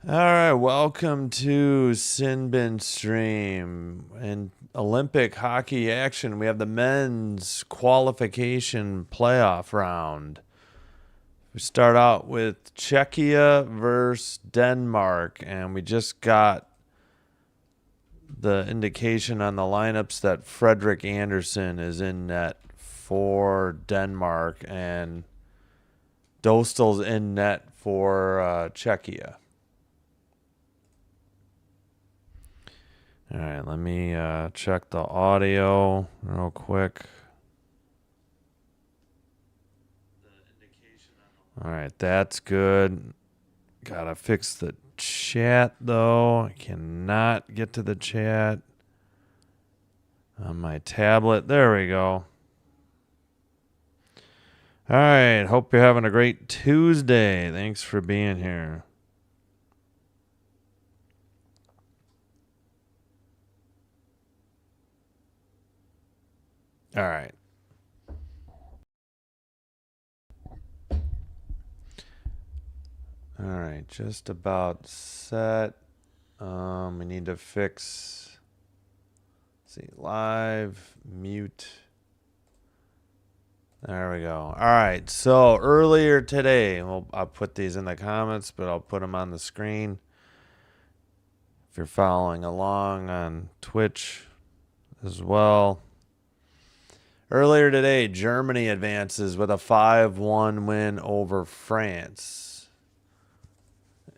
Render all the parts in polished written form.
All right, welcome to Sinbin Stream and Olympic hockey action. We have the men's qualification playoff round. We start out with Czechia versus Denmark, and we just got the indication on the lineups that Frederick Anderson is in net for Denmark, and Dostal's in net for Czechia. All right, let me check the audio real quick. All right, that's good. Gotta fix the chat though. I cannot get to the chat on my tablet. There we go. All right, hope you're having a great Tuesday. Thanks for being here. All right. All right, just about set. We need to fix, let's see, live, mute. There we go. All right, so earlier today, well, I'll put these in the comments, but I'll put them on the screen. If you're following along on Twitch as well. Earlier today, Germany advances with a 5-1 win over France.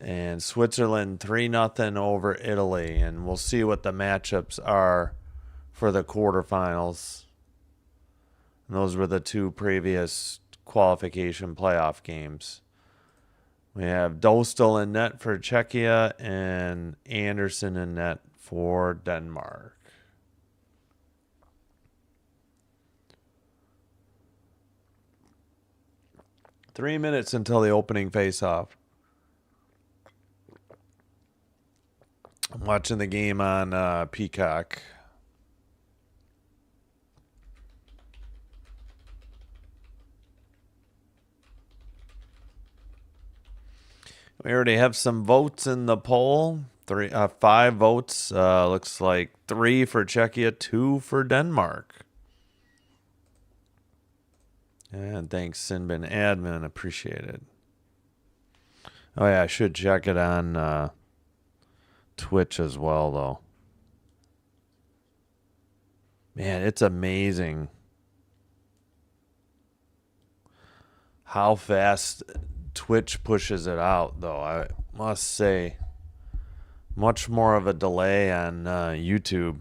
And Switzerland 3-0 over Italy. And we'll see what the matchups are for the quarterfinals. And those were the two previous qualification playoff games. We have Dostal in net for Czechia and Anderson in net for Denmark. Three minutes until the opening face-off. I'm watching the game on Peacock. We already have some votes in the poll. 5 votes. Looks like 3 for Czechia, 2 for Denmark. And thanks, Sinbin Admin. Appreciate it. Oh, yeah, I should check it on Twitch as well, though. Man, it's amazing how fast Twitch pushes it out, though. I must say, much more of a delay on YouTube.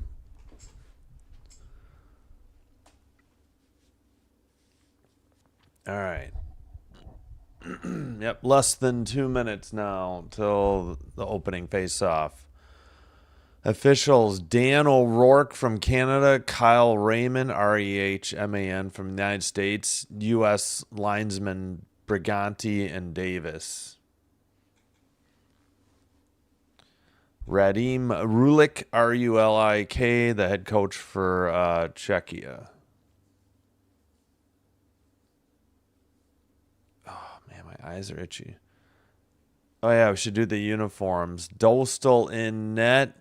All right. Yep, less than 2 minutes now till the opening face-off. Officials: Dan O'Rourke from Canada, Kyle Raymond, Rehman from the United States, U.S. linesmen Briganti and Davis. Radim Rulik, Rulik, the head coach for Czechia. Oh, man, my eyes are itchy. Oh, yeah, we should do the uniforms. Dostal in net,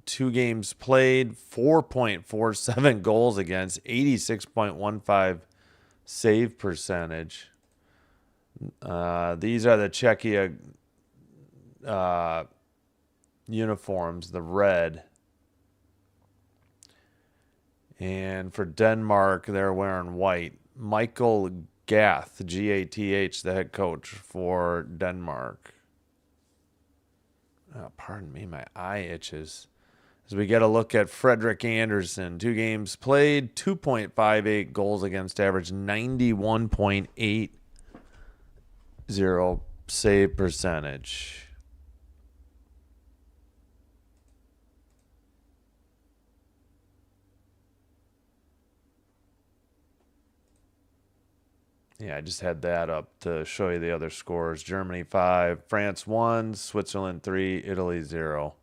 2 games played, 4.47 goals against, 86.15 save percentage. These are the Czechia uniforms, the red. And for Denmark, they're wearing white. Michael Gath, Gath, the head coach for Denmark. Oh, pardon me, my eye itches. As we get a look at Frederick Anderson, 2 games played, 2.58 goals against average, 91.80 save percentage. Yeah, I just had that up to show you the other scores. Germany 5, France 1, Switzerland 3, Italy 0.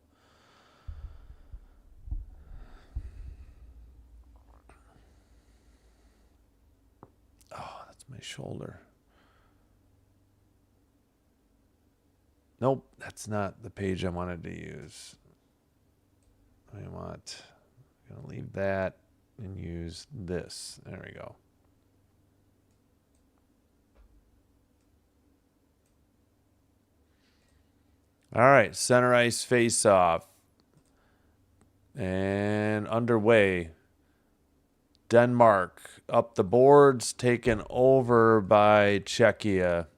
Oh, that's my shoulder. Nope, that's not the page I wanted to use. I'm going to leave that and use this. There we go. All right, center ice face-off. And underway. Denmark up the boards, taken over by Czechia.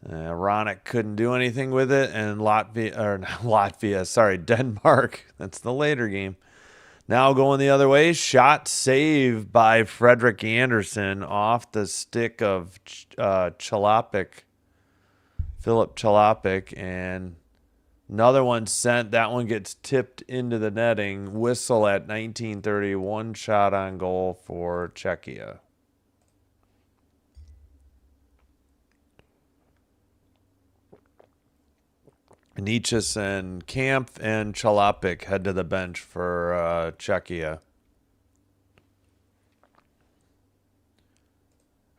Ronick couldn't do anything with it, and Denmark, that's the later game. Now going the other way, shot saved by Frederick Anderson off the stick of Philip Chalopik, and another one sent. That one gets tipped into the netting. Whistle at 19:30. One shot on goal for Czechia. Nichis and Kampf and Chalopik head to the bench for Czechia.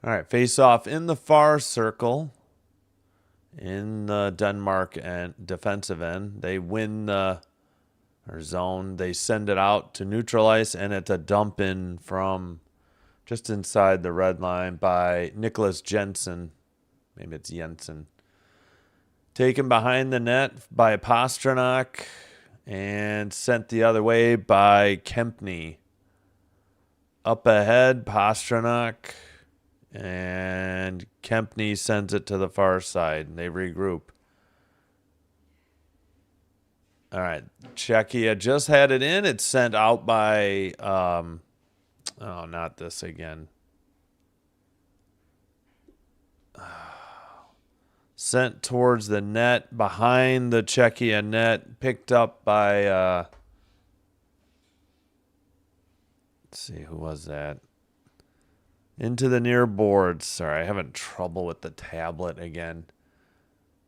All right, face off in the far circle in the Denmark and defensive end. They win the zone. They send it out to neutralize, and it's a dump in from just inside the red line by Nicholas Jensen. Maybe it's Jensen. Taken behind the net by Pasternak and sent the other way by Kempny. Up ahead, Pasternak, and Kempny sends it to the far side. They regroup. All right, Czechia just had it in. It's sent out by, not this again. Sent towards the net, behind the Czechia net, picked up by, let's see, who was that? Into the near boards. Sorry, I'm having trouble with the tablet again.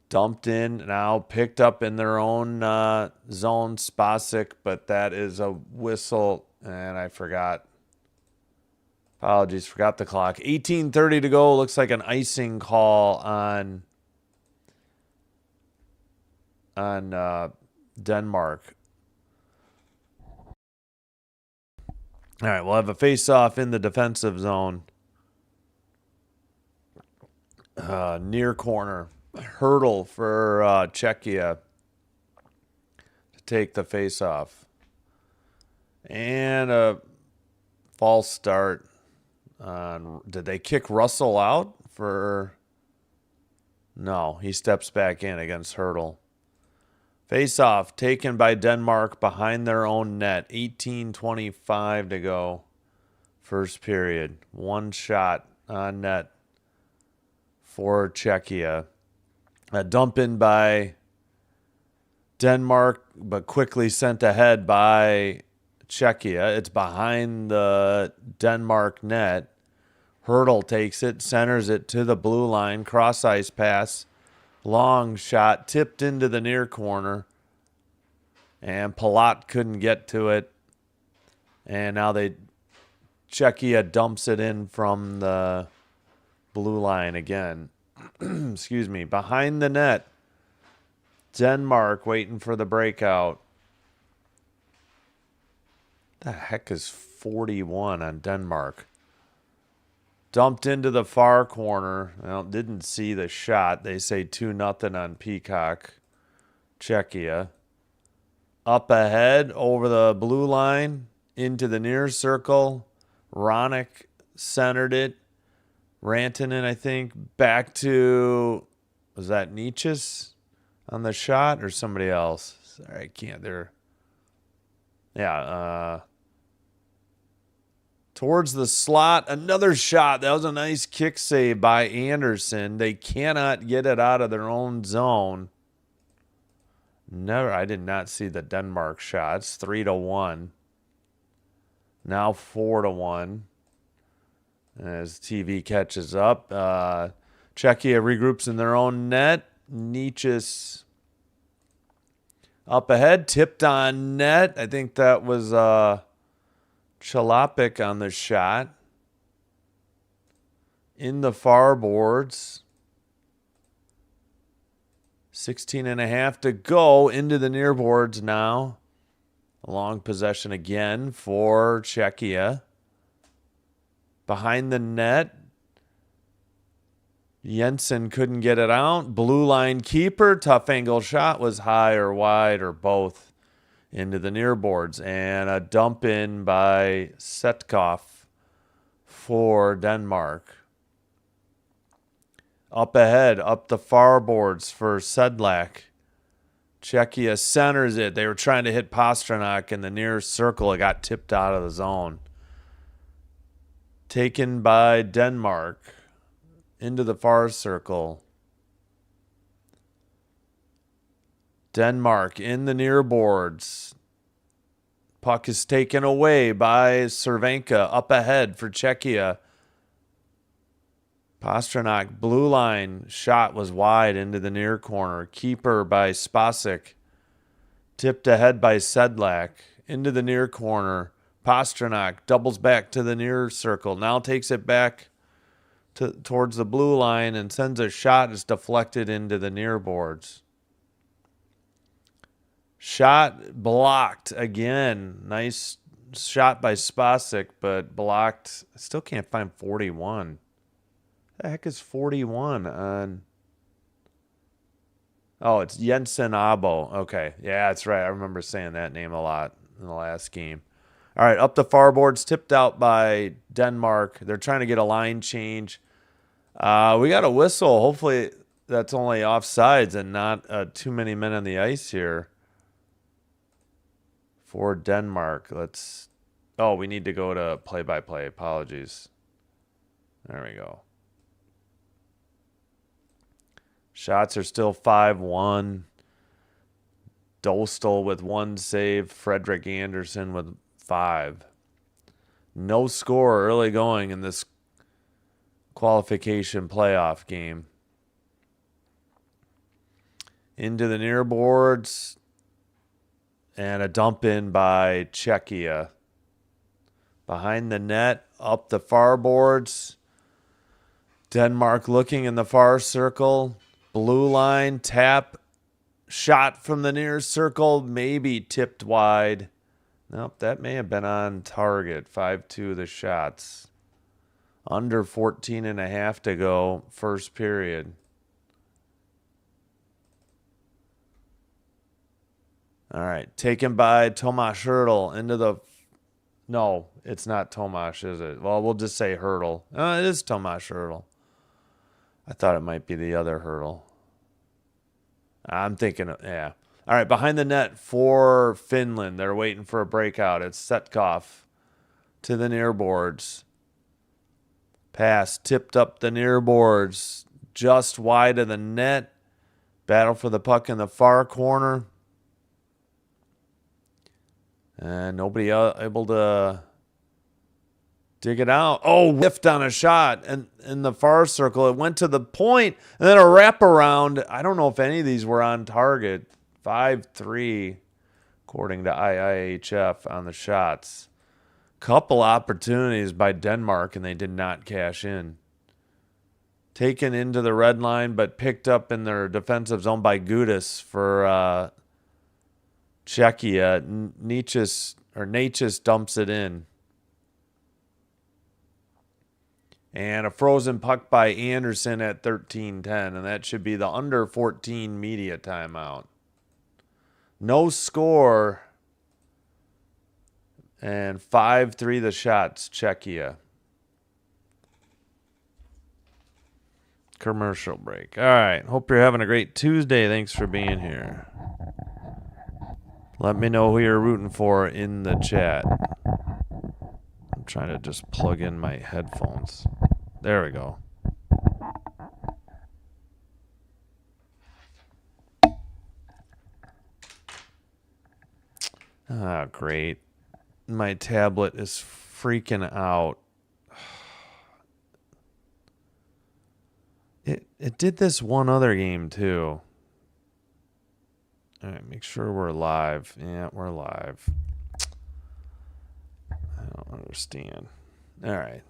Dumped in, now picked up in their own zone, Spasic, but that is a whistle, and I forgot. Apologies, forgot the clock. 18:30 to go. Looks like an icing call on Denmark. All right, we'll have a face-off in the defensive zone. Near corner. Hurdle for Czechia to take the face-off. And a false start. Did they kick Russell out for... No, he steps back in against Hurdle. Face-off taken by Denmark behind their own net. 18:25 to go. First period. One shot on net for Czechia. A dump in by Denmark, but quickly sent ahead by Czechia. It's behind the Denmark net. Hurdle takes it, centers it to the blue line. Cross ice pass. Long shot, tipped into the near corner. And Palat couldn't get to it. And now Czechia dumps it in from the blue line again. Excuse me. Behind the net. Denmark waiting for the breakout. The heck is 41 on Denmark? Dumped into the far corner. Well, didn't see the shot. They say 2-0 on Peacock. Czechia. Up ahead over the blue line. Into the near circle. Ronick centered it. Rantanen, I think, back to... Was that Nichis on the shot or somebody else? Sorry, I can't. Yeah, towards the slot, another shot. That was a nice kick save by Anderson. They cannot get it out of their own zone. I did not see the Denmark shots. 3-1. Now 4-1. As TV catches up. Czechia regroups in their own net. Nichis up ahead. Tipped on net. I think that was... Chalopik on the shot. In the far boards. 16.5 to go into the near boards now. A long possession again for Czechia. Behind the net. Jensen couldn't get it out. Blue line keeper. Tough angle shot was high or wide or both into the near boards. And a dump in by Setkov for Denmark. Up ahead, up the far boards for Sedlak. Czechia centers it. They were trying to hit Pasternak in the near circle. It got tipped out of the zone. Taken by Denmark into the far circle. Denmark in the near boards. Puck is taken away by Cervenka. Up ahead for Czechia. Pasternak, blue line, shot was wide into the near corner. Keeper by Spacek. Tipped ahead by Sedlak. Into the near corner. Pasternak doubles back to the near circle. Now takes it back towards the blue line and sends a shot. It's deflected into the near boards. Shot blocked again. Nice shot by Spacek, but blocked. I still can't find 41. The heck is 41 on? Oh, it's Jensen Abo. Okay. Yeah, that's right. I remember saying that name a lot in the last game. All right, up the far boards, tipped out by Denmark. They're trying to get a line change. We got a whistle. Hopefully that's only offsides and not too many men on the ice here for Denmark. We need to go to play-by-play. Apologies. There we go. Shots are still 5-1. Dostal with 1 save. Frederick Anderson with 5. No score early going in this qualification playoff game. Into the near boards. And a dump in by Czechia. Behind the net, up the far boards. Denmark looking in the far circle. Blue line, tap, shot from the near circle, maybe tipped wide. Nope, that may have been on target. 5-2 the shots. Under 14.5 to go, first period. All right, taken by Tomas Hurdle into the... No, it's not Tomas, is it? Well, we'll just say Hurdle. It is Tomas Hurdle. I thought it might be the other Hurdle. I'm thinking, yeah. All right, behind the net for Finland. They're waiting for a breakout. It's Setkov to the near boards. Pass tipped up the near boards, just wide of the net. Battle for the puck in the far corner. And nobody able to dig it out. Oh, whiffed on a shot. And in the far circle, it went to the point. And then a wraparound. I don't know if any of these were on target. 5-3, according to IIHF on the shots. Couple opportunities by Denmark, and they did not cash in. Taken into the red line, but picked up in their defensive zone by Gudis for Czechia. Natchez dumps it in. And a frozen puck by Anderson at 13:10, and that should be the under 14 media timeout. No score. And 5-3 the shots, Czechia. Commercial break. All right. Hope you're having a great Tuesday. Thanks for being here. Let me know who you're rooting for in the chat. I'm trying to just plug in my headphones. There we go. Ah, great. My tablet is freaking out. It did this one other game too. All right, make sure we're live. Yeah, we're live. I don't understand. All right.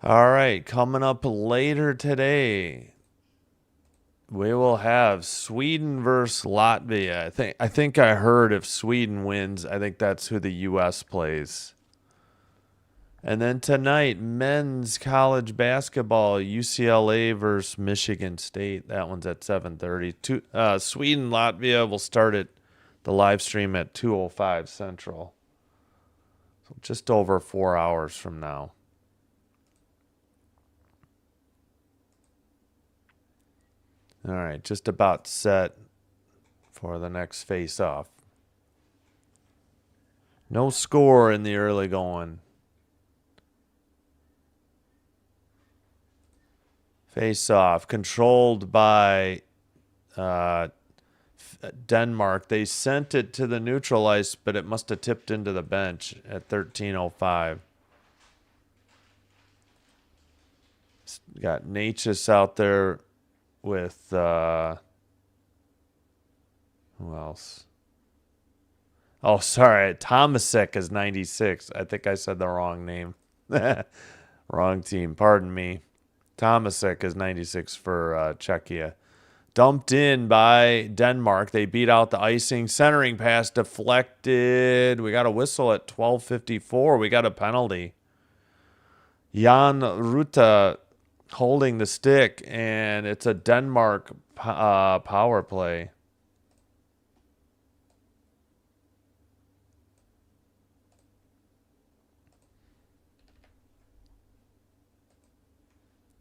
All right, coming up later today, we will have Sweden versus Latvia. I think I heard if Sweden wins, I think that's who the U.S. plays. And then tonight, men's college basketball, UCLA versus Michigan State. That one's at 7:30. Sweden, Latvia will start at the live stream at 2:05 Central. So just over 4 hours from now. All right, just about set for the next face-off. No score in the early going. Face-off controlled by Denmark. They sent it to the neutral ice, but it must have tipped into the bench at 13:05. Got Natchez out there with who else? Oh, sorry. Tomasek is 96. I think I said the wrong name. Wrong team. Pardon me. Tomasek is 96 for Czechia. Dumped in by Denmark. They beat out the icing. Centering pass deflected. We got a whistle at 12:54. We got a penalty. Jan Ruta holding the stick, and it's a Denmark power play.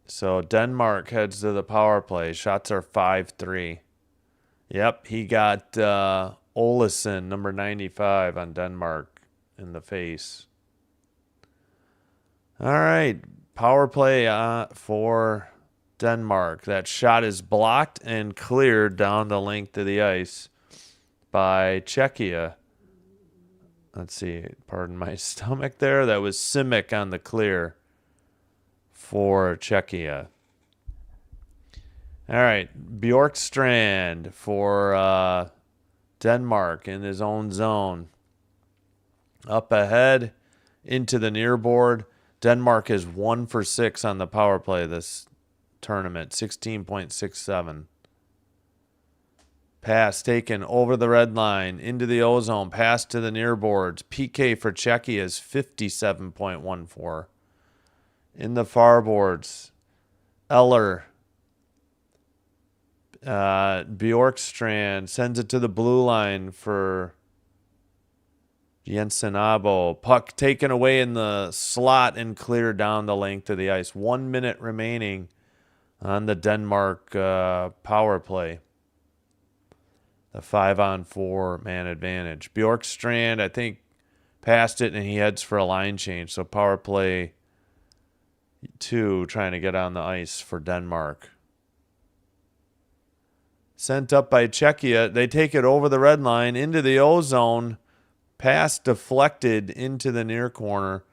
So Denmark heads to the power play. Shots are 5-3. Yep, he got Olesen, number 95, on Denmark in the face. All right, power play for Denmark. That shot is blocked and cleared down the length of the ice by Czechia. Let's see, pardon my stomach there. That was Simic on the clear for Czechia. All right, Bjorkstrand for Denmark in his own zone. Up ahead into the near board. Denmark is 1 for 6 on the power play this tournament, 16.67. Pass taken over the red line into the O-zone. Pass to the near boards. PK for Czechia is 57.14. In the far boards, Eller, Bjorkstrand sends it to the blue line for Jensen Abo. Puck taken away in the slot and cleared down the length of the ice. 1 minute remaining on the Denmark power play. The 5-on-4 man advantage. Bjorkstrand, I think, passed it and he heads for a line change. So power play 2 trying to get on the ice for Denmark. Sent up by Czechia. They take it over the red line into the O-zone. Pass deflected into the near corner.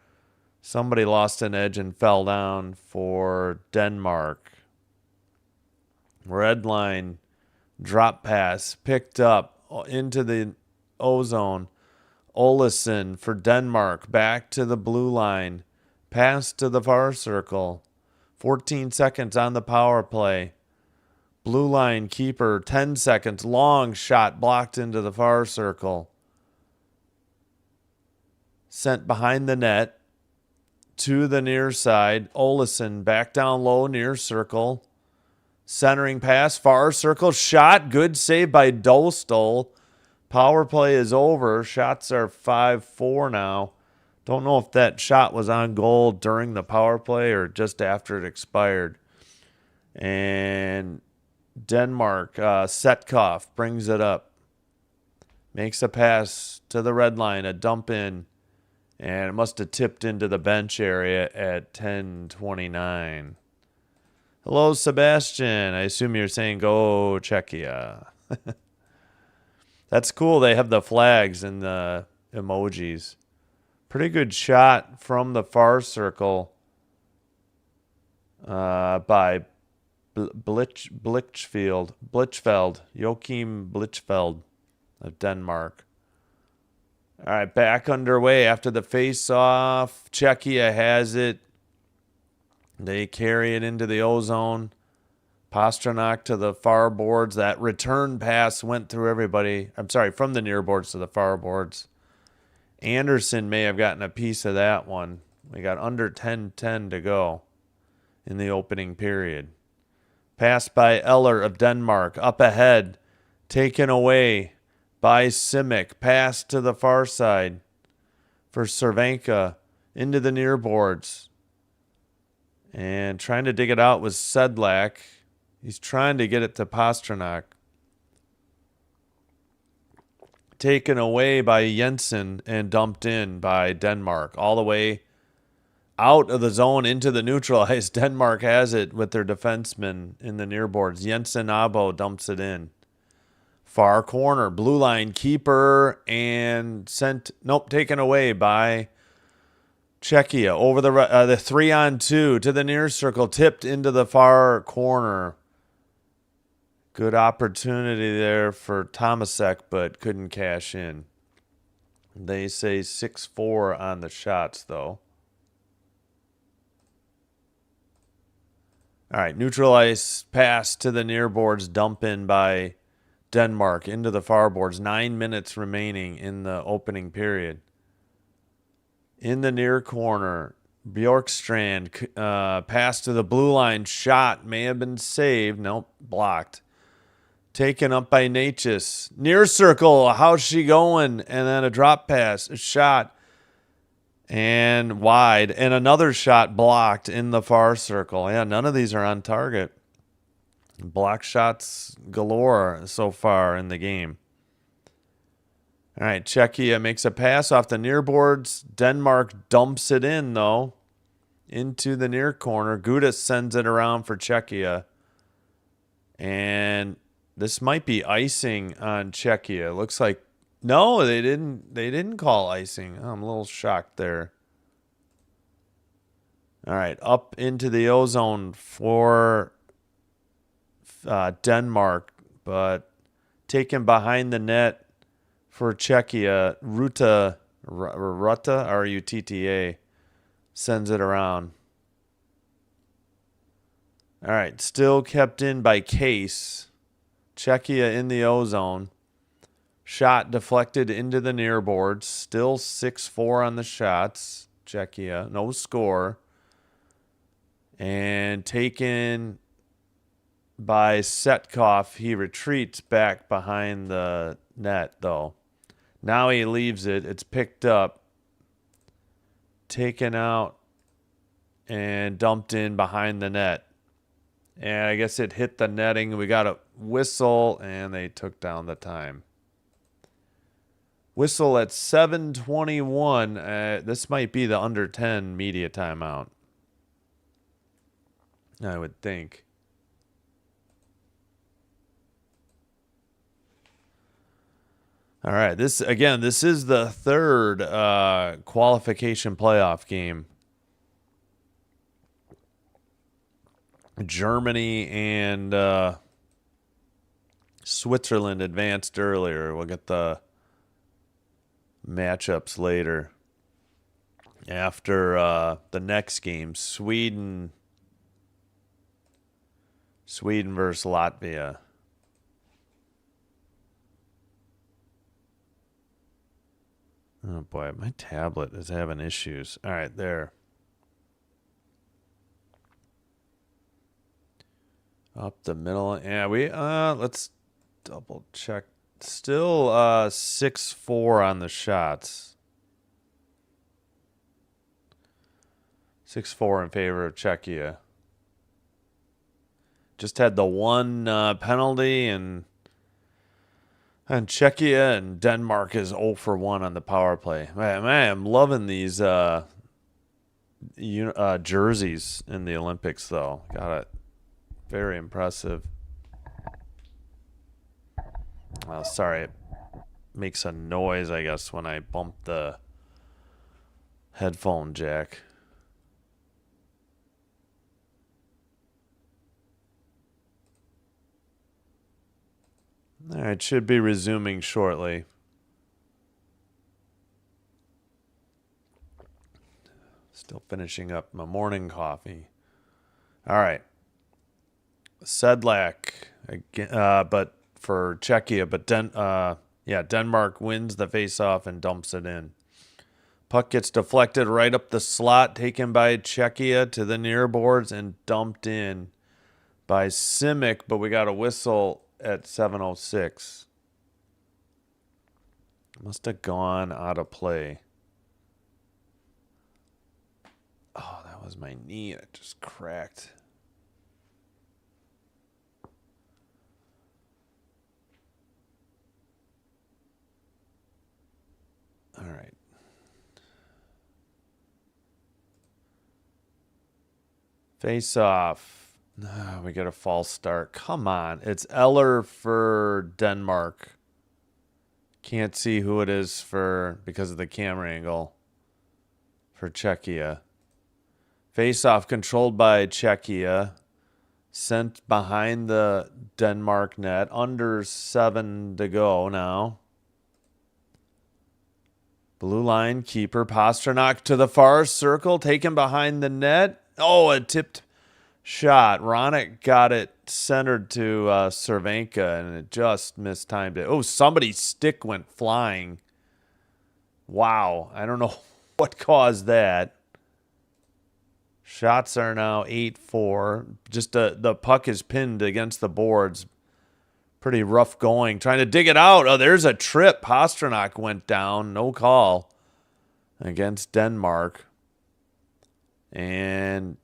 Somebody lost an edge and fell down for Denmark. Red line drop pass picked up into the O-zone. Olesen for Denmark back to the blue line. Pass to the far circle. 14 seconds on the power play. Blue line keeper, 10 seconds. Long shot blocked into the far circle. Sent behind the net to the near side. Olesen back down low, near circle. Centering pass, far circle. Shot, good save by Dostal. Power play is over. Shots are 5-4 now. Don't know if that shot was on goal during the power play or just after it expired. And Denmark, Setkov brings it up. Makes a pass to the red line, a dump in. And it must have tipped into the bench area at 10:29. Hello, Sebastian. I assume you're saying go Czechia. That's cool. They have the flags and the emojis. Pretty good shot from the far circle by Blichfeld, Joachim Blichfeld of Denmark. All right, back underway after the face-off. Czechia has it. They carry it into the O-zone. Pasternak to the far boards. That return pass went through everybody. I'm sorry, from the near boards to the far boards. Anderson may have gotten a piece of that one. We got under 10:10 to go in the opening period. Pass by Eller of Denmark. Up ahead. Taken away by Simic. Pass to the far side for Cervenka. Into the near boards. And trying to dig it out was Sedlak. He's trying to get it to Pasternak. Taken away by Jensen and dumped in by Denmark. All the way out of the zone into the neutralized. Denmark has it with their defensemen in the near boards. Jensen Abo dumps it in. Far corner. Blue line keeper and taken away by Czechia. Over the 3-on-2 to the near circle. Tipped into the far corner. Good opportunity there for Tomasek, but couldn't cash in. They say 6-4 on the shots, though. All right, neutral ice pass to the near boards. Dump in by Denmark into the far boards. 9 minutes remaining in the opening period. In the near corner, Bjorkstrand pass to the blue line. Shot may have been saved. Nope, blocked. Taken up by Natchez. Near circle. How's she going? And then a drop pass. A shot. And wide. And another shot blocked in the far circle. Yeah, none of these are on target. Block shots galore so far in the game. All right, Czechia makes a pass off the near boards. Denmark dumps it in, though, into the near corner. Gudas sends it around for Czechia. And this might be icing on Czechia. Looks like no, they didn't call icing. Oh, I'm a little shocked there. All right, up into the O-zone for Denmark, but taken behind the net for Czechia. Ruta, R-U-T-T-A, sends it around. All right, still kept in by Case. Czechia in the O-zone. Shot deflected into the near boards. Still 6-4 on the shots. Czechia, no score. And taken by Setkov. He retreats back behind the net, though. Now he leaves it. It's picked up. Taken out. And dumped in behind the net. And I guess it hit the netting. We got a whistle, and they took down the time. Whistle at 7:21. This might be the under 10 media timeout, I would think. All right. This is the third qualification playoff game. Germany and Switzerland advanced earlier. We'll get the matchups later. After the next game, Sweden versus Latvia. Oh boy, my tablet is having issues. All right, there. Up the middle. Yeah, let's double check. Still 6-4 on the shots. 6-4 in favor of Czechia. Just had the one penalty, and Czechia and Denmark is 0 for 1 on the power play. Man, I'm loving these jerseys in the Olympics, though. Got it. Very impressive. Oh, sorry, it makes a noise, I guess, when I bump the headphone jack. All right, should be resuming shortly. Still finishing up my morning coffee. All right. Sedlak, but for Czechia, but Denmark wins the face-off and dumps it in. Puck gets deflected right up the slot, taken by Czechia to the near boards and dumped in by Simic, but we got a whistle at 7:06. Must have gone out of play. Oh, that was my knee. It just cracked. All right. Face off. Oh, we get a false start. Come on. It's Eller for Denmark. Can't see who it is for because of the camera angle for Czechia. Face off controlled by Czechia. Sent behind the Denmark net. Under 7 to go now. Blue line keeper Pasternak to the far circle. Taken behind the net. Oh, a tipped shot. Ronick got it centered to Cervenka, and it just mistimed it. Oh, somebody's stick went flying. Wow. I don't know what caused that. Shots are now 8-4. Just the puck is pinned against the boards. Pretty rough going. Trying to dig it out. Oh, there's a trip. Pasternak went down. No call against Denmark. And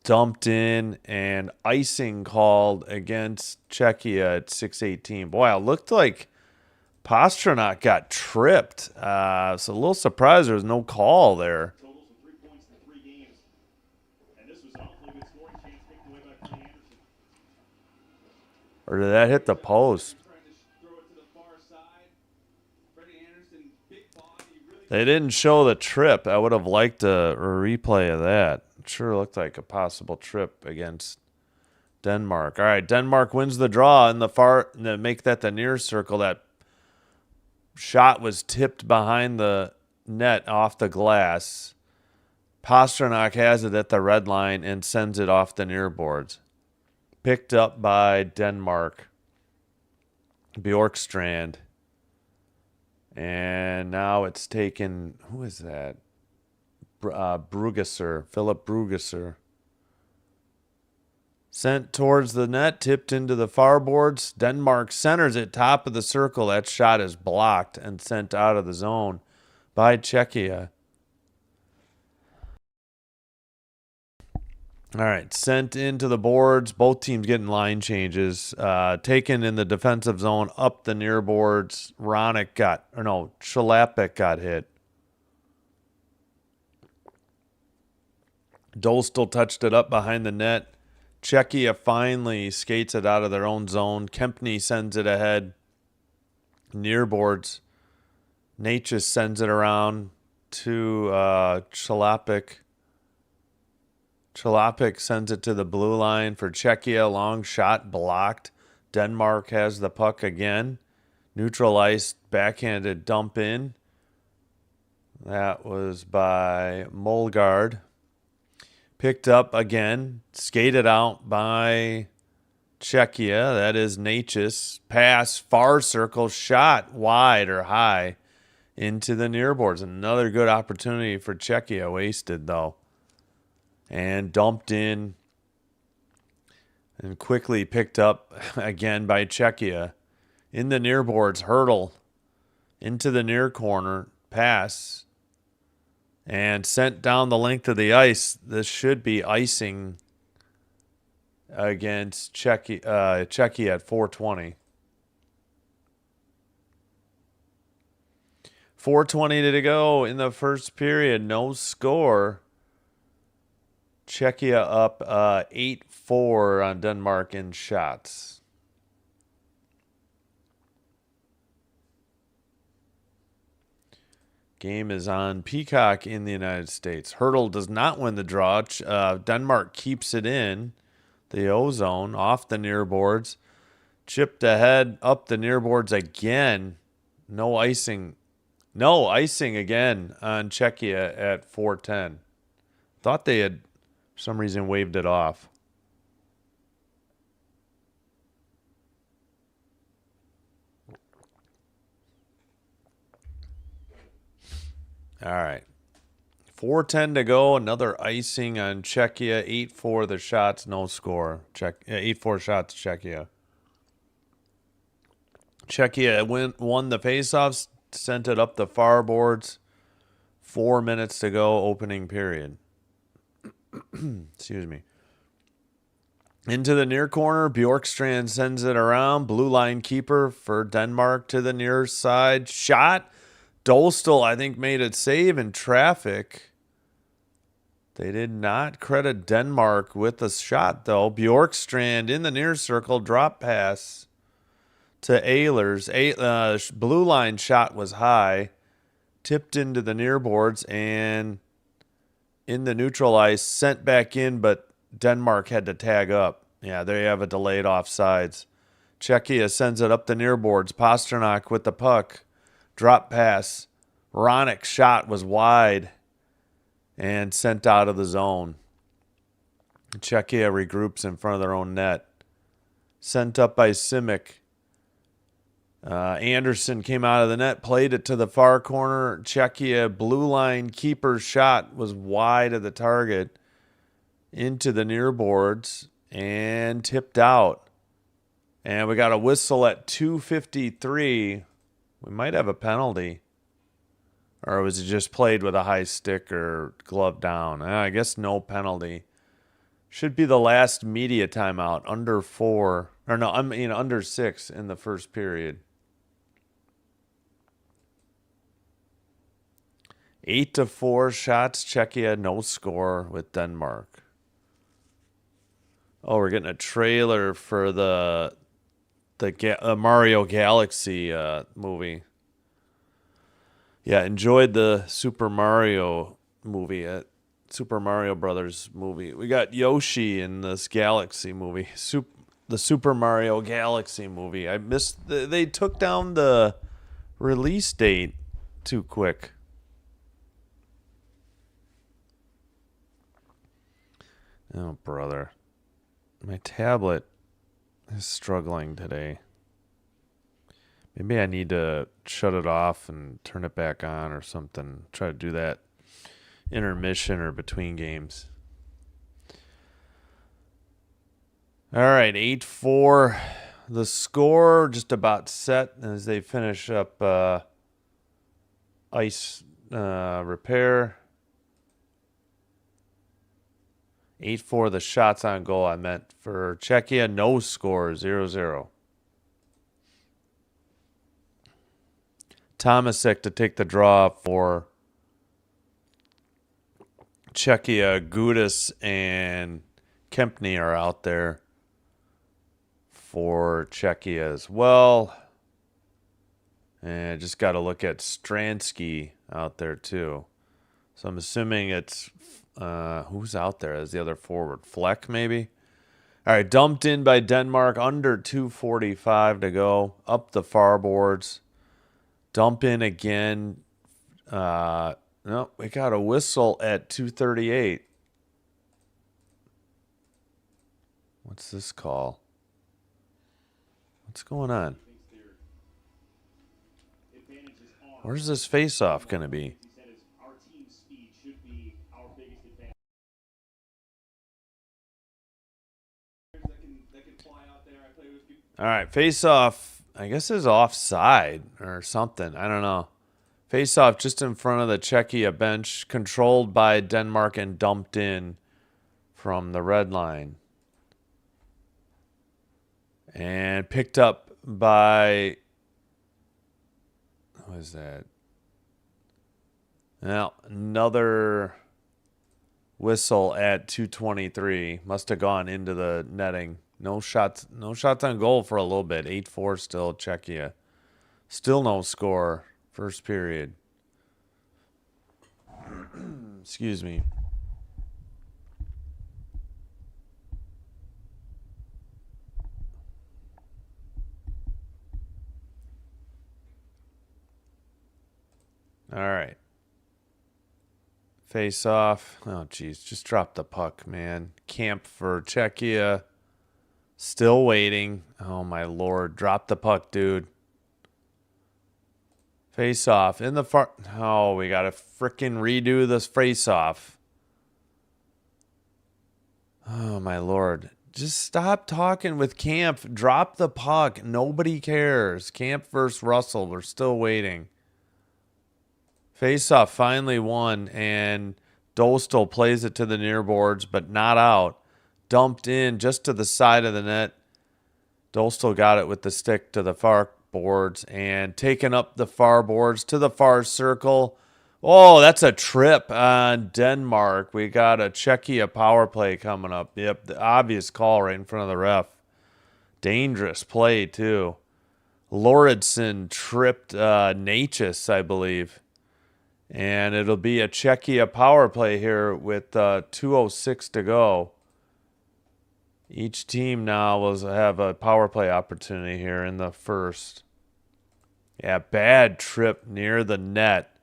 dumped in and icing called against Czechia at 6:18. Boy, it looked like Pasternak got tripped. So a little surprised there was no call there. Or did that hit the post? They didn't show the trip. I would have liked a replay of that. It sure looked like a possible trip against Denmark. All right, Denmark wins the draw in the far. To make that the near circle, that shot was tipped behind the net off the glass. Pasternak has it at the red line and sends it off the near boards. Picked up by Denmark. Bjorkstrand. And now it's taken, who is that? Brugesser, Philip Brugesser. Sent towards the net, tipped into the far boards. Denmark centers it top of the circle. That shot is blocked and sent out of the zone by Czechia. All right, sent into the boards. Both teams getting line changes. Taken in the defensive zone up the near boards. Chalapik got hit. Dostal touched it up behind the net. Czechia finally skates it out of their own zone. Kempny sends it ahead. Near boards. Natchez sends it around to Chalapik. Chalapik sends it to the blue line for Czechia. Long shot blocked. Denmark has the puck again. Neutral ice, backhanded dump in. That was by Molgaard. Picked up again. Skated out by Czechia. That is Natchez. Pass, far circle, shot wide or high into the near boards. Another good opportunity for Czechia. Wasted, though. And dumped in and quickly picked up again by Czechia. In the near boards, hurdle into the near corner, pass, and sent down the length of the ice. This should be icing against Czechia at 4:20. 4:20 to go in the first period. No score. Czechia up 8-4 on Denmark in shots. Game is on Peacock in the United States. Hurdle does not win the draw. Denmark keeps it in the O-zone off the near boards. Chipped ahead up the near boards again. No icing. No icing again on Czechia at 4:10. Thought they had For some reason waved it off. All right. 4:10 to go. Another icing on Czechia. 8-4 the shots, no score. 8-4 shots, Czechia. Czechia won the faceoffs, sent it up the far boards. 4 minutes to go, opening period. Excuse me. Into the near corner, Bjorkstrand sends it around. Blue line keeper for Denmark to the near side. Shot. Dostal, I think, made it save in traffic. They did not credit Denmark with the shot, though. Bjorkstrand in the near circle, drop pass to Ehlers. Blue line shot was high, tipped into the near boards, and in the neutral ice, sent back in, but Denmark had to tag up. Yeah, there you have a delayed offsides. Czechia sends it up the near boards. Pasternak with the puck. Drop pass. Ronik's shot was wide and sent out of the zone. Czechia regroups in front of their own net. Sent up by Simic. Anderson came out of the net, played it to the far corner. Czechia blue line keeper's shot was wide of the target into the near boards and tipped out. And we got a whistle at 2:53. We might have a penalty. Or was it just played with a high stick or glove down? I guess no penalty. Should be the last media timeout. Under 4. Or no, under 6 in the first period. 8-4 shots. Czechia, no score with Denmark. Oh, we're getting a trailer for the Mario Galaxy movie. Yeah, enjoyed the Super Mario movie, Super Mario Brothers movie. We got Yoshi in this Galaxy movie, the Super Mario Galaxy movie. I missed. They took down the release date too quick. Oh, brother. My tablet is struggling today. Maybe I need to shut it off and turn it back on or something. Try to do that intermission or between games. All right, 8-4. The score just about set as they finish up ice repair. 8-4 the shots on goal, I meant. For Czechia, no score, 0-0. Tomasek to take the draw for Czechia. Gudis and Kempny are out there for Czechia as well. And I just got to look at Stransky out there too. So I'm assuming it's who's out there as the other forward? Fleck maybe? All right, dumped in by Denmark. Under 2:45 to go. Up the far boards. Dump in again. No, we got a whistle at 2:38. What's this call? What's going on? Where's this face-off going to be? All right, face-off, I guess is offside or something. I don't know. Face-off just in front of the Czechia bench, controlled by Denmark and dumped in from the red line. And picked up by, what is that? Now, another whistle at 2:23. Must have gone into the netting. No shots on goal for a little bit. 8-4 still, Czechia. Still no score. First period. Excuse me. All right. Face off. Oh, geez. Just drop the puck, man. Camp for Czechia. Still waiting. Oh, my Lord. Drop the puck, dude. Face off. In the far... Oh, we got to frickin' redo this face off. Oh, my Lord. Just stop talking with Camp. Drop the puck. Nobody cares. Camp versus Russell. We're still waiting. Face-off finally won, and Dostal plays it to the near boards, but not out. Dumped in just to the side of the net. Dostal got it with the stick to the far boards and taken up the far boards to the far circle. Oh, that's a trip on Denmark. We got a Czechia power play coming up. Yep, the obvious call right in front of the ref. Dangerous play, too. Lauridsen tripped Natchez, I believe. And it'll be a Czechia power play here with 2:06 to go. Each team now will have a power play opportunity here in the first. Yeah, bad trip near the net.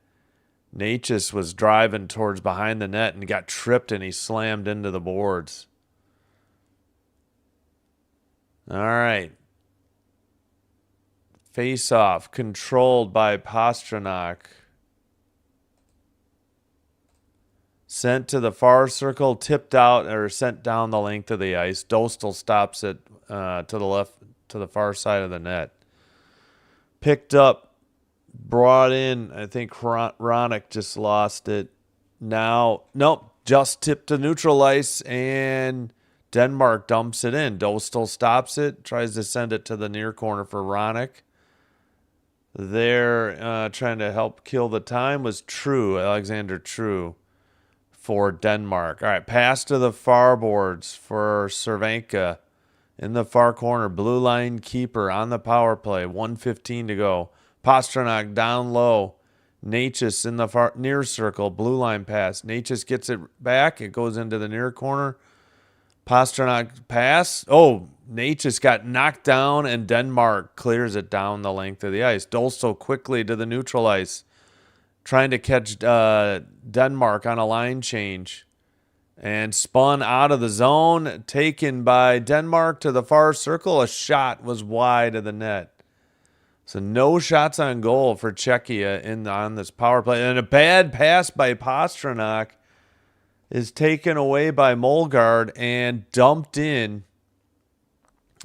Natchez was driving towards behind the net and got tripped, and he slammed into the boards. All right. Face-off controlled by Pastrnak. Sent to the far circle, tipped out, or sent down the length of the ice. Dostal stops it to the left, to the far side of the net. Picked up, brought in. I think Ronick just lost it. Now, nope, just tipped to neutral ice, and Denmark dumps it in. Dostal stops it, tries to send it to the near corner for Ronick. They're trying to help kill the time was True, Alexander True. For Denmark. All right, pass to the far boards for Cervenka in the far corner. Blue line keeper on the power play. 1:15 to go. Pastrnak down low. Natchez in the far near circle. Blue line pass. Natchez gets it back. It goes into the near corner. Pastrnak pass. Oh, Natchez got knocked down, and Denmark clears it down the length of the ice. Dostal quickly to the neutral ice. Trying to catch Denmark on a line change. And spun out of the zone. Taken by Denmark to the far circle. A shot was wide of the net. So no shots on goal for Czechia on this power play. And a bad pass by Pastrnak is taken away by Molgaard and dumped in.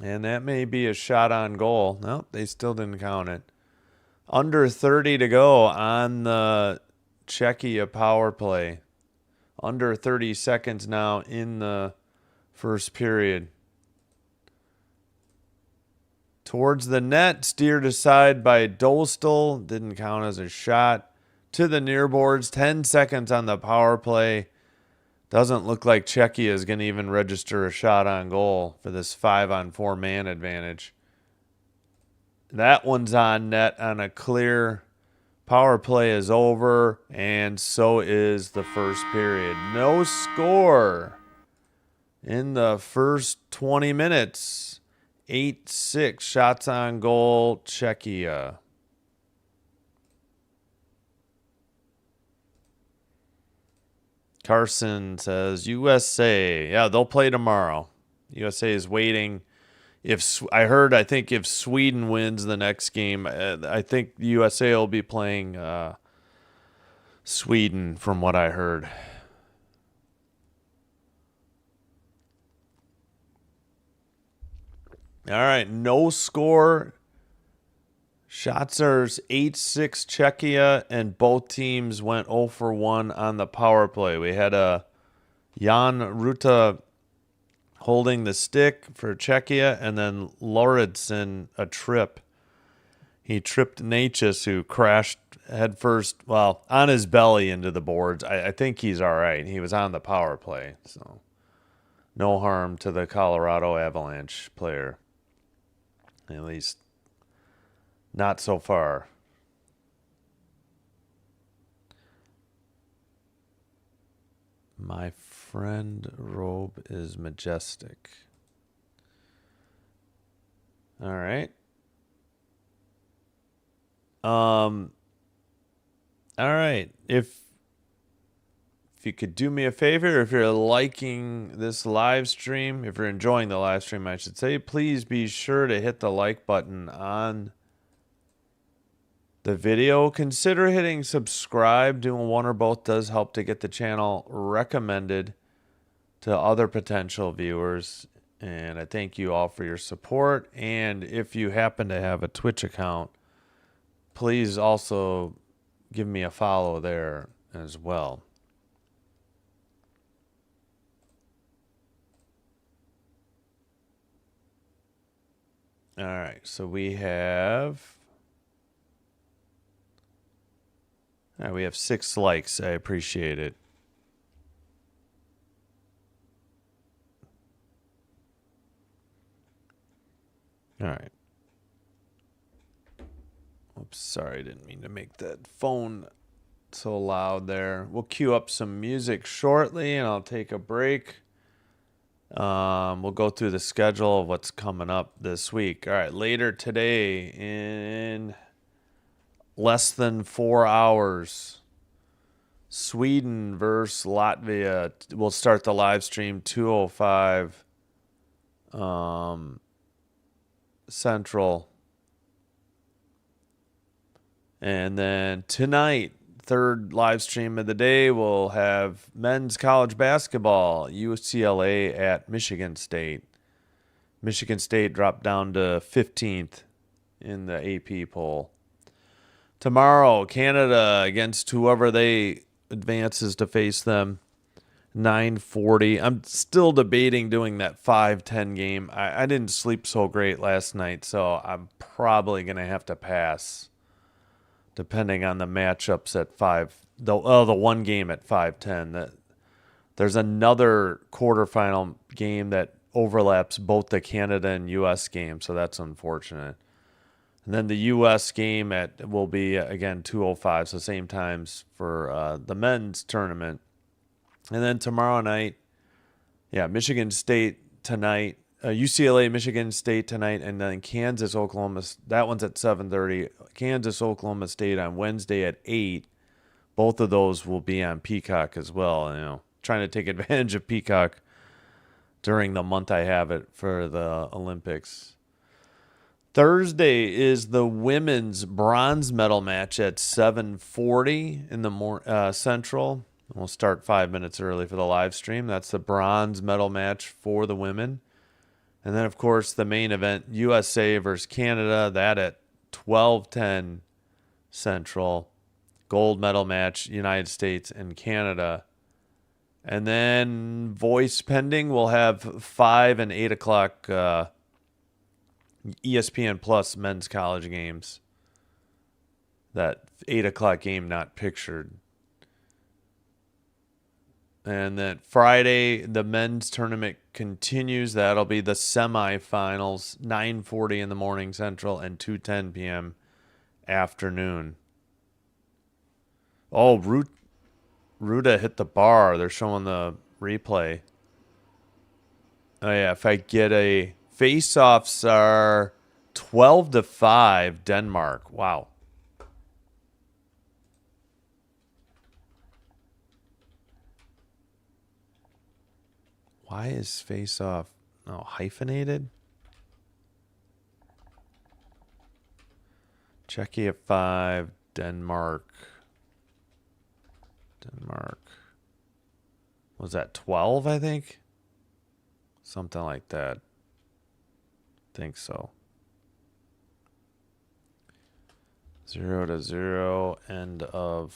And that may be a shot on goal. Nope, they still didn't count it. Under 30 to go on the Czechia power play. Under 30 seconds now in the first period. Towards the net, steered aside by Dostal. Didn't count as a shot. To the near boards, 10 seconds on the power play. Doesn't look like Czechia is going to even register a shot on goal for this 5-on-4 man advantage. That one's on net on a clear. Power play is over, and so is the first period. No score in the first 20 minutes. 8-6 shots on goal, Czechia. Carson says, USA. Yeah, they'll play tomorrow. USA is waiting. I think if Sweden wins the next game, I think the USA will be playing Sweden, from what I heard. All right, no score. Shots are 8-6 Czechia, and both teams went 0 for 1 on the power play. We had a Jan Ruta holding the stick for Czechia, and then Lauridsen a trip. He tripped Natchez, who crashed headfirst, well, on his belly into the boards. I think he's all right. He was on the power play, so no harm to the Colorado Avalanche player. At least not so far. My friend robe is majestic. All right. All right. If if you could do me a favor, if you're liking this live stream, if you're enjoying the live stream, I should say, please be sure to hit the like button on the video. Consider hitting subscribe. Doing one or both does help to get the channel recommended to other potential viewers. And I thank you all for your support. And if you happen to have a Twitch account, please also give me a follow there as well. All right, so we have 6 likes. I appreciate it. All right. Oops, sorry, didn't mean to make that phone so loud there. We'll cue up some music shortly, and I'll take a break. We'll go through the schedule of what's coming up this week. All right, later today, in less than 4 hours, Sweden versus Latvia. We'll start the live stream 2:05 Central. And then tonight, third live stream of the day, we'll have men's college basketball, UCLA at Michigan State. Michigan State dropped down to 15th in the AP poll. Tomorrow, Canada against whoever they advances to face them, 9:40. I'm still debating doing that 5-10 game. I didn't sleep so great last night, so I'm probably going to have to pass, depending on the matchups at 5. The one game at 5-10. There's another quarterfinal game that overlaps both the Canada and U.S. game, so that's unfortunate. And then the U.S. game will be, again, 2:05, so same times for the men's tournament. And then tomorrow night, Michigan State tonight, UCLA, Michigan State tonight, and then Kansas, Oklahoma. That one's at 7:30. Kansas, Oklahoma State on Wednesday at 8. Both of those will be on Peacock as well. Trying to take advantage of Peacock during the month I have it for the Olympics. Thursday is the women's bronze medal match at 7:40 in the Central. We'll start 5 minutes early for the live stream. That's the bronze medal match for the women. And then, of course, the main event, USA versus Canada, that at 12:10 Central. Gold medal match, United States and Canada. And then, voice pending, we'll have 5 and 8 o'clock ESPN Plus men's college games. That 8 o'clock game not pictured. And then Friday, the men's tournament continues. That'll be the semifinals, 9:40 in the morning Central and 2:10 p.m. afternoon. Oh, Ruda hit the bar. They're showing the replay. Oh, yeah, if I get a face-offs are 12-5 Denmark. Wow. Why is face-off hyphenated? Czechia 5, Denmark. Was that 12, I think? Something like that. Think so. 0-0, end of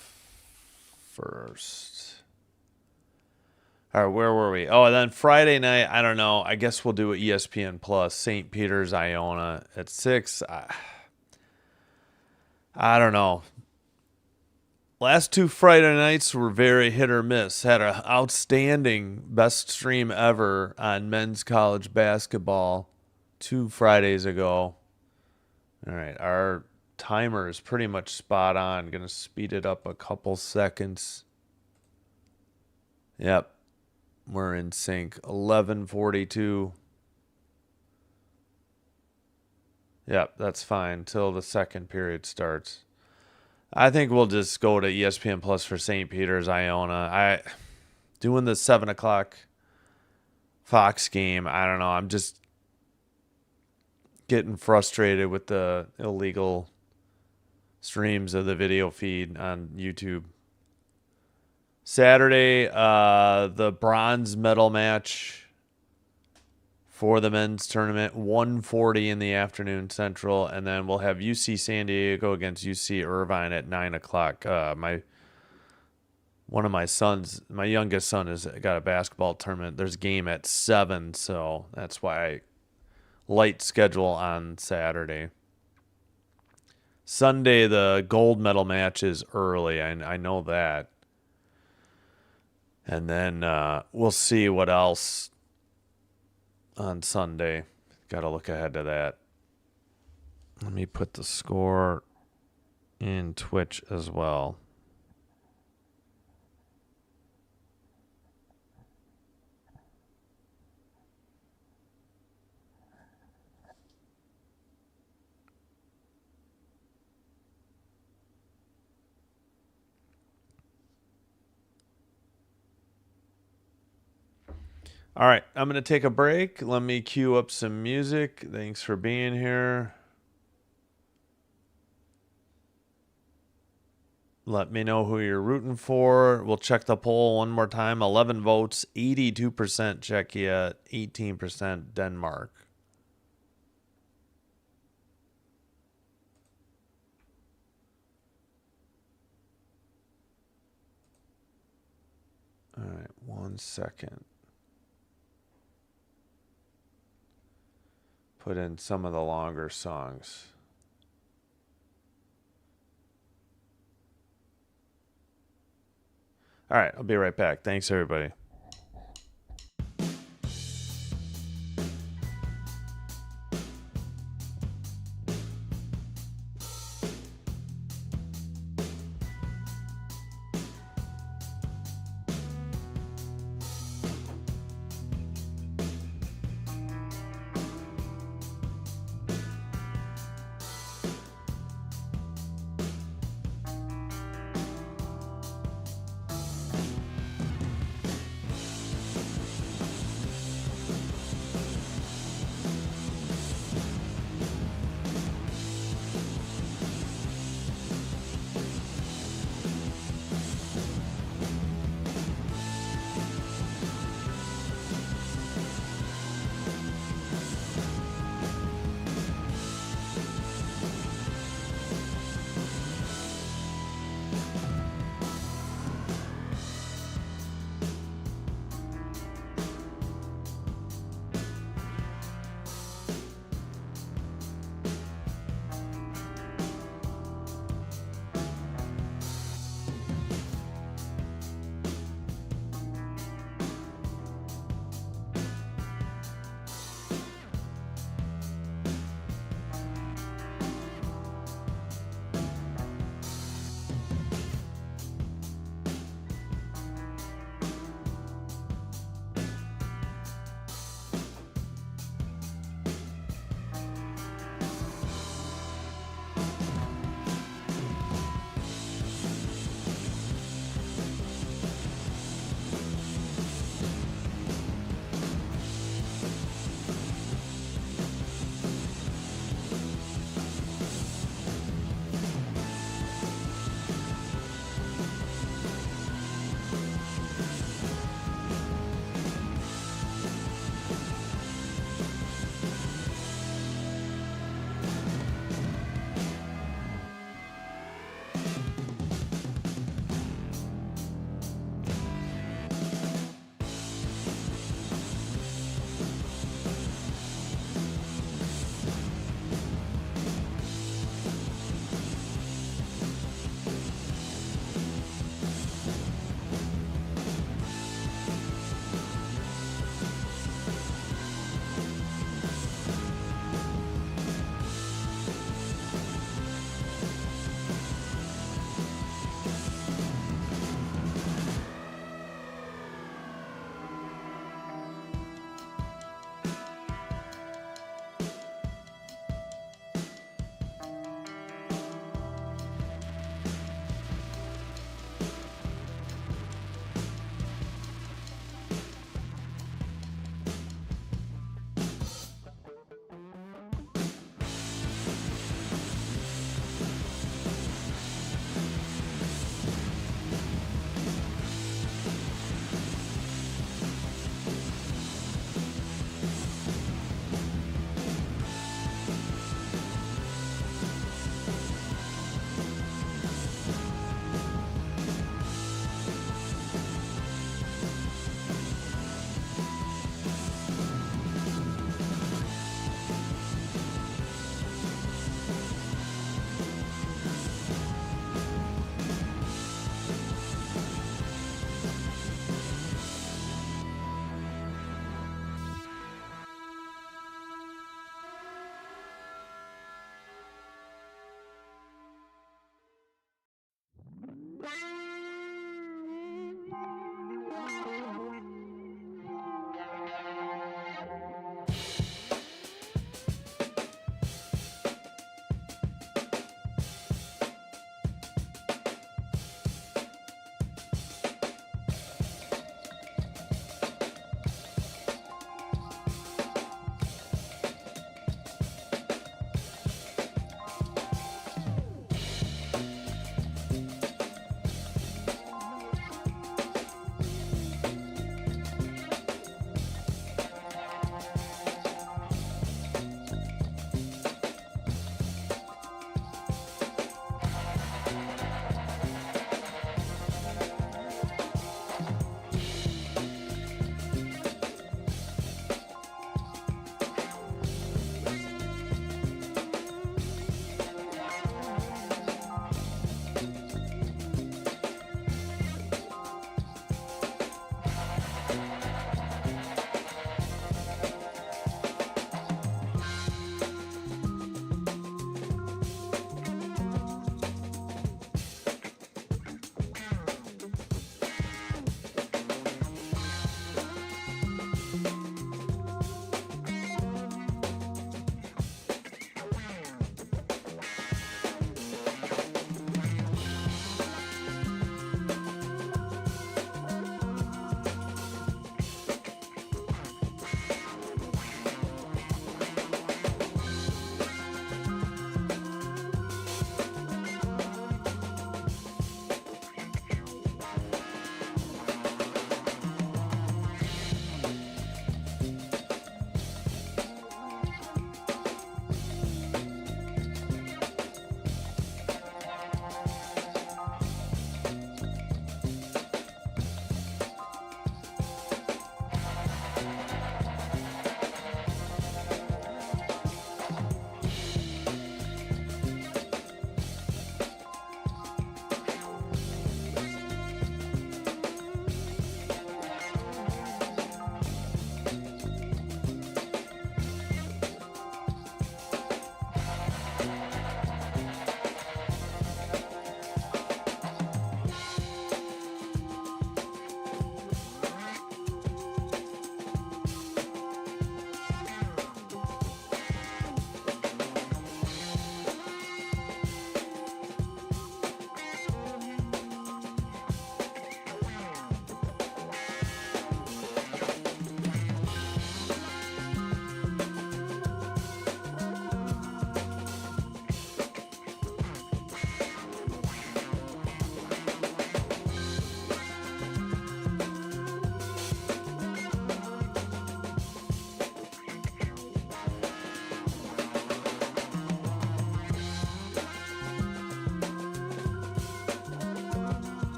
first. All right, where were we? Oh, and then Friday night, I don't know. I guess we'll do an ESPN Plus, St. Peter's, Iona at 6. I don't know. Last 2 Friday nights were very hit or miss. Had an outstanding best stream ever on men's college basketball 2 Fridays ago. All right, our timer is pretty much spot on. Going to speed it up a couple seconds. Yep. We're in sync. 11:42. Yep, that's fine till the second period starts. I think we'll just go to ESPN Plus for St. Peter's, Iona. doing the 7 o'clock Fox game. I don't know. I'm just getting frustrated with the illegal streams of the video feed on YouTube. Saturday, the bronze medal match for the men's tournament, 1:40 in the afternoon Central, and then we'll have UC San Diego against UC Irvine at 9 o'clock. One of my sons, my youngest son, has got a basketball tournament. There's a game at 7, so that's why I light schedule on Saturday. Sunday, the gold medal match is early. I know that. And then we'll see what else on Sunday. Got to look ahead to that. Let me put the score in Twitch as well. All right, I'm going to take a break. Let me cue up some music. Thanks for being here. Let me know who you're rooting for. We'll check the poll one more time. 11 votes, 82% Czechia, 18% Denmark. All right, 1 second. Put in some of the longer songs. All right, I'll be right back. Thanks, everybody.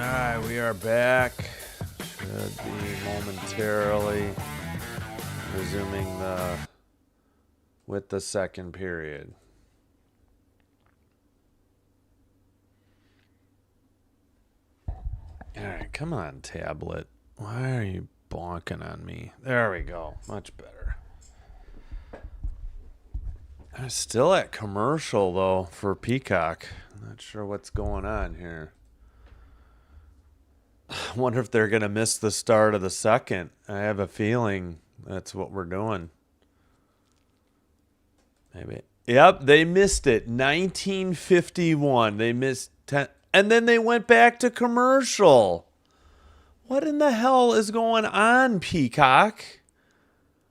right, we are back. Should be momentarily resuming with the second period. All right, come on, tablet. Why are you bonking on me? There we go. Much better. I'm still at commercial, though, for Peacock. I'm not sure what's going on here. I wonder if they're going to miss the start of the second. I have a feeling that's what we're doing. Maybe. Yep, they missed it. 1951. They missed 10. And then they went back to commercial. What in the hell is going on, Peacock?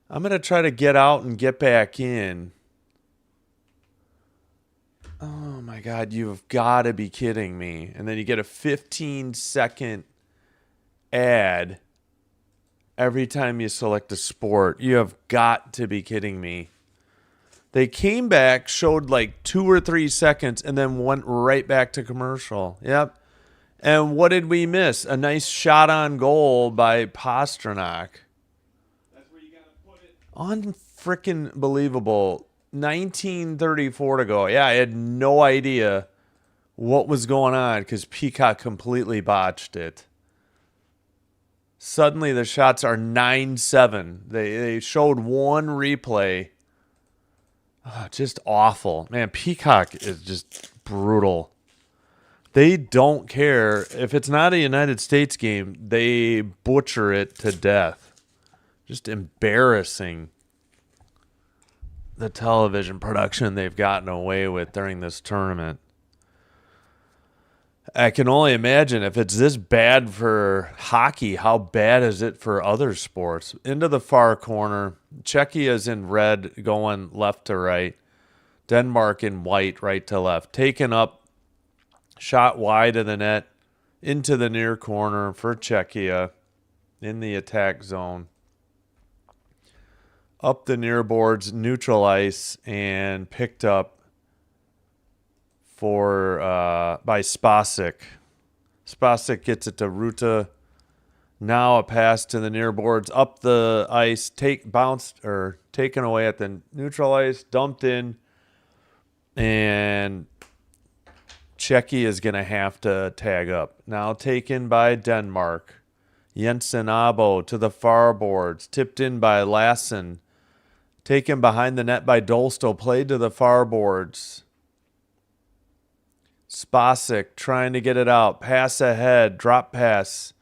I'm going to try to get out and get back in. Oh, my God. You've got to be kidding me. And then you get a 15-second ad every time you select a sport. You have got to be kidding me. They came back, showed like 2 or 3 seconds, and then went right back to commercial. Yep. And what did we miss? A nice shot on goal by Pasternak. That's where you got to put it. Unfreaking believable. 1934 to go. Yeah, I had no idea what was going on because Peacock completely botched it. Suddenly the shots are 9-7. They showed one replay. Oh, just awful. Man, Peacock is just brutal. They don't care. If it's not a United States game, they butcher it to death. Just embarrassing. The television production they've gotten away with during this tournament. I can only imagine if it's this bad for hockey, how bad is it for other sports? Into the far corner. Czechia is in red, going left to right. Denmark in white, right to left. Taken up, shot wide of the net, into the near corner for Czechia in the attack zone. Up the near boards, neutral ice, and picked up by Spasic. Spasic gets it to Ruta. Now a pass to the near boards, up the ice, taken away at the neutral ice, dumped in, and Czechia is going to have to tag up. Now taken by Denmark. Jensen Abo to the far boards, tipped in by Lassen. Taken behind the net by Dolsto, played to the far boards. Spasic trying to get it out. Pass ahead. Drop pass.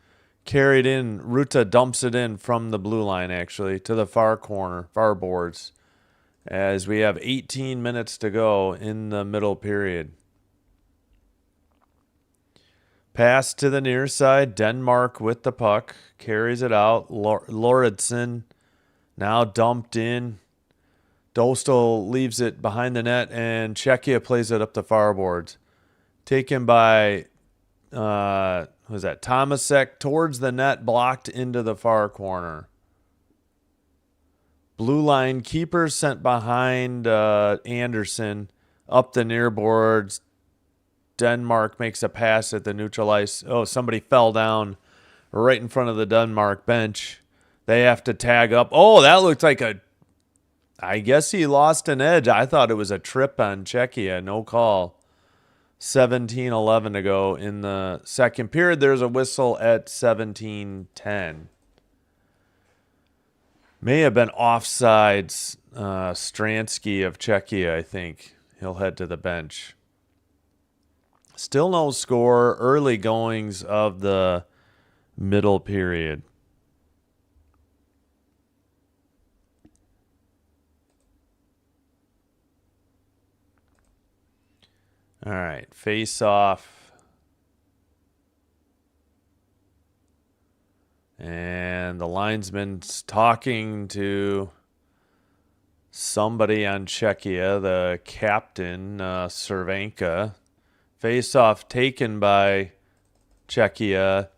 Carried in. Ruta dumps it in from the blue line, actually, to the far corner, far boards. As we have 18 minutes to go in the middle period. Pass to the near side. Denmark with the puck. Carries it out. Lauritsen now dumped in. Dostal leaves it behind the net, and Czechia plays it up the far boards. Taken by, Tomasek towards the net, blocked into the far corner. Blue line keeper sent behind Anderson, up the near boards. Denmark makes a pass at the neutral ice. Oh, somebody fell down right in front of the Denmark bench. They have to tag up. Oh, that looked like I guess he lost an edge. I thought it was a trip on Czechia. No call. 17-11 to go in the second period. There's a whistle at 17-10. May have been offsides. Stransky of Czechia, I think. He'll head to the bench. Still no score. Early goings of the middle period. All right, face off. And the linesman's talking to somebody on Czechia, the captain, Cervenka. Face off taken by Czechia,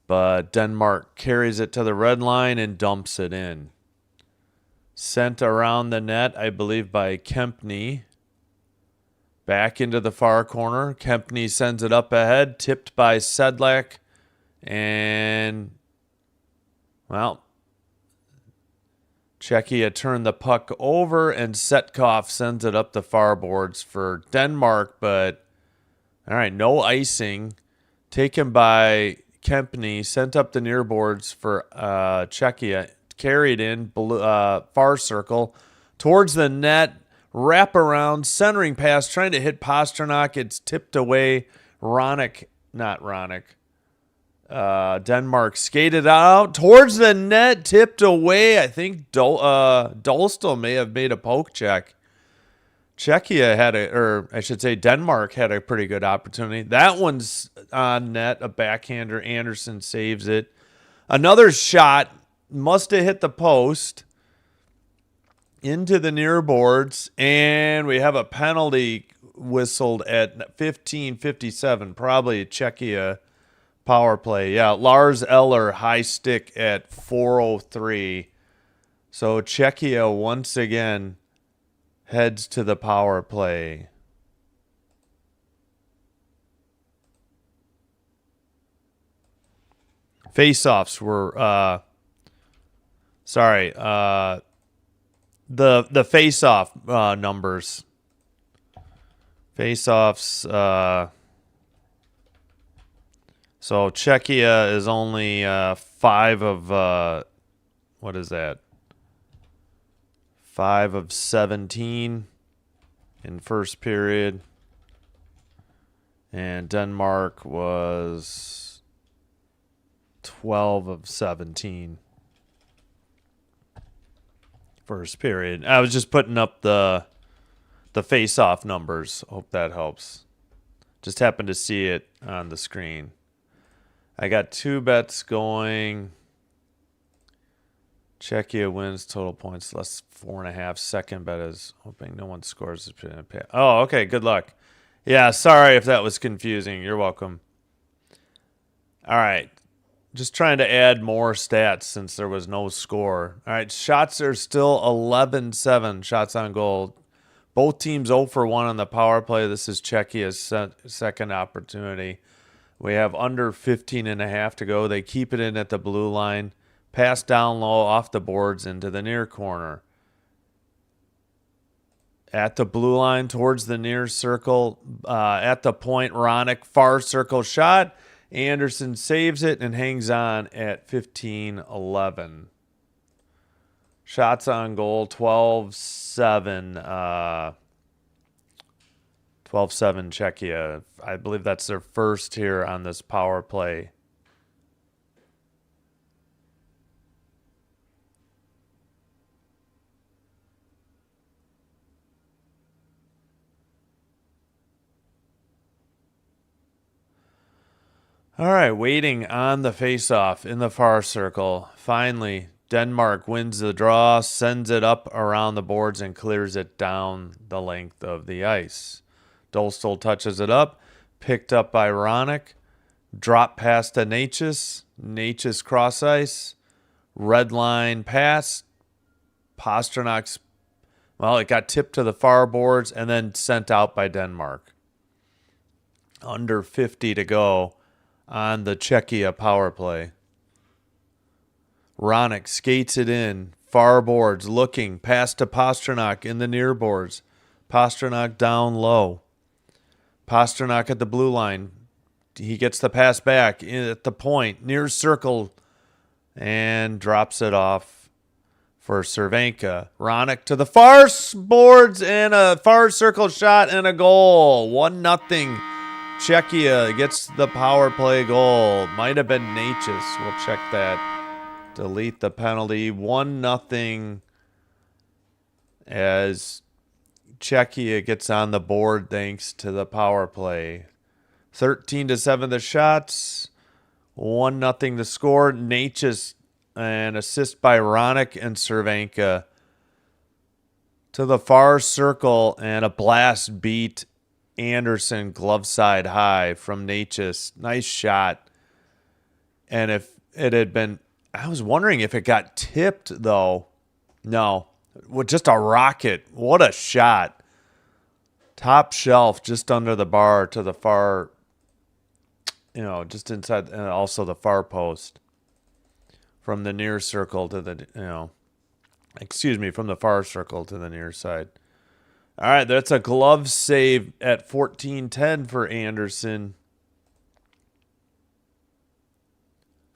but Denmark carries it to the red line and dumps it in. Sent around the net, I believe, by Kempny. Back into the far corner. Kempney sends it up ahead. Tipped by Sedlak. And, well, Czechia turned the puck over, and Setkov sends it up the far boards for Denmark. But, all right, no icing. Taken by Kempney, sent up the near boards for Czechia. Carried in far circle towards the net. Wrap around, centering pass, trying to hit Pasternak. It's tipped away. Denmark skated out towards the net, tipped away. I think Dolstal may have made a poke check. Denmark had a pretty good opportunity. That one's on net, a backhander. Anderson saves it. Another shot must have hit the post into the near boards, and we have a penalty whistled at 15:57, probably a Czechia power play. Yeah, Lars Eller, high stick at 4:03. So Czechia once again heads to the power play. Face-offs were the face-off numbers. Face-offs. So Czechia is only 5 of what is that? 5 of 17 in first period, and Denmark was 12 of 17 first period. I was just putting up the face-off numbers. Hope that helps. Just happened to see it on the screen. I got 2 bets going. Czechia wins total points less 4.5. Second bet is hoping no one scores. Oh, okay. Good luck. Yeah, sorry if that was confusing. You're welcome. All right. Just trying to add more stats since there was no score. All right. Shots are still 11-7 shots on goal. Both teams 0 for 1 on the power play. This is Czechia's second opportunity. We have under 15.5 to go. They keep it in at the blue line. Pass down low off the boards into the near corner. At the blue line towards the near circle. At the point, Ronick, far circle shot. Anderson saves it and hangs on at 15-11. Shots on goal, 12-7. 12-7 Czechia. I believe that's their first here on this power play. All right, waiting on the face-off in the far circle. Finally, Denmark wins the draw, sends it up around the boards, and clears it down the length of the ice. Dolstal touches it up, picked up by Ronick, drop pass to Natchez. Natchez cross ice, red line pass. Pasternak's, well, it got tipped to the far boards and then sent out by Denmark. Under 50 to go on the Czechia power play. Ronick skates it in, far boards, looking, pass to Pasternak in the near boards. Pasternak down low. Pasternak at the blue line. He gets the pass back at the point, near circle, and drops it off for Cervenka. Ronick to the far boards and a far circle shot and a goal. 1-0. Czechia gets the power play goal. Might have been Natchez. We'll check that. Delete the penalty. 1-0 as Czechia gets on the board thanks to the power play. 13-7 the shots. 1-0 the score. Natchez, an assist by Ronick and Cervenka to the far circle, and a blast beat Anderson glove side high from Natchez. Nice shot. And if it had been, I was wondering if it got tipped though. No, just a rocket. What a shot. Top shelf, just under the bar to the far, just inside, and also the far post. From the near circle to the, from the far circle to the near side. All right, that's a glove save at 14-10 for Anderson.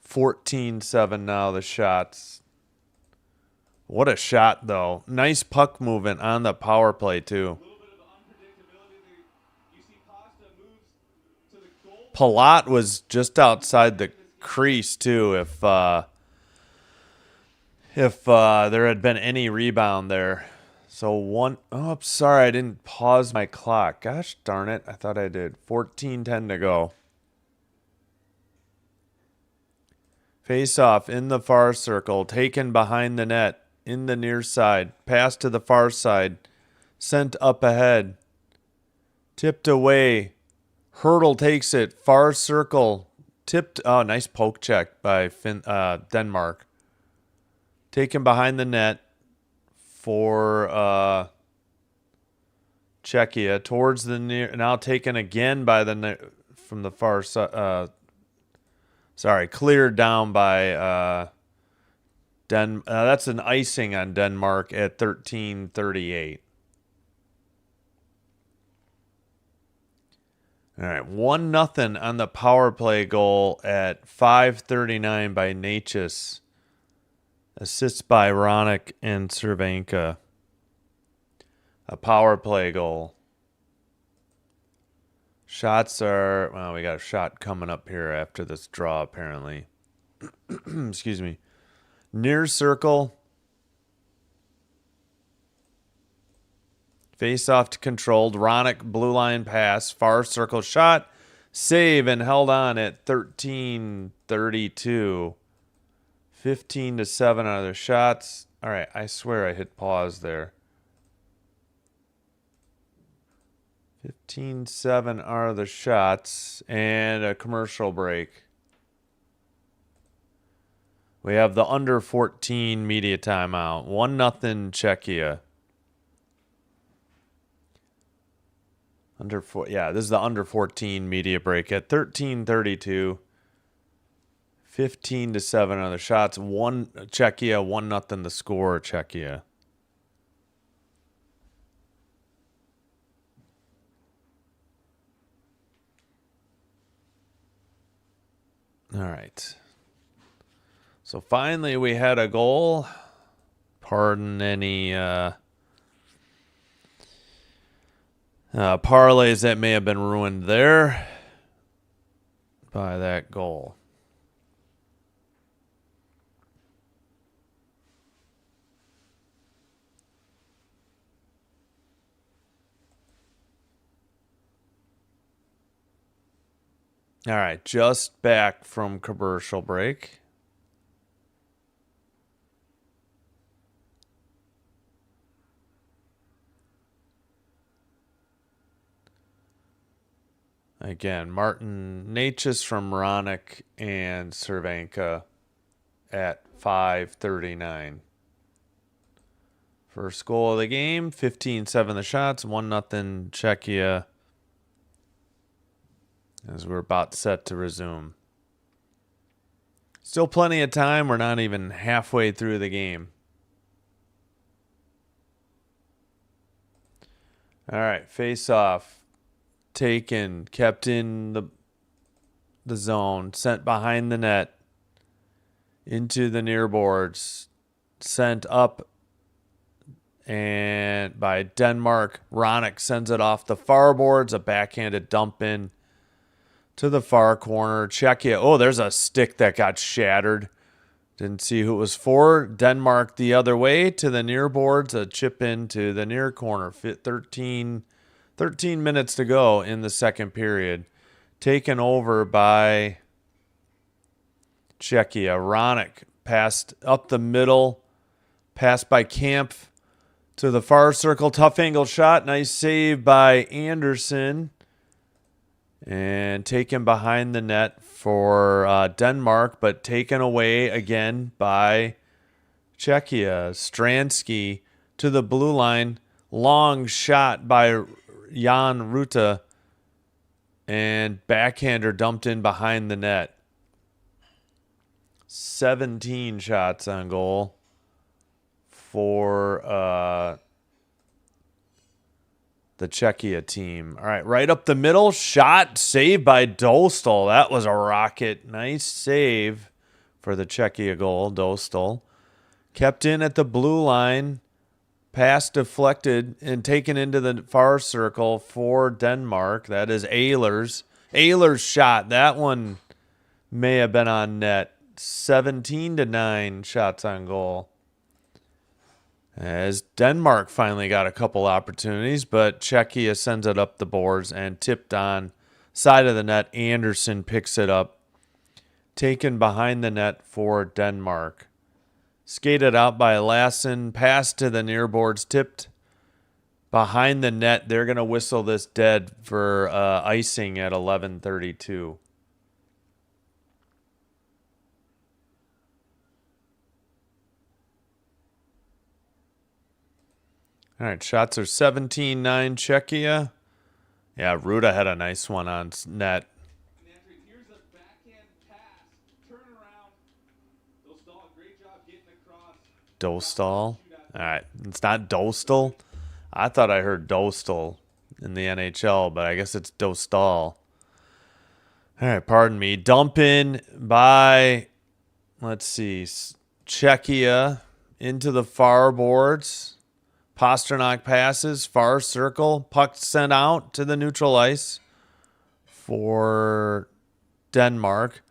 14-7 now, the shots. What a shot, though. Nice puck movement on the power play, too. Palat was just outside the crease, too, if there had been any rebound there. So sorry, I didn't pause my clock. Gosh darn it, I thought I did. 14-10 to go. Face off in the far circle, taken behind the net, in the near side, pass to the far side, sent up ahead, tipped away, Hurdle takes it, far circle, tipped, oh, nice poke check by Denmark. Taken behind the net for Czechia, towards the near, now taken again by from the far side, cleared down by that's an icing on Denmark at 13:38. All right, 1-0 on the power play goal at 5:39 by Natchez. Assists by Ronick and Cervenka. A power play goal. Shots are, well, we got a shot coming up here after this draw, apparently. Excuse me. Near circle. Face off to controlled. Ronick, blue line pass. Far circle shot. Save and held on at 13:32. 15-7 out of their shots. All right, I swear I hit pause there. 15-7 are the shots, and a commercial break. We have the under 14 media timeout. 1-0 Czechia. This is the under 14 media break at 13:32. 15-7 on the shots. Czechia, 1-0 the score, Czechia. All right. So finally we had a goal. Pardon any parlays that may have been ruined there by that goal. All right, just back from commercial break. Again, Martin Natchez from Ronick and Cervenka at 5:39. First goal of the game, 15-7 the shots, 1-0 Czechia. As we're about set to resume. Still plenty of time. We're not even halfway through the game. All right, face off. Taken, kept in the zone, sent behind the net, into the near boards, sent up, and by Denmark, Ronick sends it off the far boards, a backhanded dump in to the far corner. Czechia. Oh, there's a stick that got shattered. Didn't see who it was for. Denmark the other way to the near boards. A chip in to the near corner. 13 minutes to go in the second period. Taken over by Czechia. Ronick passed up the middle. Passed by Camp to the far circle. Tough angle shot. Nice save by Anderson. And taken behind the net for Denmark, but taken away again by Czechia. Stransky to the blue line. Long shot by Jan Ruta, and backhander dumped in behind the net. 17 shots on goal for the Czechia team. All right, right up the middle. Shot saved by Dostal. That was a rocket. Nice save for the Czechia goal. Dostal kept in at the blue line. Pass deflected and taken into the far circle for Denmark. That is Ehlers. Ehlers' shot. That one may have been on net. 17-9 shots on goal. As Denmark finally got a couple opportunities, but Czechia sends it up the boards and tipped on side of the net. Anderson picks it up. Taken behind the net for Denmark. Skated out by Lassen. Pass to the near boards. Tipped behind the net. They're going to whistle this dead for icing at 11:32. All right, shots are 17-9 Czechia. Yeah, Ruda had a nice one on net. Here's a backhand pass. Turn around. Dostal, great job getting across. Dostal. All right, it's not Dostal. I thought I heard Dostal in the NHL, but I guess it's Dostal. All right, pardon me. Dump in by, let's see, Czechia into the far boards. Pasternak passes, far circle, puck sent out to the neutral ice for Denmark.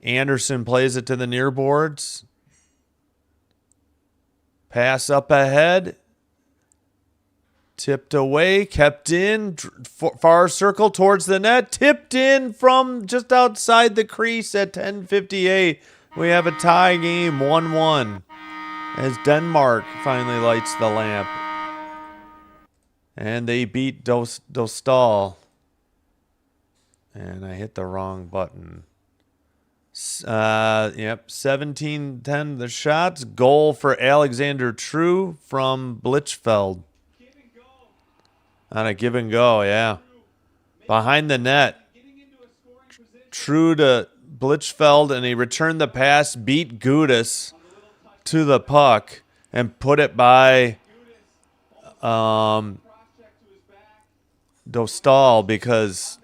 Anderson plays it to the near boards. Pass up ahead. Tipped away, kept in, far circle towards the net, tipped in from just outside the crease at 10:58. We have a tie game, 1-1. As Denmark finally lights the lamp. And they beat Dostal. And I hit the wrong button. Yep, 17-10 the shots. Goal for Alexander True from Blichfeld. On a give and go, yeah. Behind the net. True to Blichfeld, and he returned the pass, beat Gudis to the puck, and put it by Dostal because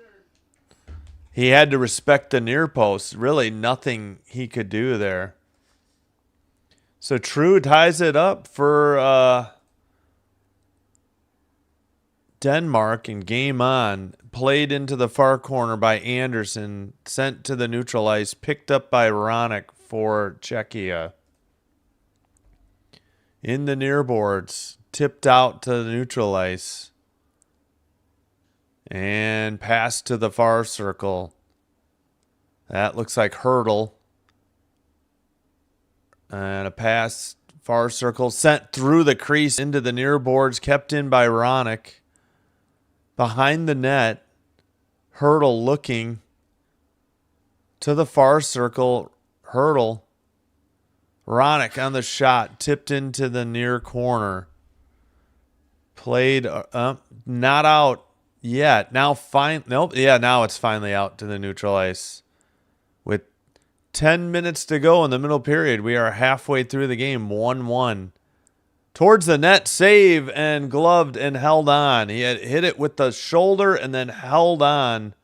he had to respect the near post. Really nothing he could do there. So True ties it up for Denmark, and game on. Played into the far corner by Anderson, sent to the neutral ice, picked up by Ronick for Czechia. In the near boards, tipped out to the neutral ice. And passed to the far circle. That looks like Hurdle. And a pass, far circle, sent through the crease into the near boards, kept in by Ronick. Behind the net, Hurdle looking to the far circle. Hurdle. Ronick on the shot, tipped into the near corner. Played, not out yet. Now now it's finally out to the neutral ice. With 10 minutes to go in the middle period, we are halfway through the game, 1-1. Towards the net, save, and gloved and held on. He had hit it with the shoulder and then held on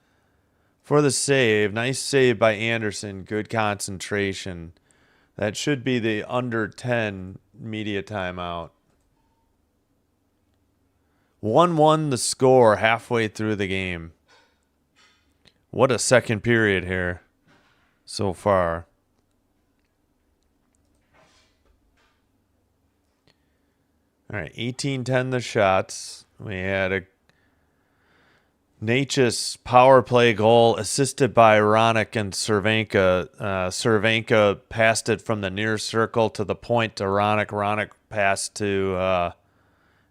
for the save. Nice save by Anderson. Good concentration. That should be the under 10 media timeout. 1-1 the score halfway through the game. What a second period here so far. All right, 18-10 the shots. We had a Natchez power play goal assisted by Ronick and Cervenka. Cervenka passed it from the near circle to the point to Ronick. Ronick passed to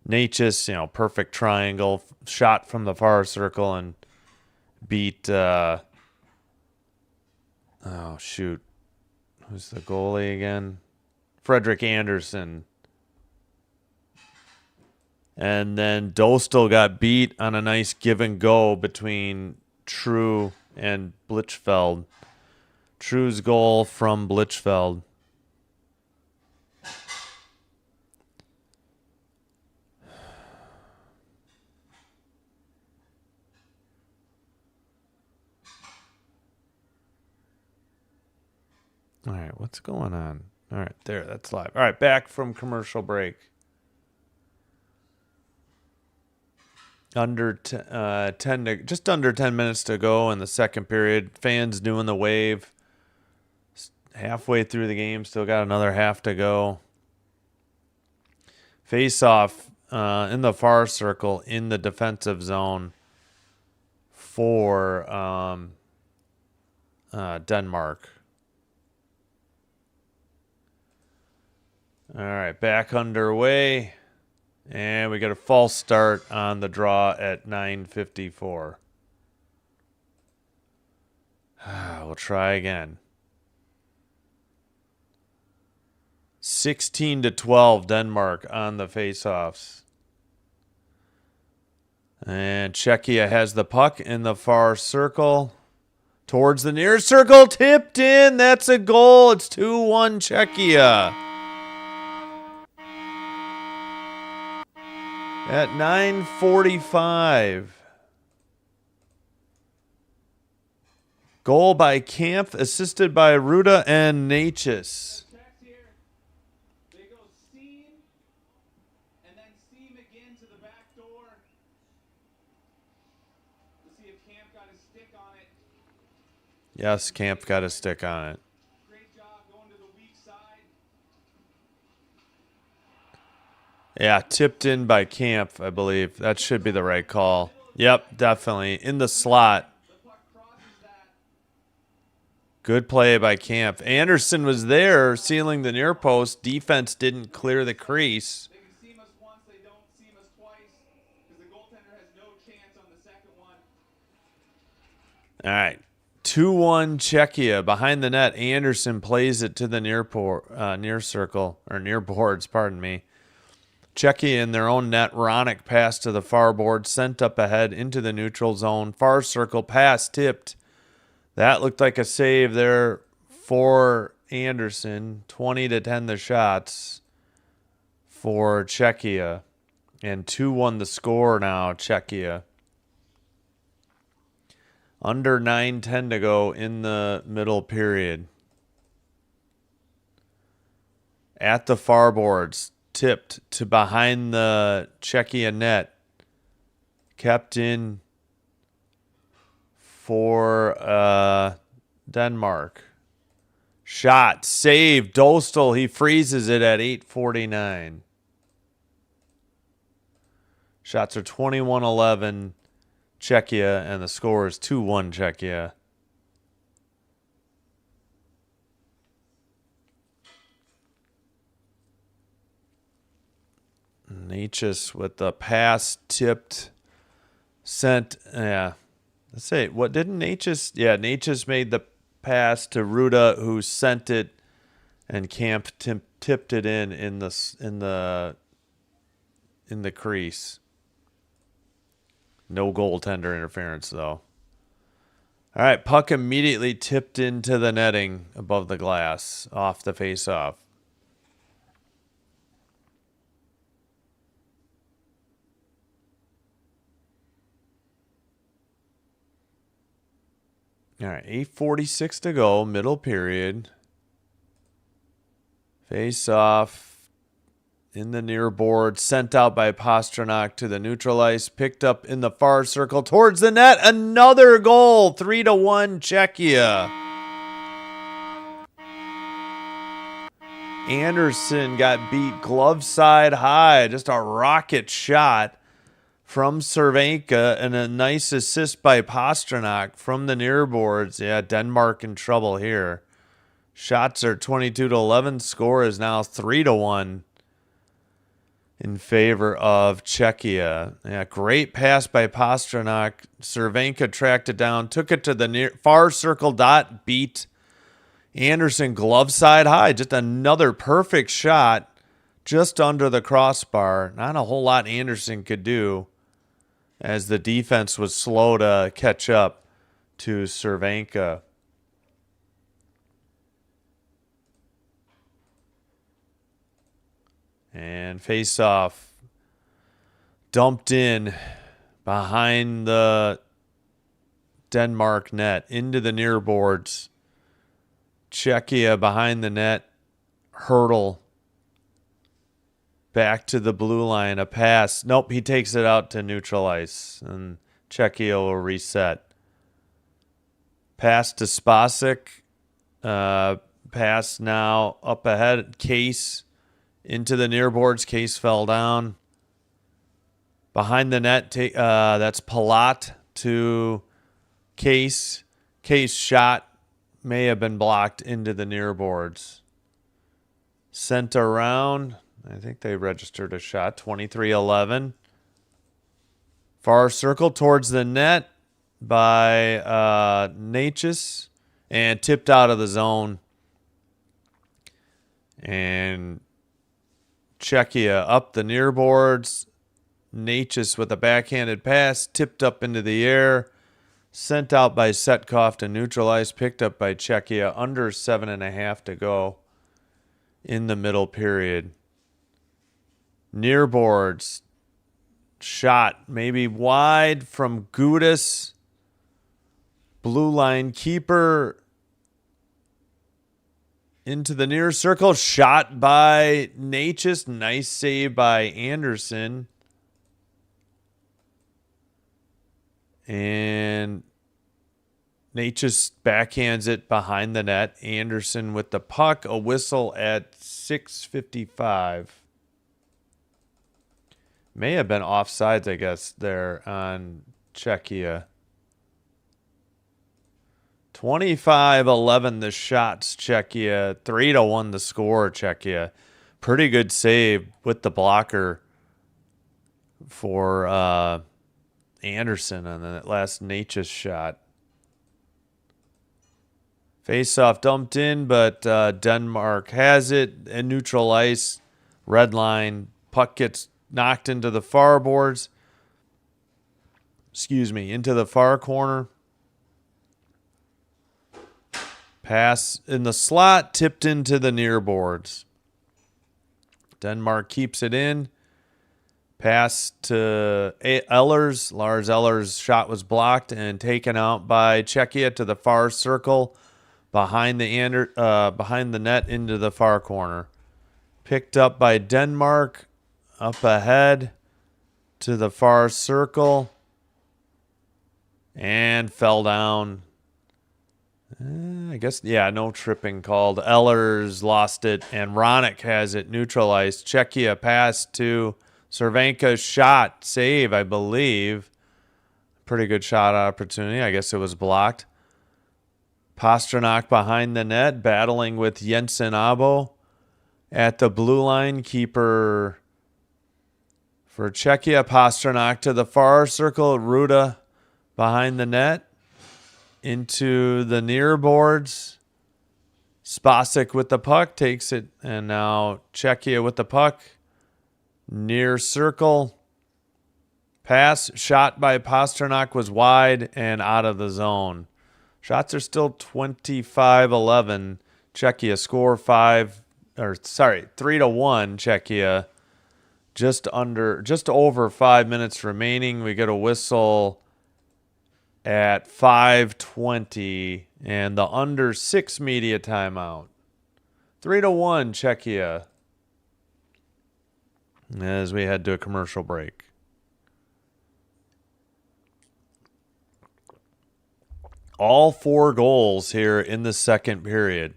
Natchez, perfect triangle, shot from the far circle and beat, who's the goalie again? Frederick Anderson. And then Dostal got beat on a nice give and go between True and Blichfeld. True's goal from Blichfeld. All right, what's going on? All right, there, that's live. All right, back from commercial break. Just under 10 minutes to go in the second period. Fans doing the wave. Halfway through the game, still got another half to go. Face off in the far circle in the defensive zone for Denmark. All right, back underway. And we got a false start on the draw at 9:54. We'll try again. 16-12 Denmark on the faceoffs. And Czechia has the puck in the far circle. Towards the near circle, tipped in. That's a goal. It's 2-1 Czechia. At 9:45. Goal by Kampf, assisted by Ruda and Natchez. Here. They go seam, and then seam again to the back door. To see if Camp got his stick on it. Yes, Kampf got a stick on it. Great job going to the weak side. Yeah, tipped in by Kampf, I believe. That should be the right call. Yep, definitely. In the slot. The puck crosses that. Good play by Kampf. Anderson was there sealing the near post. Defense didn't clear the crease. They can seam us once, they don't seam us twice. Because the goaltender has no chance on the second one. All right. 2-1 Czechia. Behind the net, Anderson plays it to the near circle, or near boards, pardon me. Czechia in their own net. Ronick pass to the far board, sent up ahead into the neutral zone. Far circle pass tipped. That looked like a save there for Anderson. 20-10 the shots for Czechia. And 2-1 the score now, Czechia. Under 9:10 to go in the middle period. At the far boards. Tipped to behind the Czechia net. Kept in for Denmark. Shot. Save. Dostal. He freezes it at 8:49. Shots are 21-11 Czechia, and the score is 2-1 Czechia. Natchez with the pass tipped, sent. Yeah, let's say what didn't Natchez? Yeah, Natchez made the pass to Ruda, who sent it, and Kampf tipped it in the crease. No goaltender interference though. All right, puck immediately tipped into the netting above the glass off the faceoff. All right, 8:46 to go, middle period. Face off in the near board, sent out by Pastrnak to the neutral ice, picked up in the far circle towards the net. Another goal, 3-1 Czechia. Anderson got beat glove side high, just a rocket shot from Cervenka, and a nice assist by Pastrnak from the near boards. Yeah, Denmark in trouble here. Shots are 22-11. Score is now 3-1 in favor of Czechia. Yeah, great pass by Pastrnak. Cervenka tracked it down, took it to the near far circle dot, beat Anderson glove side high. Just another perfect shot just under the crossbar. Not a whole lot Anderson could do as the defense was slow to catch up to Cervenka. And face-off dumped in behind the Denmark net into the near boards. Czechia behind the net. Hurdle. Back to the blue line. A pass. Nope, he takes it out to neutral ice. And Czechia will reset. Pass to Spasic. Pass now up ahead. Case into the near boards. Case fell down. Behind the net, that's Palat to Case. Case shot may have been blocked into the near boards. Sent around. I think they registered a shot. 23-11. Far circle towards the net by Natchez and tipped out of the zone. And Czechia up the near boards. Natchez with a backhanded pass, tipped up into the air, sent out by Setkov to neutral ice, picked up by Czechia, under 7.5 to go in the middle period. Near boards, shot maybe wide from Gudis, blue line keeper into the near circle, shot by Natchez, nice save by Anderson. And Natchez backhands it behind the net. Anderson with the puck. A whistle at 6:55. May have been offsides, I guess, there on Czechia. 25-11 the shots, Czechia. 3-1 the score, Czechia. Pretty good save with the blocker for Anderson on that last Natchez shot. Face-off dumped in, but Denmark has it. And neutral ice, red line. Puck gets knocked into the far boards. Into the far corner. Pass in the slot, tipped into the near boards. Denmark keeps it in. Pass to Ehlers. Lars Ehlers' shot was blocked and taken out by Czechia to the far circle behind the net into the far corner. Picked up by Denmark up ahead to the far circle and fell down. No tripping called. Ehlers lost it and Ronick has it neutralized. Czechia pass to Cervenka's shot, save, I believe. Pretty good shot opportunity. I guess it was blocked. Pastrnak behind the net, battling with Jensen Abo at the blue line. Keeper for Czechia. Pastrnak to the far circle. Ruda behind the net into the near boards. Spasic with the puck takes it, and now Czechia with the puck. Near circle. Pass shot by Pastrnak was wide and out of the zone. Shots are still 25-11. Czechia score 3-1 Czechia. Just over 5 minutes remaining. We get a whistle at 5:20 and the under 6 media timeout. 3-1 Czechia as we head to a commercial break. All 4 goals here in the second period.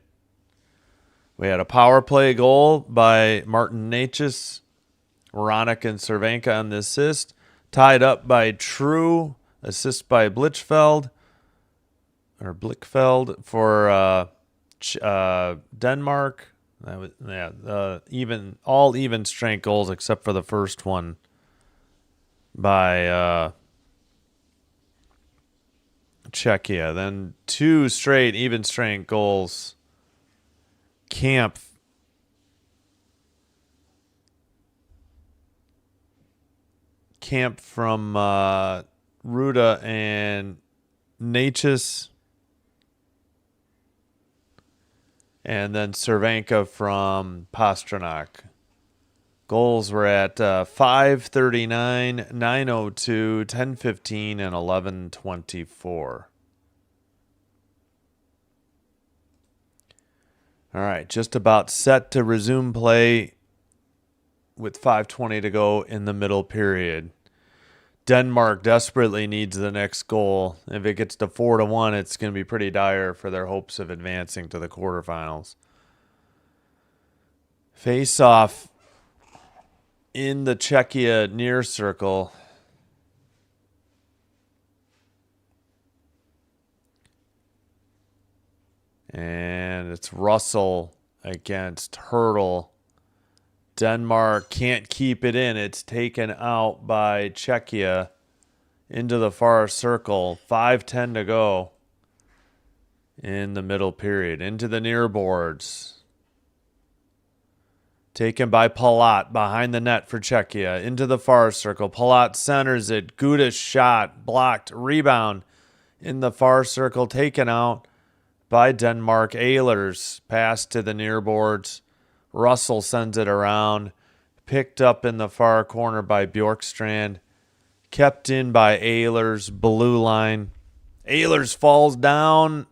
We had a power play goal by Martin Natchez. Ronick and Cervenka on the assist. Tied up by True. Assist by Blichfeld. Or Blichfeld for Denmark. All even strength goals except for the first one by Czechia. Then 2 straight even strength goals. Camp Camp from Ruda and Natchez. And then Cervenka from Pasternak. Goals were at 5:39, 9:02, 10:15, and 11:24. All right, just about set to resume play with 5:20 to go in the middle period. Denmark desperately needs the next goal. If it gets to 4-1, it's going to be pretty dire for their hopes of advancing to the quarterfinals. Face off in the Czechia near circle. And it's Russell against Hurdle. Denmark can't keep it in. It's taken out by Czechia into the far circle. 5:10 to go in the middle period. Into the near boards. Taken by Palat behind the net for Czechia. Into the far circle. Palat centers it. Guda's shot. Blocked. Rebound in the far circle. Taken out by Denmark. Ehlers pass to the near boards. Russell sends it around. Picked up in the far corner by Bjorkstrand. Kept in by Ehlers. Blue line. Ehlers falls down.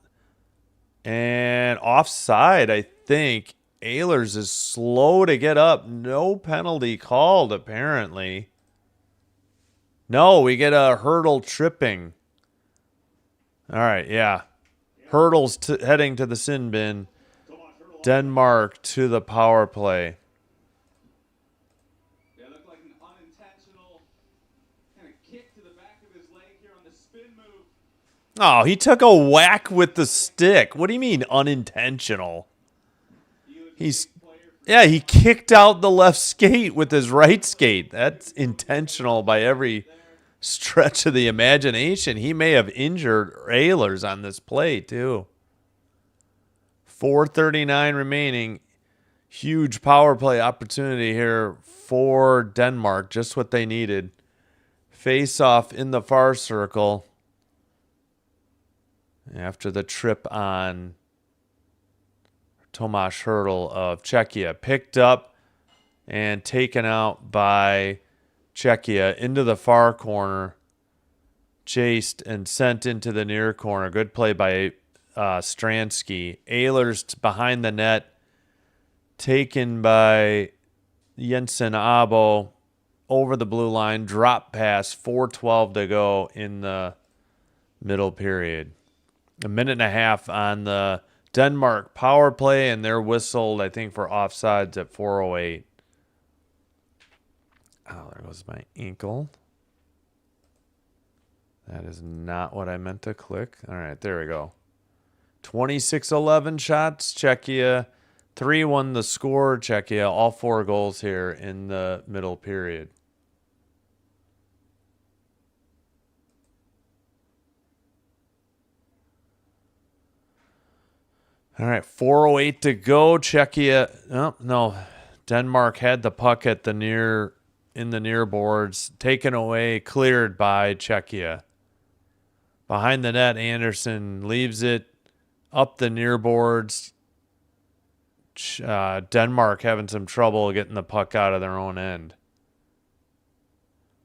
And offside, I think. Ehlers is slow to get up. No penalty called, apparently. No, we get a Hurdle tripping. All right, yeah. Hurdle's heading to the sin bin. Denmark to the power play. Yeah, looked like an unintentional kind of kick to the back of his leg here on the spin move. Oh, he took a whack with the stick. What do you mean unintentional? He kicked out the left skate with his right skate. That's intentional by every stretch of the imagination. He may have injured Ehlers on this play, too. 4:39 remaining. Huge power play opportunity here for Denmark. Just what they needed. Face off in the far circle. After the trip on Tomáš Hurdle of Czechia. Picked up and taken out by Czechia into the far corner. Chased and sent into the near corner. Good play by Stransky. Ehlers behind the net. Taken by Jensen Abo over the blue line. Drop pass. 4:12 to go in the middle period. A minute and a half on the Denmark power play, and they're whistled, I think, for offsides at 4:08. Oh, there goes my ankle. That is not what I meant to click. All right, there we go. 26-11 shots, Czechia. 3-1 the score, Czechia. All 4 goals here in the middle period. All right, 4:08 to go. Czechia. Oh, no. Denmark had the puck at the in the near boards. Taken away, cleared by Czechia. Behind the net, Anderson leaves it up the near boards. Denmark having some trouble getting the puck out of their own end.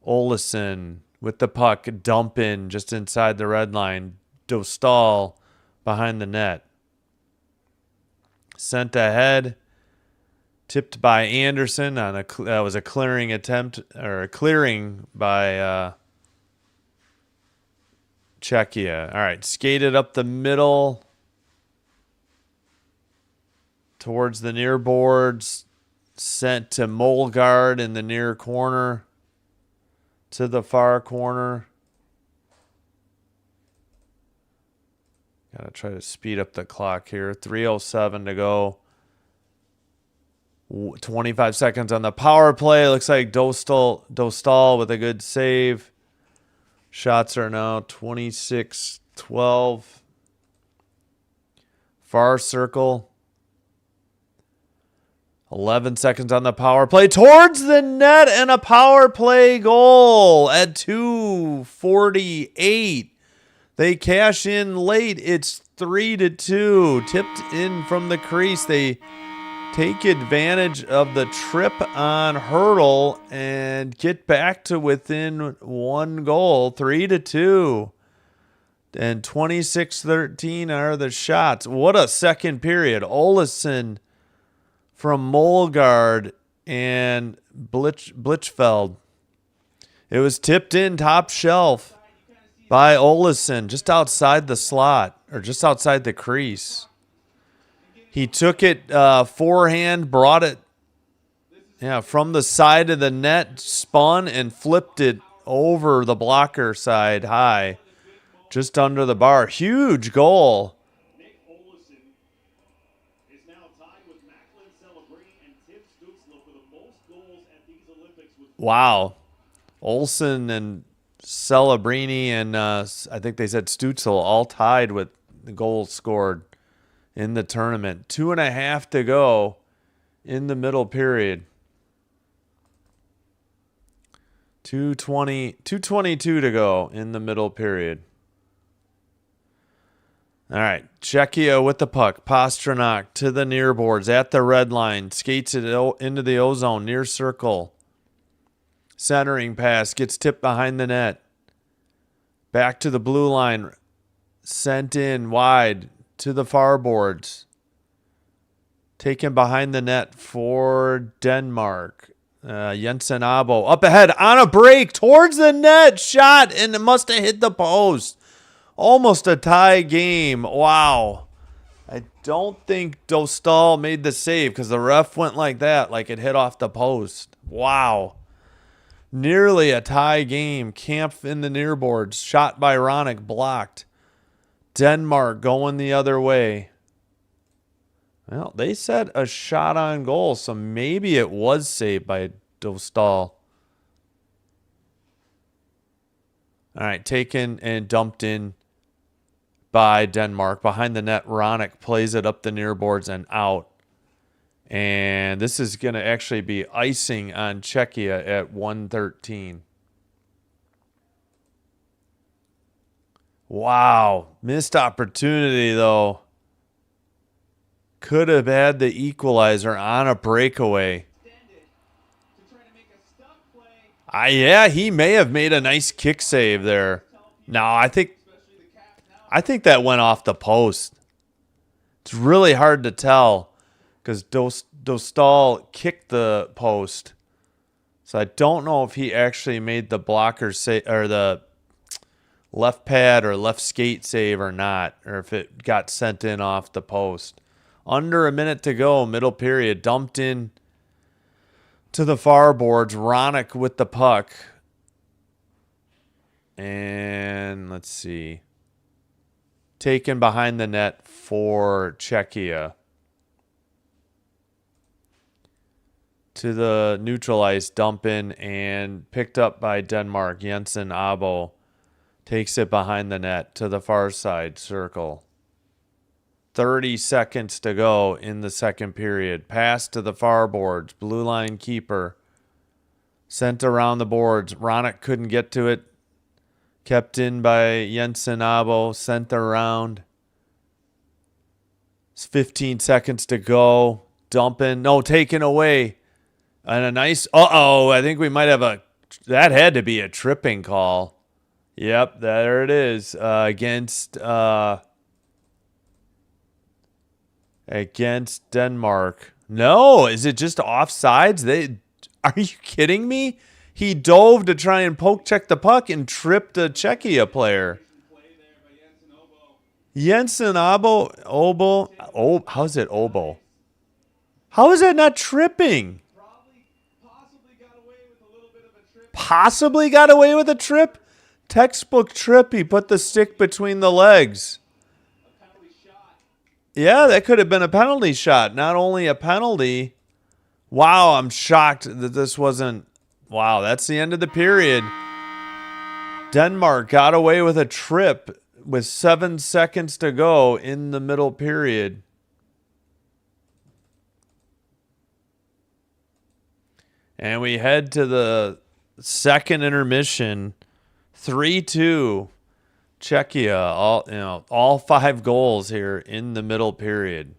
Olesen with the puck, dump in just inside the red line. Dostal behind the net. Sent ahead, tipped by Anderson on that was a clearing attempt or a clearing by Czechia. All right, skated up the middle towards the near boards, sent to Molgaard in the near corner to the far corner. Got to try to speed up the clock here. 3:07 to go. 25 seconds on the power play. Looks like Dostal with a good save. Shots are now 26-12. Far circle. 11 seconds on the power play towards the net and a power play goal at 2:48. They cash in late. It's 3-2. Tipped in from the crease. They take advantage of the trip on Hurdle and get back to within one goal, 3-2. And 26-13 are the shots. What a second period. Olesen from Molgard and Blichfeld. It was tipped in top shelf by Olesen just outside the slot, or just outside the crease. He took it forehand, brought it from the side of the net, spun and flipped it over the blocker side high, just under the bar. Huge goal. Wow. Olsen and Celebrini and I think they said Stutzel all tied with the goals scored in the tournament. 2.5 to go in the middle period. 2:22 to go in the middle period. All right, Czechia with the puck. Pasternak to the near boards at the red line. Skates it into the O-zone, near circle. Centering pass gets tipped behind the net. Back to the blue line. Sent in wide to the far boards. Taken behind the net for Denmark. Jensen Abo up ahead on a break towards the net. Shot, and it must have hit the post. Almost a tie game. Wow. I don't think Dostal made the save because the ref went like that, like it hit off the post. Wow. Nearly a tie game. Kampf in the near boards. Shot by Ronick, blocked. Denmark going the other way. Well, they said a shot on goal, so maybe it was saved by Dostal. All right, taken and dumped in by Denmark. Behind the net, Ronick plays it up the near boards and out. And this is going to actually be icing on Czechia at 1:13. Wow. Missed opportunity, though. Could have had the equalizer on a breakaway. Yeah, he may have made a nice kick save there. No, I think that went off the post. It's really hard to tell because Dostal kicked the post. So I don't know if he actually made the blocker save or the left pad or left skate save or not, or if it got sent in off the post. Under a minute to go, middle period, dumped in to the far boards. Ronick with the puck. And let's see. Taken behind the net for Czechia. To the neutral ice, dump in, and picked up by Denmark. Jensen Abo takes it behind the net to the far side circle. 30 seconds to go in the second period. Pass to the far boards. Blue line keeper. Sent around the boards. Ronick couldn't get to it. Kept in by Jensen Abo. Sent around. It's 15 seconds to go. Dumping. No, taken away. And a nice... I think we might have a... That had to be a tripping call. Yep, there it is. Against Denmark. No, is it just offsides? Are you kidding me? He dove to try and poke check the puck and tripped a Czechia player. Jensen Abo. How's it Obo? How is that not tripping? Possibly got away with a trip? Textbook trip. He put the stick between the legs. Yeah, that could have been a penalty shot. Not only a penalty. Wow, I'm shocked that this wasn't. Wow, that's the end of the period. Denmark got away with a trip with 7 seconds to go in the middle period. And we head to the second intermission, 3-2. Czechia, all 5 goals here in the middle period.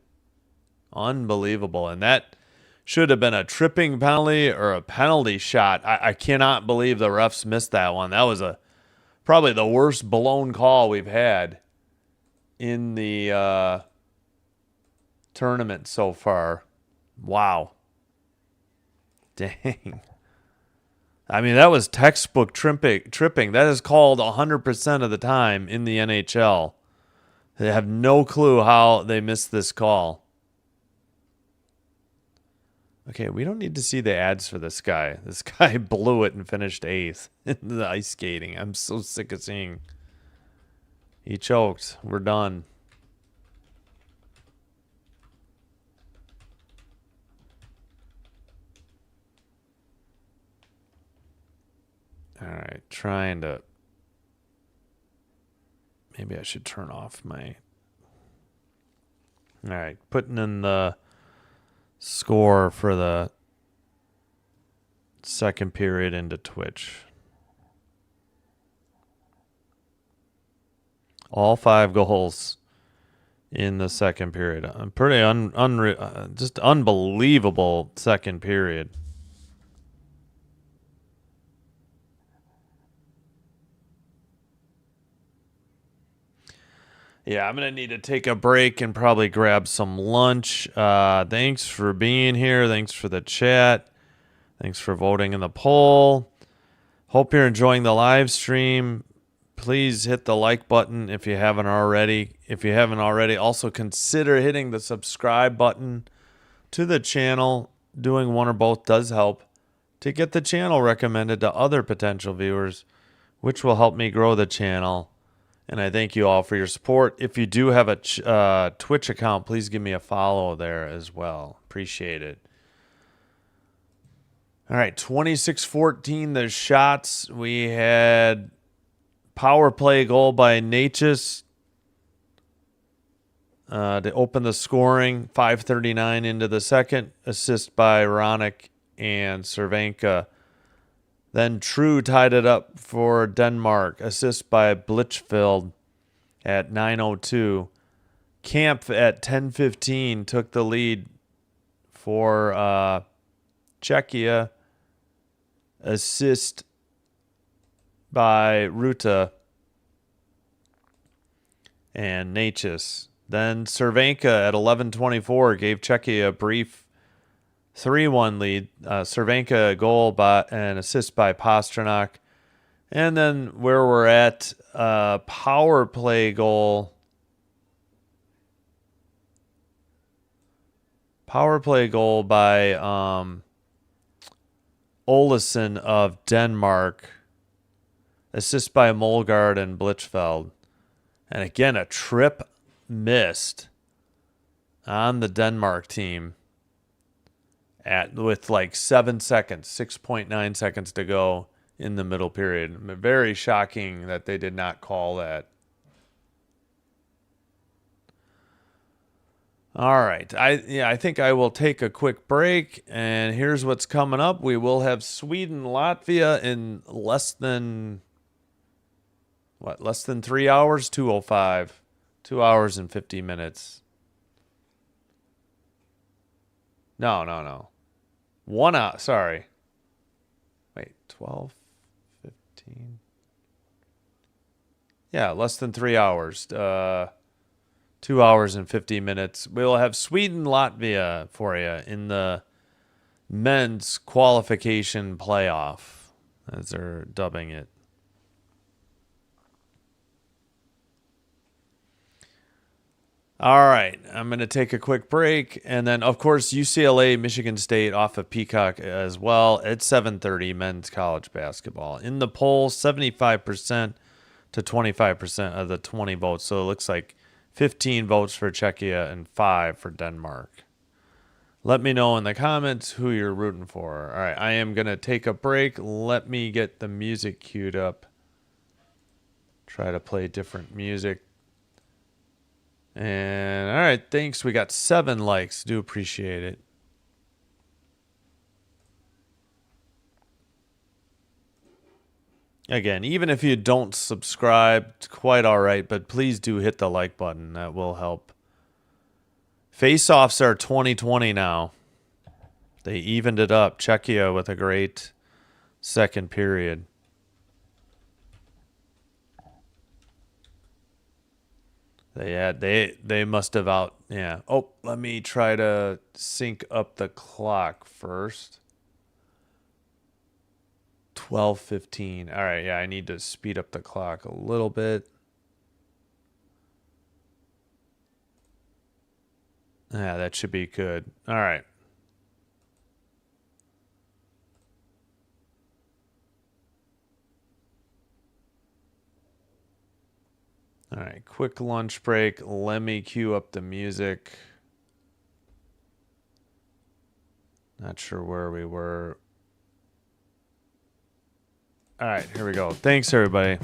Unbelievable. And that should have been a tripping penalty or a penalty shot. I cannot believe the refs missed that one. That was probably the worst blown call we've had in the tournament so far. Wow. Dang. I mean, that was textbook tripping. That is called 100% of the time in the NHL. They have no clue how they missed this call. Okay, we don't need to see the ads for this guy. This guy blew it and finished 8th in the ice skating. I'm so sick of seeing. He choked. We're done. All right, trying to. Maybe I should turn off my. All right, putting in the score for the second period into Twitch. All 5 goals in the second period. Pretty just unbelievable second period. Yeah, I'm going to need to take a break and probably grab some lunch. Thanks for being here. Thanks for the chat. Thanks for voting in the poll. Hope you're enjoying the live stream. Please hit the like button if you haven't already. If you haven't already, also consider hitting the subscribe button to the channel. Doing one or both does help to get the channel recommended to other potential viewers, which will help me grow the channel. And I thank you all for your support. If you do have a Twitch account, please give me a follow there as well. Appreciate it. All right, 26-14, the shots. We had power play goal by Natchez to open the scoring. 5:39 into the second. Assist by Ronick and Cervenka. Then True tied it up for Denmark. Assist by Blichfeld at 9:02. Camp at 10:15 took the lead for Czechia. Assist by Ruta and Natchez. Then Cervenka at 11:24 gave Czechia a brief 3-1 lead. Cervenka a goal by an assist by Pasternak. And then where we're at, power play goal. Power play goal by Olesen of Denmark. Assist by Molgaard and Blichfeld. And again, a trip missed on the Denmark team with like 7 seconds, 6.9 seconds to go in the middle period. Very shocking that they did not call that. All right. I think I will take a quick break, and here's what's coming up. We will have Sweden, Latvia in less than 3 hours? 2:05. 2 hours and 50 minutes. No. 1 hour, sorry. Wait, 12, 15. Yeah, less than 3 hours. 2 hours and 50 minutes. We'll have Sweden, Latvia for you in the men's qualification playoff, as they're dubbing it. All right, I'm going to take a quick break. And then, of course, UCLA, Michigan State off of Peacock as well at 7:30, men's college basketball. In the poll, 75% to 25% of the 20 votes. So it looks like 15 votes for Czechia and 5 for Denmark. Let me know in the comments who you're rooting for. All right, I am going to take a break. Let me get the music queued up. Try to play different music. And all right, thanks. We got 7 likes. Do appreciate it. Again, even if you don't subscribe, it's quite all right, but please do hit the like button. That will help. Face-offs are 2020 now. They evened it up. Czechia with a great second period. They must have yeah. Oh, let me try to sync up the clock first. 12:15. All right, yeah, I need to speed up the clock a little bit. Yeah, that should be good. All right. All right, quick lunch break. Let me cue up the music. Not sure where we were. All right, here we go. Thanks, everybody.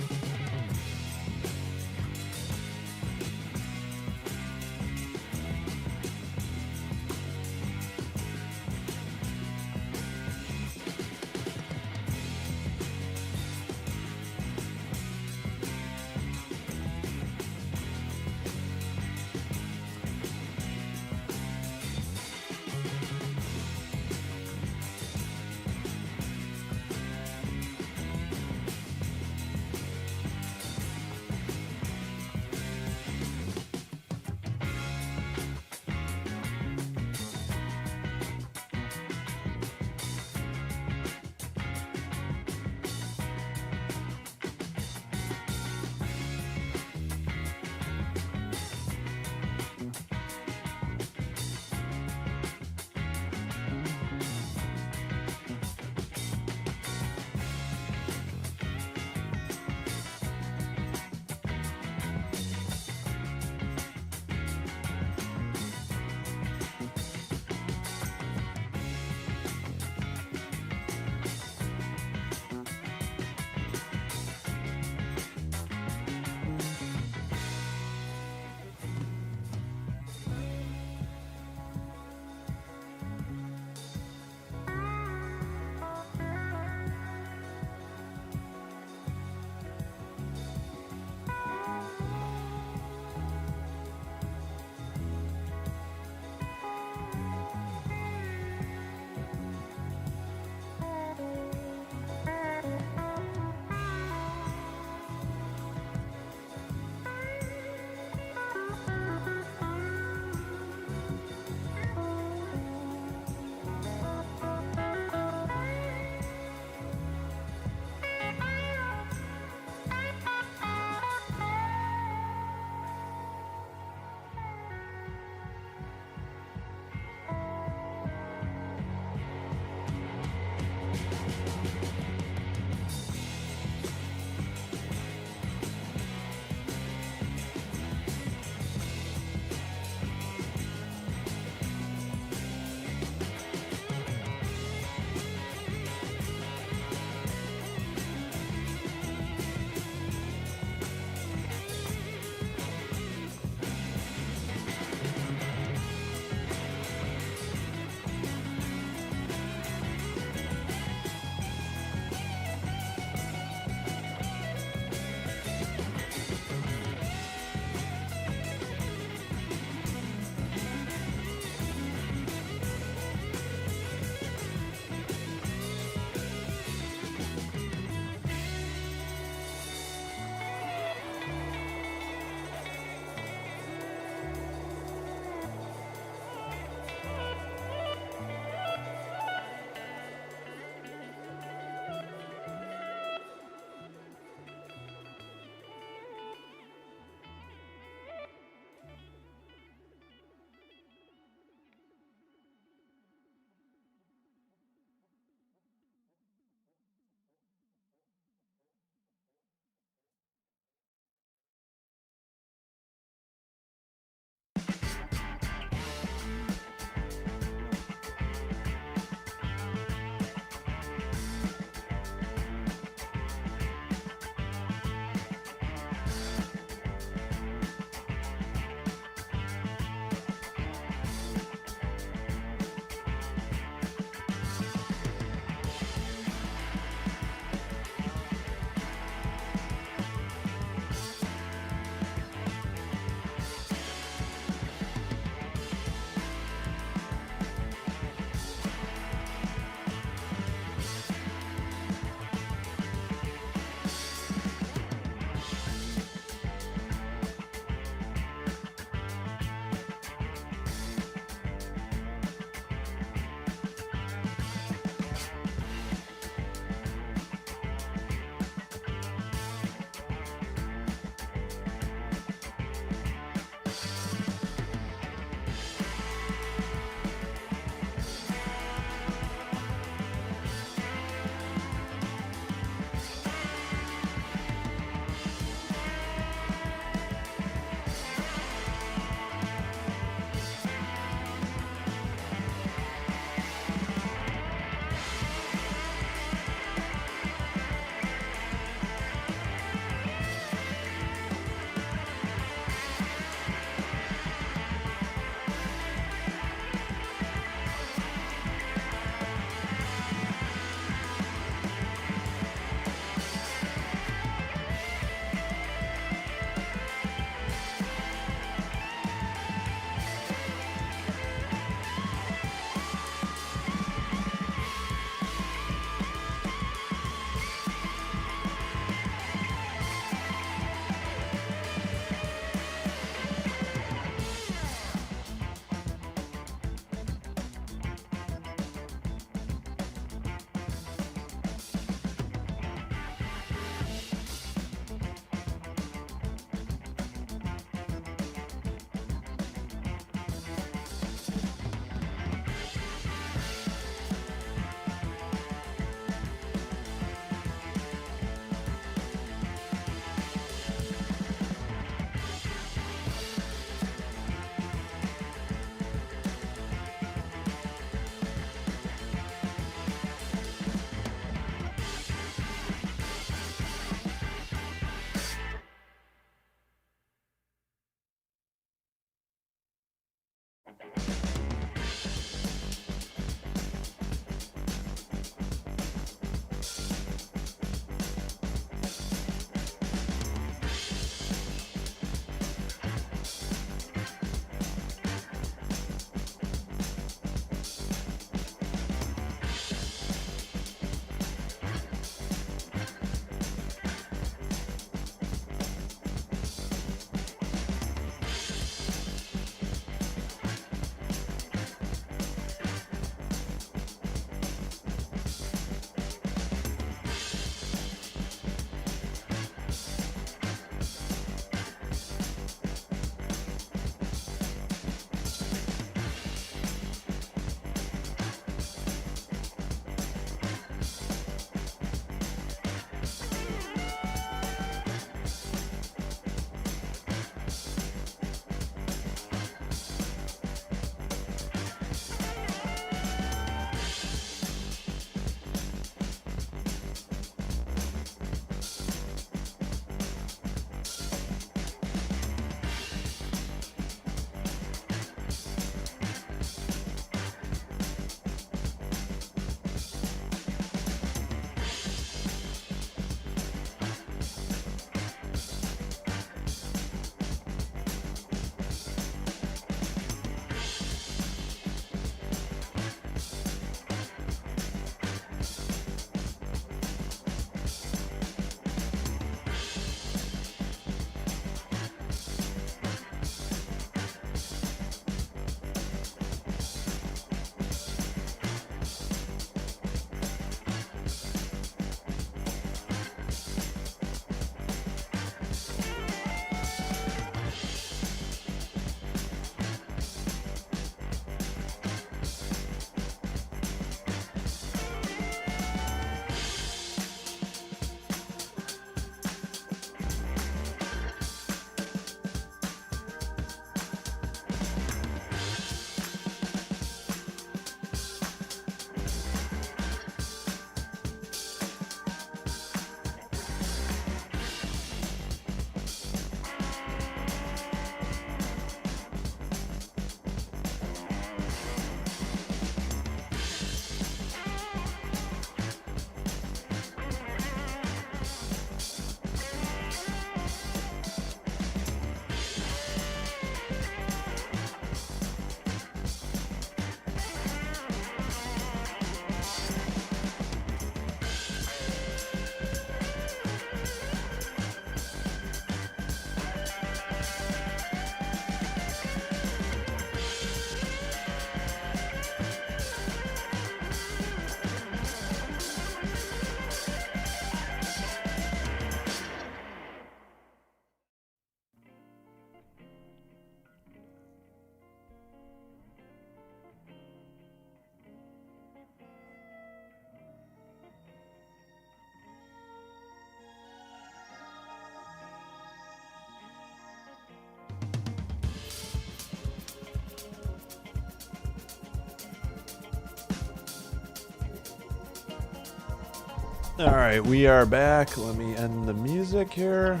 All right, we are back. Let me end the music here.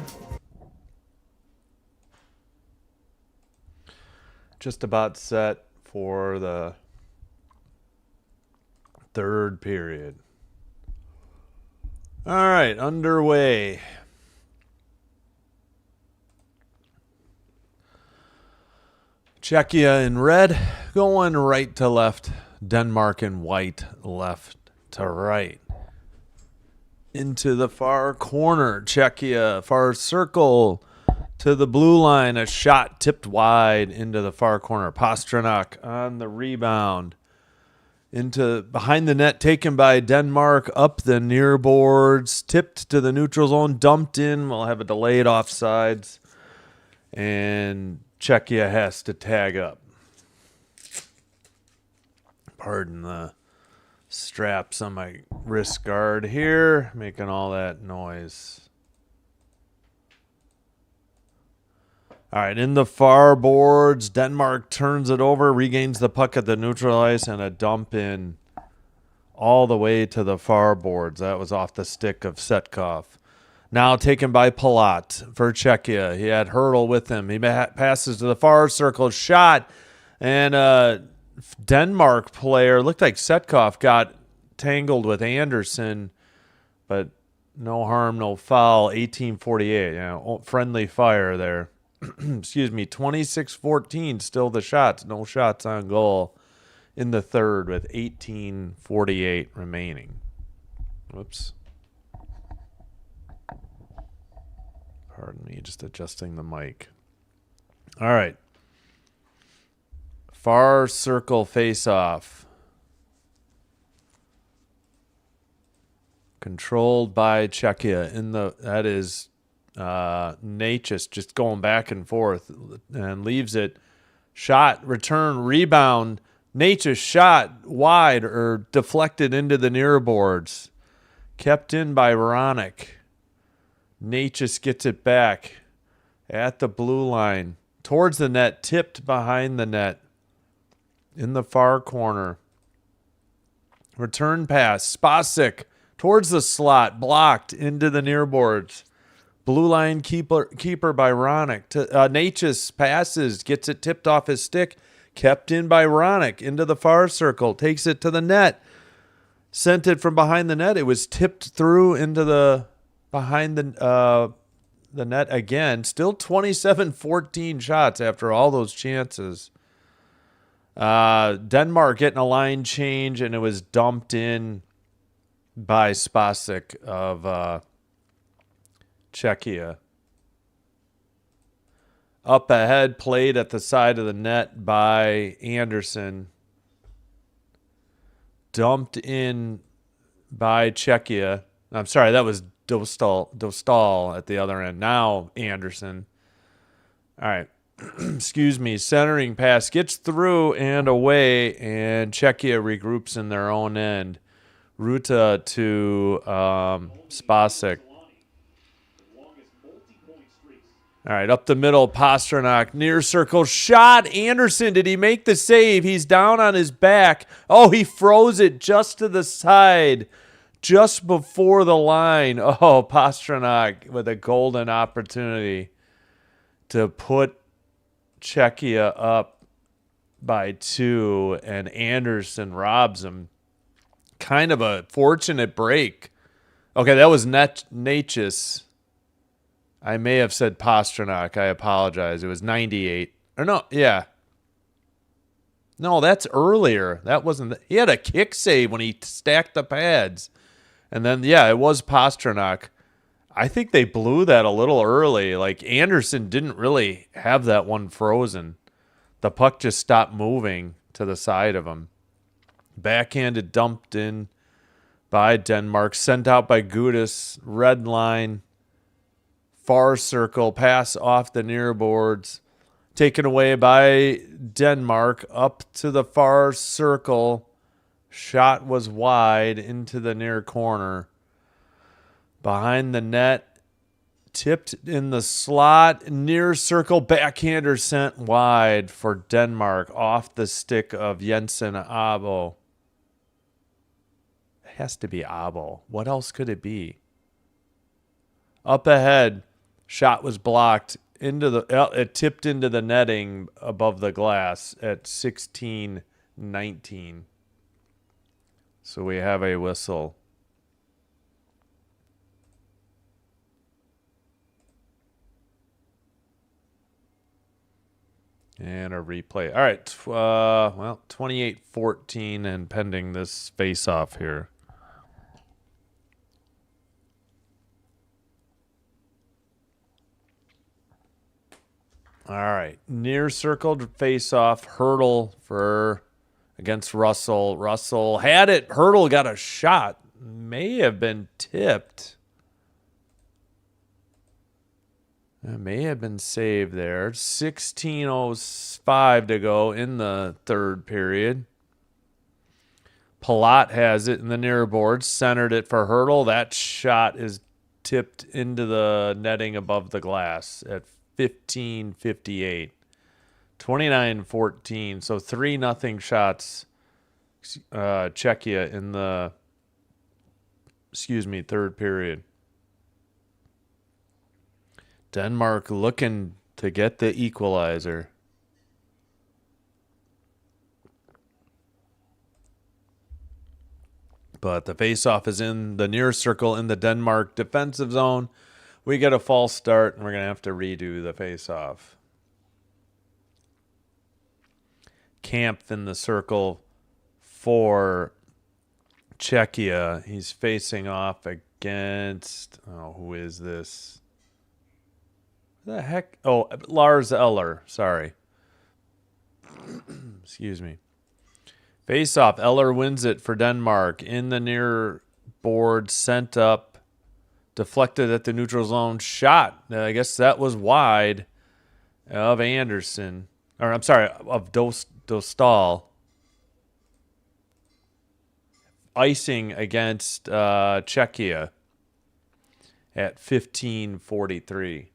Just about set for the third period. All right, underway. Czechia in red, going right to left. Denmark in white, left to right. Into the far corner, Czechia, far circle to the blue line. A shot tipped wide into the far corner. Pasternak on the rebound. Into behind the net, taken by Denmark, up the near boards, tipped to the neutral zone, dumped in. We'll have a delayed offsides. And Czechia has to tag up. Pardon the straps on my wrist guard here, making all that noise. All right, in the far boards, Denmark turns it over, regains the puck at the neutral ice, and a dump in all the way to the far boards. That was off the stick of Setkov. Now taken by Palat for Czechia. He had Hurdle with him. He passes to the far circle, shot, and Denmark player, looked like Setkov got tangled with Anderson, but no harm, no foul. 1848, friendly fire there. Excuse me, 26-14, still the shots. No shots on goal in the third with 18:48 remaining. Whoops. Pardon me, just adjusting the mic. All right. Far circle face-off. Controlled by Czechia. That is Natchez just going back and forth and leaves it. Shot, return, rebound. Natchez shot wide or deflected into the near boards. Kept in by Veronic. Natchez gets it back at the blue line. Towards the net, tipped behind the net. In the far corner. Return pass. Spasic towards the slot. Blocked into the near boards. Blue line keeper by Ronick. Natchez passes. Gets it tipped off his stick. Kept in by Ronick. Into the far circle. Takes it to the net. Sent it from behind the net. It was tipped through into the behind the net again. Still 27-14 shots after all those chances. Denmark getting a line change, and it was dumped in by Spasic of Czechia. Up ahead, played at the side of the net by Anderson. Dumped in by Czechia. I'm sorry, that was Dostal at the other end. Now Anderson. All right. Excuse me, centering pass gets through and away, and Czechia regroups in their own end. Ruta to Spasic. All right, up the middle, Pasternak, near circle, shot. Anderson, did he make the save? He's down on his back. Oh, he froze it just to the side, just before the line. Oh, Pasternak with a golden opportunity to put Czechia up by 2, and Anderson robs him. Kind of a fortunate break. Okay, that was Natchez. I may have said Pasternak. I apologize. It was 98. Or no, yeah. No, that's earlier. That wasn't. He had a kick save when he stacked the pads. And then, yeah, it was Pasternak. I think they blew that a little early. Like, Anderson didn't really have that one frozen. The puck just stopped moving to the side of him. Backhanded dumped in by Denmark. Sent out by Gudis. Red line. Far circle. Pass off the near boards. Taken away by Denmark. Up to the far circle. Shot was wide into the near corner. Behind the net, tipped in the slot, near circle, backhander sent wide for Denmark off the stick of Jensen Abo. has to be Abo. What else could it be? Up ahead, shot was blocked into the. It tipped into the netting above the glass at 16-19. So we have a whistle. And a replay. All right. Well, 28-14 and pending this face-off here. All right. Near circled face-off. Hurdle for against Russell. Russell had it. Hurdle got a shot. May have been tipped. It may have been saved there. 16:05 to go in the third period. Palat has it in the near board. Centered it for Hurdle. That shot is tipped into the netting above the glass at 15:58. 29-14. So 3-0 shots. Czechia in the third period. Denmark looking to get the equalizer. But the faceoff is in the near circle in the Denmark defensive zone. We get a false start, and we're going to have to redo the faceoff. Camp in the circle for Czechia. He's facing off against... Oh, who is this? The heck? Oh, Lars Eller. Sorry. Excuse me. Face off. Eller wins it for Denmark. In the near board, sent up. Deflected at the neutral zone. Shot. I guess that was wide of Anderson. Or, I'm sorry, of Dostal. Icing against Czechia at 15:43.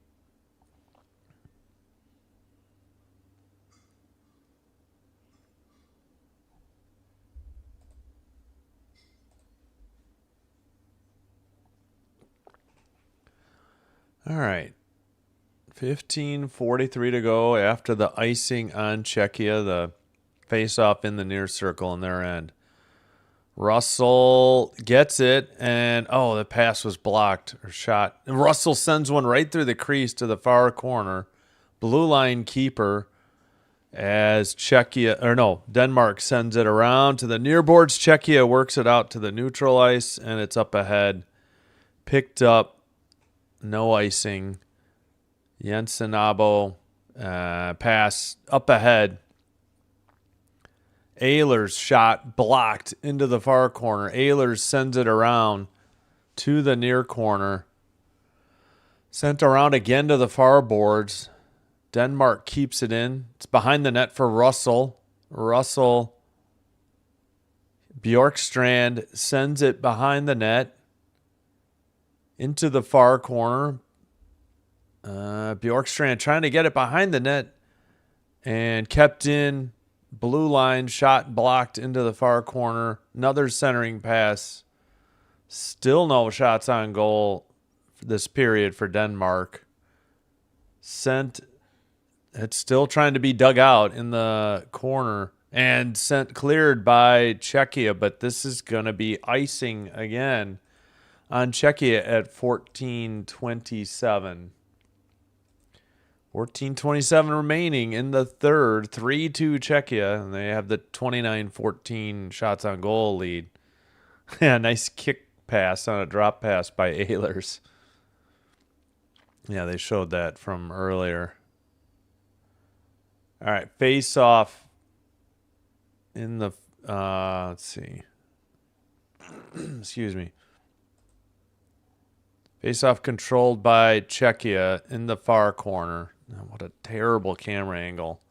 All right. 15:43 to go after the icing on Czechia, the face-off in the near circle on their end. Russell gets it, and the pass was blocked or shot. And Russell sends one right through the crease to the far corner. Blue line keeper as Denmark sends it around to the near boards. Czechia works it out to the neutral ice, and it's up ahead. Picked up. No icing. Jensen Abo pass up ahead. Ehlers shot blocked into the far corner. Ehlers sends it around to the near corner. Sent around again to the far boards. Denmark keeps it in. It's behind the net for Russell. Bjorkstrand sends it behind the net. Into the far corner. Bjorkstrand trying to get it behind the net and kept in. Blue line shot blocked into the far corner. Another centering pass. Still no shots on goal this period for Denmark. It's still trying to be dug out in the corner and cleared by Czechia, but this is going to be icing again on Czechia at 14:27. 14:27 remaining in the third. 3-2 Czechia, and they have the 29-14 shots on goal lead. Yeah, nice kick pass on a drop pass by Ehlers. Yeah, they showed that from earlier. All right, face off in the let's see. Excuse me. Face-off controlled by Czechia in the far corner. Oh, what a terrible camera angle.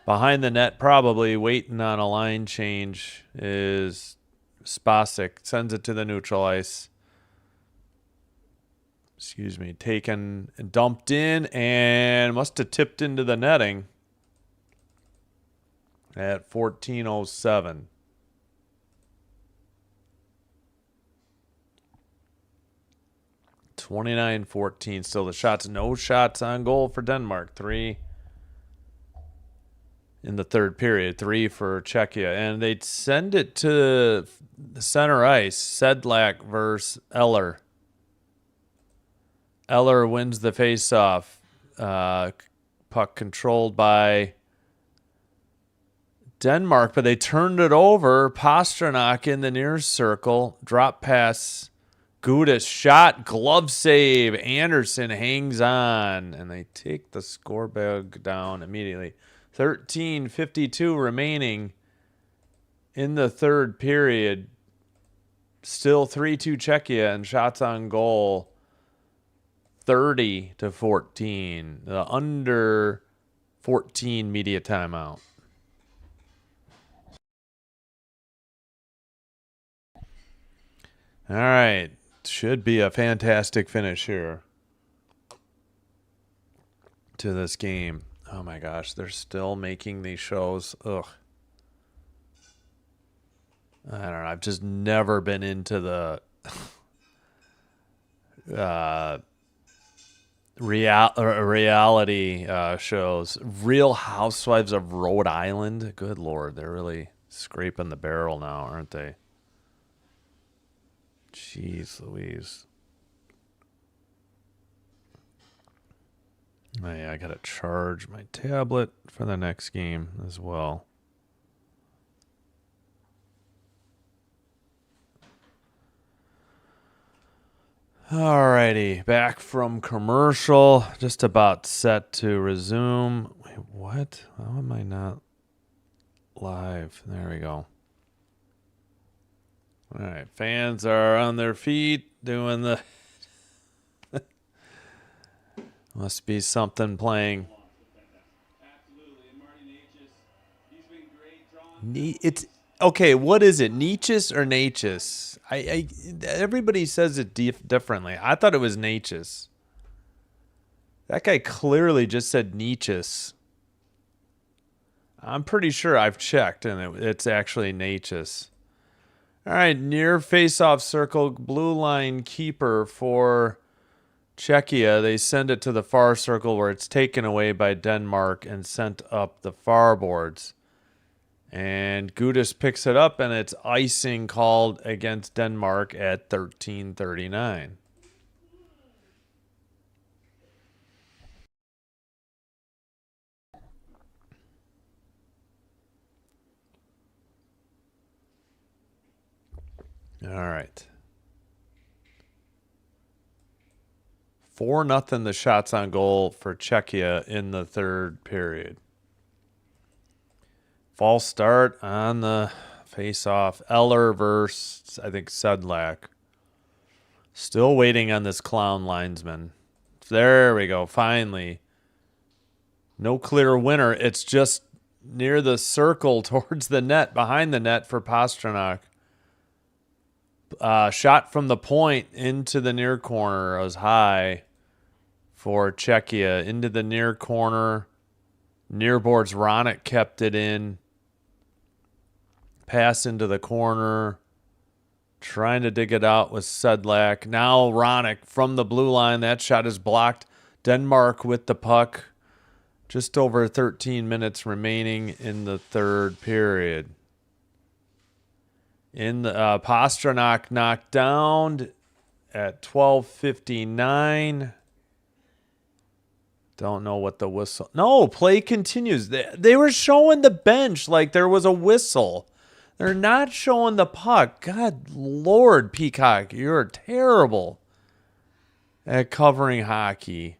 Behind the net, probably waiting on a line change, is Spasic. Sends it to the neutral ice. Excuse me. Taken and dumped in and must have tipped into the netting at 14:07. 29-14. Still the shots. No shots on goal for Denmark. 3 in the third period. 3 for Czechia. And they'd send it to the center ice. Sedlak versus Eller. Eller wins the faceoff. Puck controlled by Denmark, but they turned it over. Pasternak in the near circle. Drop pass. Gudis shot. Glove save. Anderson hangs on. And they take the score bag down immediately. 13:52 remaining in the third period. Still 3-2 Czechia, and shots on goal 30-14. The under 14 media timeout. All right. Should be a fantastic finish here to this game. Oh my gosh, they're still making these shows. Ugh. I don't know. I've just never been into the reality shows. Real Housewives of Rhode Island. Good Lord, they're really scraping the barrel now, aren't they? Jeez Louise. Oh, yeah, I got to charge my tablet for the next game as well. Alrighty, back from commercial. Just about set to resume. Wait, what? How am I not live? There we go. All right, fans are on their feet doing the... Must be something playing. Absolutely. And Marty Natchez, he's been great. It's okay. What is it, Natchez or Natchez? Everybody says it differently. I thought it was Natchez. That guy clearly just said Natchez. I'm pretty sure I've checked, and it's actually Natchez. All right, near face-off circle, blue line keeper for Czechia. They send it to the far circle where it's taken away by Denmark and sent up the far boards. And Gudis picks it up, and it's icing called against Denmark at 13:39. All right. 4-0 the shots on goal for Czechia in the third period. False start on the face-off. Eller versus, I think, Sedlak. Still waiting on this clown linesman. There we go, finally. No clear winner. It's just near the circle towards the net, behind the net for Pasternak. Shot from the point into the near corner. It was high for Czechia. Into the near corner. Near boards, Ronick kept it in. Pass into the corner. Trying to dig it out with Sedlak. Now Ronick from the blue line. That shot is blocked. Denmark with the puck. Just over 13 minutes remaining in the third period. In the Pasternak knocked down at 12:59. Don't know what the whistle. No, play continues. They were showing the bench like there was a whistle. They're not showing the puck. God Lord, Peacock, you're terrible at covering hockey,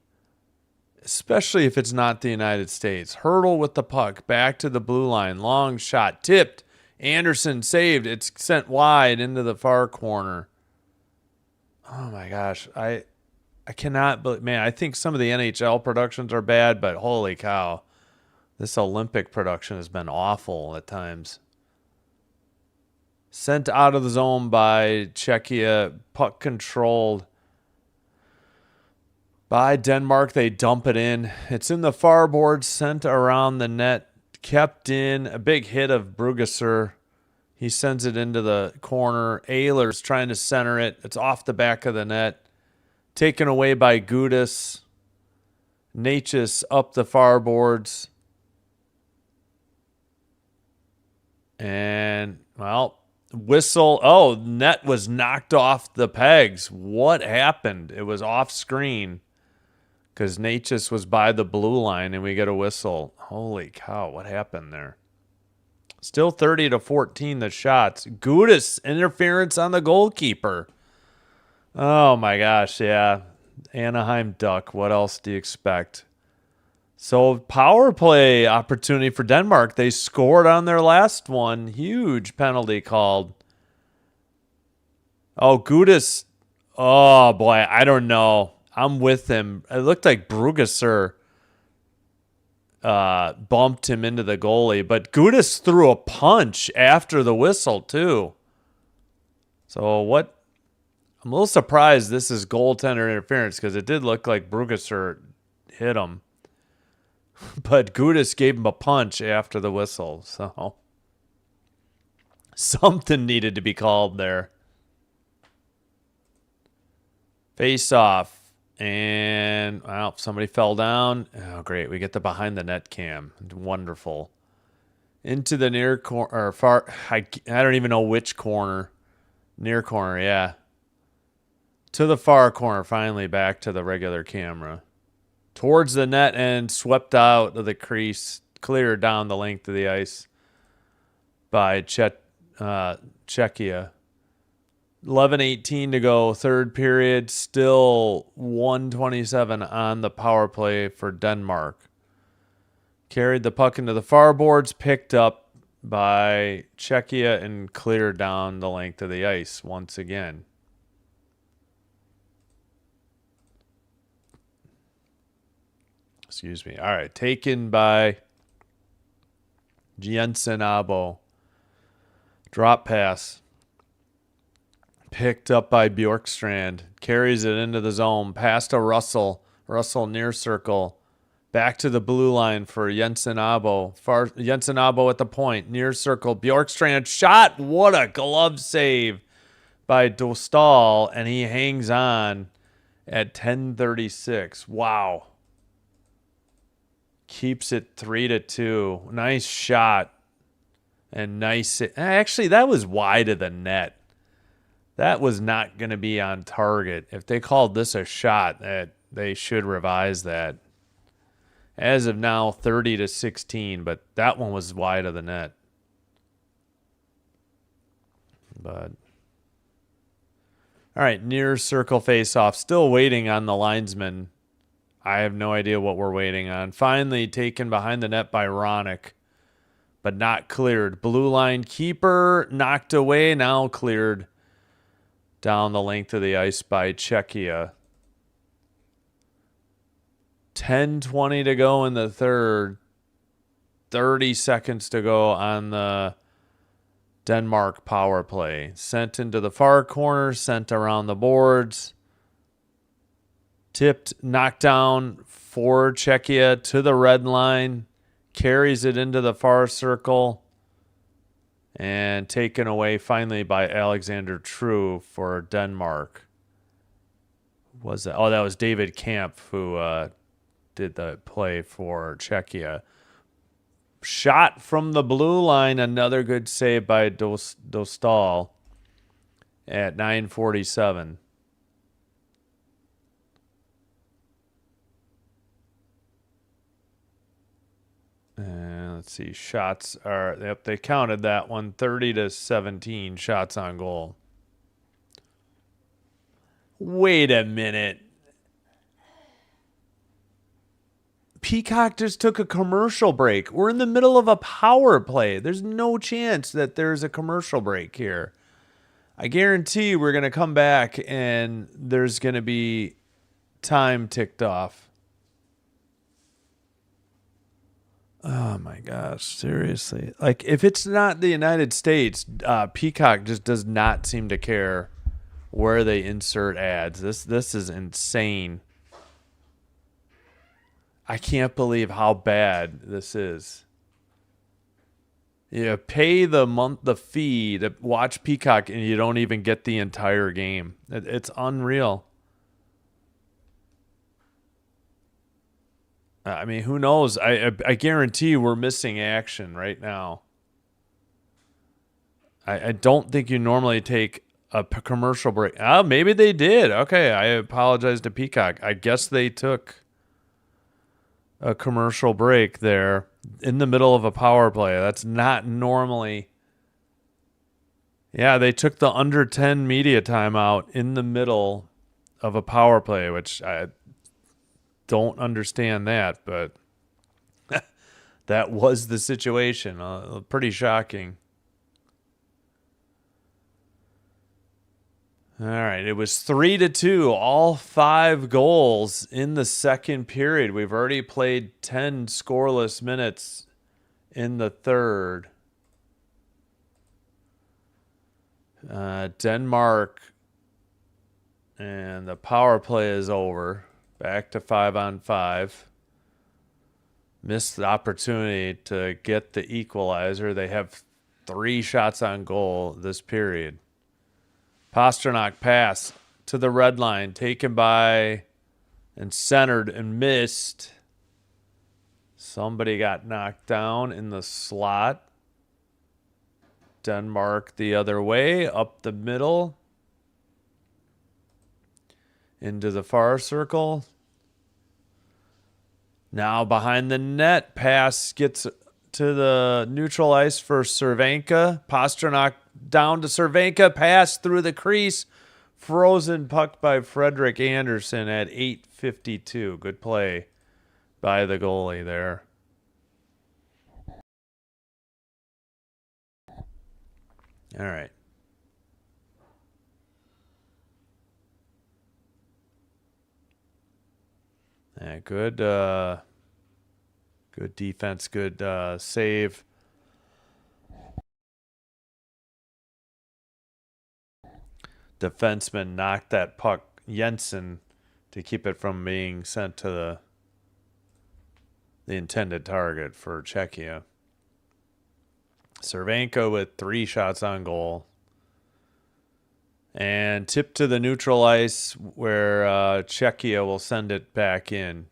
especially if it's not the United States. Hurdle with the puck, back to the blue line, long shot, tipped. Anderson saved. It's sent wide into the far corner. Oh my gosh, I cannot believe, man, I think some of the NHL productions are bad, but holy cow, this Olympic production has been awful at times. Sent out of the zone by Czechia, puck controlled by Denmark. They dump it in. It's in the far board, sent around the net, kept in. A big hit of Brugesser. He sends it into the corner. Ehlers trying to center it. It's off the back of the net. taken away by Gudis. Natchez up the far boards. And, well, whistle. Oh, net was knocked off the pegs. What happened? It was off screen because Natchez was by the blue line and we get a whistle. Holy cow, what happened there? Still 30-14 the shots. Gudis interference on the goalkeeper. Oh my gosh, yeah. Anaheim Duck. What else do you expect? So power play opportunity for Denmark. They scored on their last one. Huge penalty called. Oh, Gudis. Oh boy, I don't know. I'm with him. It looked like Brugesser bumped him into the goalie, but Gudis threw a punch after the whistle too. So what? I'm a little surprised this is goaltender interference because it did look like Brugesser hit him. But Gudis gave him a punch after the whistle. So something needed to be called there. Face off. And, well, somebody fell down. Oh, great. We get the behind the net cam. Wonderful. Into the near corner, or far, I don't even know which corner. Near corner, yeah. To the far corner, finally back to the regular camera. Towards the net and swept out of the crease, cleared down the length of the ice by Czechia. 11:18 to go, third period, still 1:27 on the power play for Denmark. Carried the puck into the far boards, picked up by Czechia and cleared down the length of the ice once again. Excuse me. All right. Taken by Jensen Abo. Drop pass. Picked up by Bjorkstrand. Carries it into the zone. Pass to Russell. Russell near circle. Back to the blue line for Jensen Abo. Jensen Abo at the point. Near circle. Bjorkstrand shot. What a glove save by Dostal. And he hangs on at 10:36. Wow. Keeps it 3-2. Nice shot. And nice. Actually, that was wide of the net. That was not going to be on target. If they called this a shot, they should revise that. As of now, 30-16, but that one was wide of the net. But all right, near circle face-off. Still waiting on the linesman. I have no idea what we're waiting on. Finally taken behind the net by Ronick, but not cleared. Blue line keeper knocked away, now cleared down the length of the ice by Czechia. 10:20 to go in the third. 30 seconds to go on the Denmark power play. Sent into the far corner, sent around the boards. Tipped, knocked down for Czechia to the red line. Carries it into the far circle. And taken away finally by Alexander True for Denmark. Was that? Oh, that was David Camp who did the play for Czechia. Shot from the blue line. Another good save by Dostal at 9:47. And let's see. Shots are, yep, they counted that one. 30-17 shots on goal. Wait a minute. Peacock just took a commercial break. We're in the middle of a power play. There's no chance that there's a commercial break here. I guarantee we're going to come back and there's going to be time ticked off. Oh my gosh, seriously. Like, if it's not the United States, Peacock just does not seem to care where they insert ads. This is insane. I can't believe how bad this is. You pay the fee to watch Peacock and you don't even get the entire game. It's unreal. I mean, who knows? I guarantee we're missing action right now. I don't think you normally take a commercial break. Oh, maybe they did. Okay, I apologize to Peacock. I guess they took a commercial break there in the middle of a power play. That's not normally. Yeah, they took the under 10 media timeout in the middle of a power play, which I don't understand that, but that was the situation. Pretty shocking. All right, it was 3-2, all 5 goals in the second period. We've already played 10 scoreless minutes in the third. Denmark, and the power play is over. Back to 5-on-5. Missed the opportunity to get the equalizer. They have 3 shots on goal this period. Pasternak pass to the red line, taken by and centered and missed. Somebody got knocked down in the slot. Denmark the other way, up the middle, into the far circle. Now behind the net, pass gets to the neutral ice for Cervenka. Pasternak down to Cervenka, pass through the crease. Frozen puck by Frederick Anderson at 8:52. Good play by the goalie there. All right. Yeah, good defense, good save. Defenseman knocked that puck, Jensen, to keep it from being sent to the intended target for Czechia. Cervenka with 3 shots on goal. And tip to the neutral ice where Czechia will send it back in.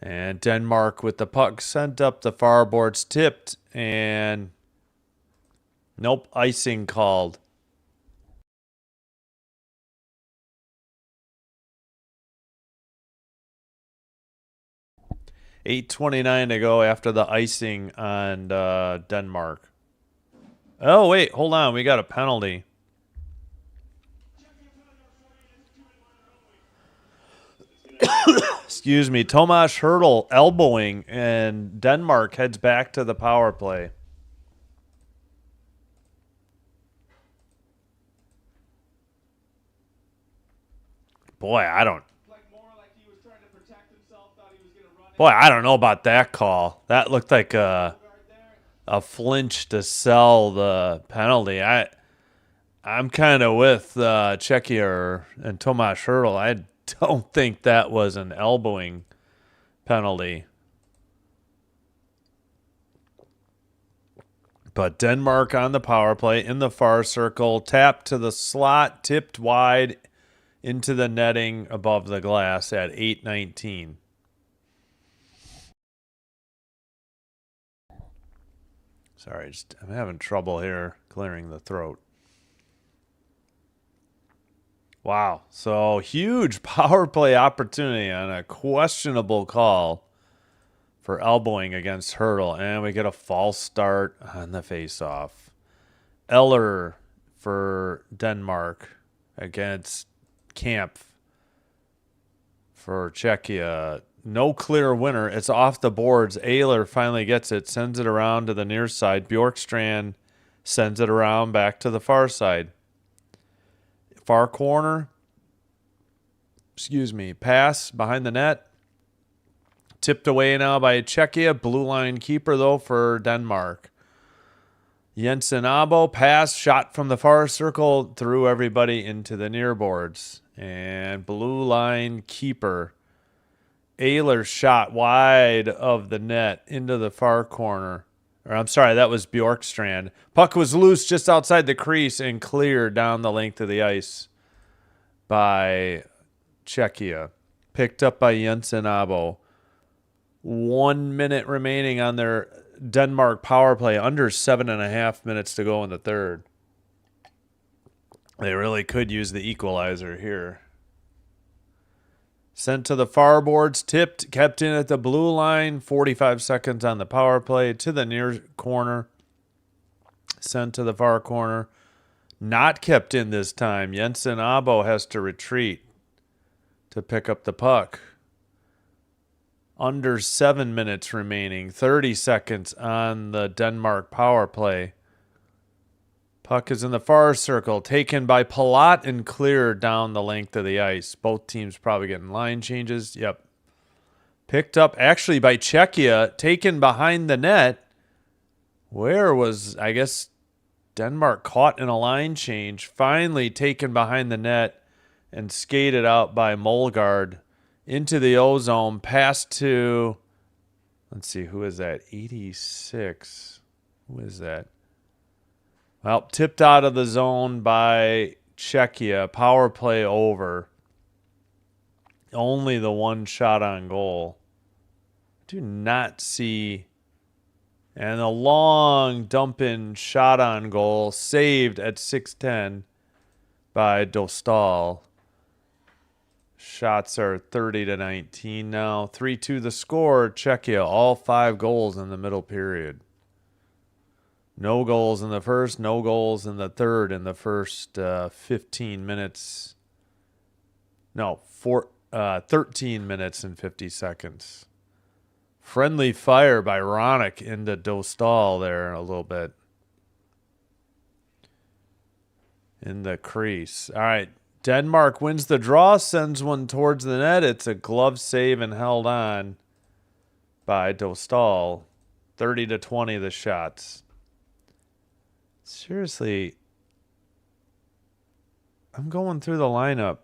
And Denmark with the puck sent up the far boards, tipped, and nope, icing called. $8:29 to go after the icing on Denmark. Oh, wait, hold on. We got a penalty. Excuse me. Tomas Hertl elbowing, and Denmark heads back to the power play. Boy, I don't know about that call. That looked like a flinch to sell the penalty. I'm kind of with Czechia and Tomas Hertl. I don't think that was an elbowing penalty. But Denmark on the power play in the far circle, tapped to the slot, tipped wide into the netting above the glass at 8:19. Sorry, I'm having trouble here clearing the throat. Wow. So huge power play opportunity on a questionable call for elbowing against Hertl. And we get a false start on the faceoff. Eller for Denmark against Camp for Czechia. No clear winner. It's off the boards. Ayler finally gets it, sends it around to the near side. Bjorkstrand sends it around back to the far side. Far corner. Pass behind the net. Tipped away now by Czechia. Blue line keeper, though, for Denmark. Jensen Abo. Pass. Shot from the far circle. Threw everybody into the near boards. And blue line keeper. Ayler shot wide of the net into the far corner. Or I'm sorry, that was Bjorkstrand. Puck was loose just outside the crease and cleared down the length of the ice by Czechia. Picked up by Jensen Abo. 1 minute remaining on their Denmark power play. Under 7.5 minutes to go in the third. They really could use the equalizer here. Sent to the far boards, tipped, kept in at the blue line. 45 seconds on the power play to the near corner. Sent to the far corner. Not kept in this time. Jensen Abo has to retreat to pick up the puck. Under 7 minutes remaining. 30 seconds on the Denmark power play. Puck is in the far circle, taken by Palat and cleared down the length of the ice. Both teams probably getting line changes. Yep. Picked up actually by Czechia, taken behind the net. Where was, I guess, Denmark caught in a line change. Finally taken behind the net and skated out by Molgaard into the O-zone. Pass to, let's see, who is that? 86. Who is that? Well, tipped out of the zone by Czechia. Power play over. Only the one shot on goal. Do not see. And a long dump-in shot on goal. Saved at 6:10 by Dostal. Shots are 30-19 now. 3-2 the score. Czechia, all 5 goals in the middle period. No goals in the first, no goals in the third in the first 15 minutes. No, 13 minutes and 50 seconds. Friendly fire by Ronick into Dostal there a little bit. In the crease. All right, Denmark wins the draw, sends one towards the net. It's a glove save and held on by Dostal. 30-20 the shots. Seriously, I'm going through the lineup.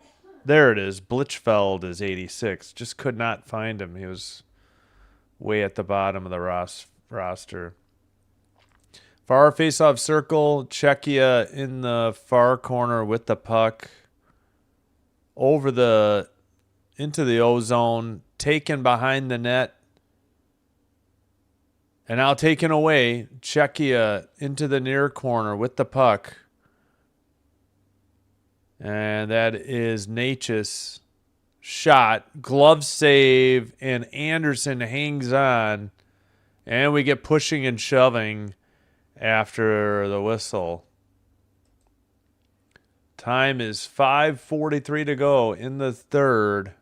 There it is. Blichfeld is 86. Just could not find him. He was way at the bottom of the roster. Far face-off circle. Czechia in the far corner with the puck. Into the O-zone. Taken behind the net. And now taken away, Czechia into the near corner with the puck. And that is Natchez. Shot, glove save, and Anderson hangs on. And we get pushing and shoving after the whistle. Time is 5:43 to go in the third.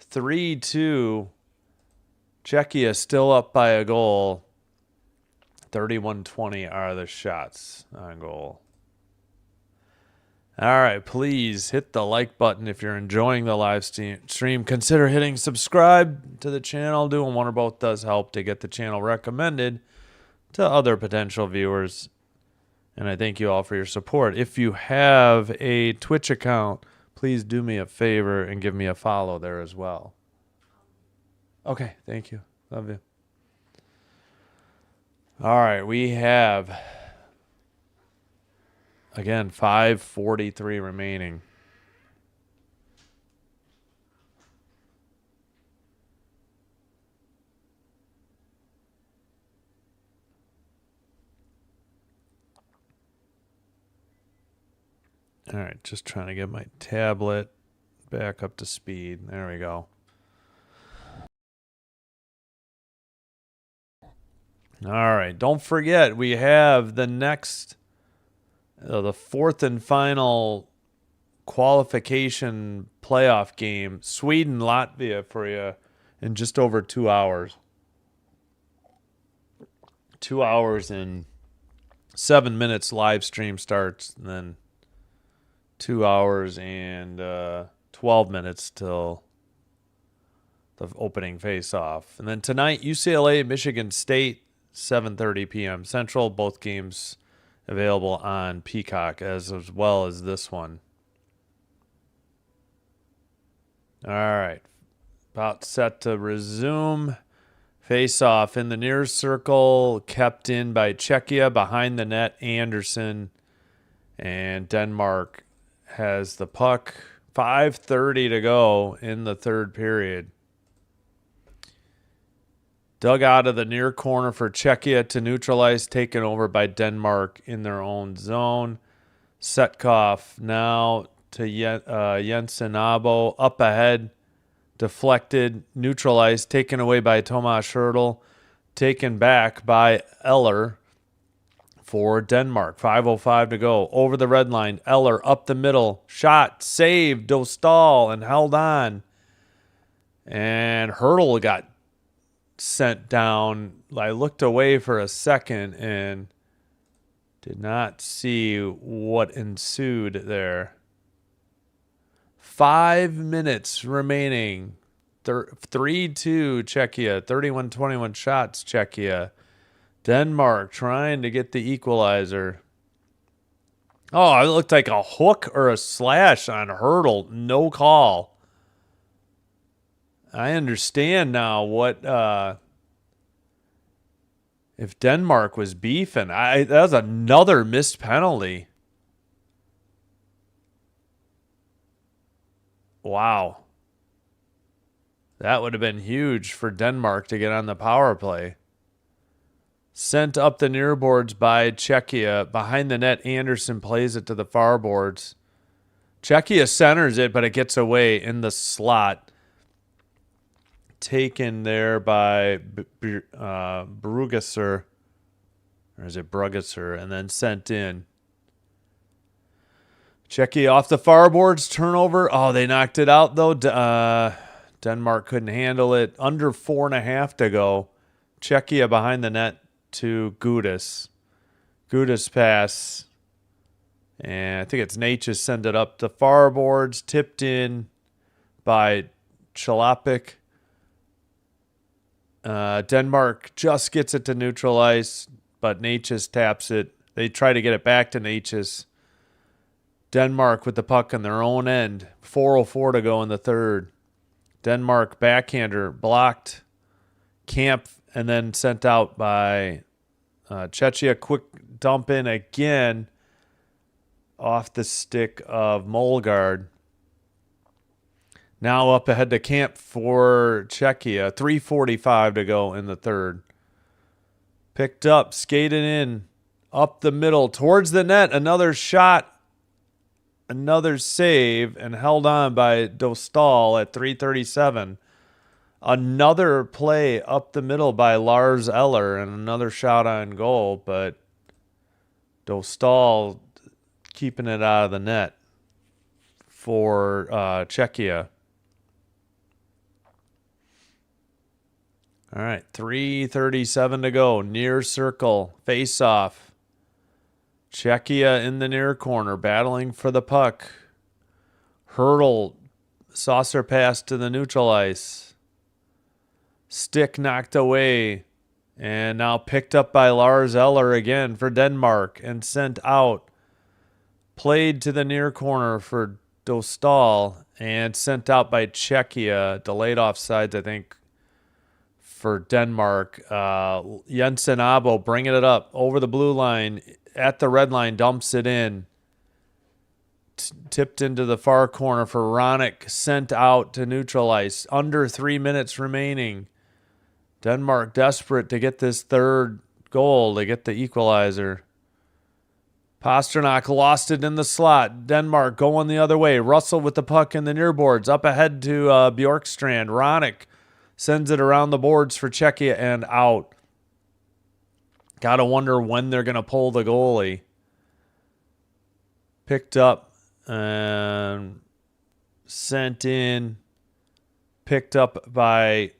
3-2. Czechia still up by a goal. 31-20 are the shots on goal. All right, please hit the like button if you're enjoying the live stream. Consider hitting subscribe to the channel. Doing one or both does help to get the channel recommended to other potential viewers. And I thank you all for your support. If you have a Twitch account, please do me a favor and give me a follow there as well. Okay, thank you. Love you. All right, we have, again, 5:43 remaining. All right, just trying to get my tablet back up to speed. There we go. All right, don't forget, we have the next, the fourth and final qualification playoff game, Sweden-Latvia, for you in just over 2 hours. 2 hours and 7 minutes live stream starts, and then 2 hours and 12 minutes till the opening face-off. And then tonight, UCLA, Michigan State, 7:30 p.m. Central. Both games available on Peacock as well as this one. All right. About set to resume. Face-off in the near circle. Kept in by Czechia. Behind the net, Anderson. And Denmark has the puck. 5:30 to go in the third period. Dug out of the near corner for Czechia to neutralize, taken over by Denmark in their own zone. Setkov now to Jensen Abo. Up ahead, deflected, neutralized, taken away by Tomas Hertl. Taken back by Eller for Denmark. 5:05 to go. Over the red line. Eller up the middle. Shot, saved, Dostal, and held on. And Hertl got sent down. I looked away for a second and did not see what ensued there. 5 minutes remaining. 3-2 Czechia. 31-21 shots Czechia. Denmark trying to get the equalizer. Oh, it looked like a hook or a slash on Hertl. No call. I understand now what if Denmark was beefing. That was another missed penalty. Wow. That would have been huge for Denmark to get on the power play. Sent up the near boards by Czechia. Behind the net, Anderson plays it to the far boards. Czechia centers it, but it gets away in the slot. Taken there by Brugesser. Or is it Brugesser? And then sent in. Czechia off the far boards. Turnover. Oh, they knocked it out, though. Denmark couldn't handle it. Under 4.5 to go. Czechia behind the net to Gudis. Gudis pass. And I think it's Natchez send it up the far boards. Tipped in by Chalapik. Denmark just gets it to neutralize, but Natchez taps it. They try to get it back to Natchez. Denmark with the puck on their own end. 4:04 to go in the third. Denmark backhander blocked. Camp and then sent out by Czechia. Quick dump in again off the stick of Molgaard. Now up ahead to Camp for Czechia. 3:45 to go in the third. Picked up, skated in, up the middle, towards the net. Another shot, another save, and held on by Dostal at 3:37. Another play up the middle by Lars Eller and another shot on goal, but Dostal keeping it out of the net for Czechia. All right, 3:37 to go. Near circle, face off. Czechia in the near corner, battling for the puck. Hertl, saucer pass to the neutral ice. Stick knocked away, and now picked up by Lars Eller again for Denmark and sent out. Played to the near corner for Dostal and sent out by Czechia. Delayed offsides, I think, for Denmark. Jensen Abo bringing it up over the blue line at the red line, dumps it in. Tipped into the far corner for Ronick, sent out to neutral ice. Under 3 minutes remaining. Denmark desperate to get this third goal to get the equalizer. Pasternak lost it in the slot. Denmark going the other way. Russell with the puck in the near boards. Up ahead to Bjorkstrand. Ronick sends it around the boards for Czechia and out. Got to wonder when they're going to pull the goalie. Picked up and sent in. Picked up by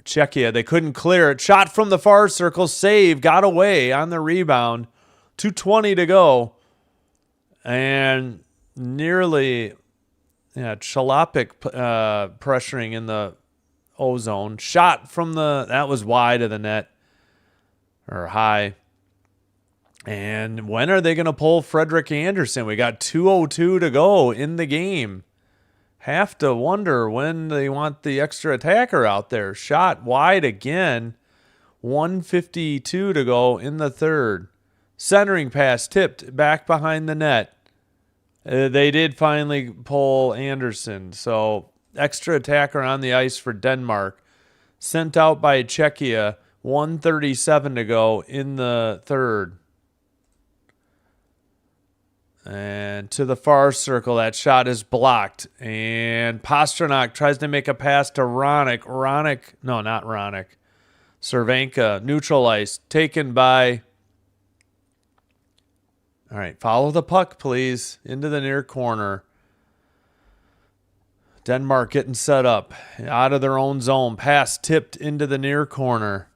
Czechia. They couldn't clear it. Shot from the far circle. Save. Got away on the rebound. 2:20 to go. And nearly, Chalapik pressuring in the O-zone. Shot from that was wide of the net. Or high. And when are they going to pull Frederick Anderson? We got 2:02 to go in the game. Have to wonder when they want the extra attacker out there. Shot wide again. 1:52 to go in the third. Centering pass tipped back behind the net. They did finally pull Anderson. So extra attacker on the ice for Denmark. Sent out by Czechia. 1:37 to go in the third. And to the far circle, that shot is blocked. And Pasternak tries to make a pass to Ronick. No, not Ronick. Cervenka, neutral ice, taken by... All right, follow the puck, please, into the near corner. Denmark getting set up, out of their own zone. Pass tipped into the near corner.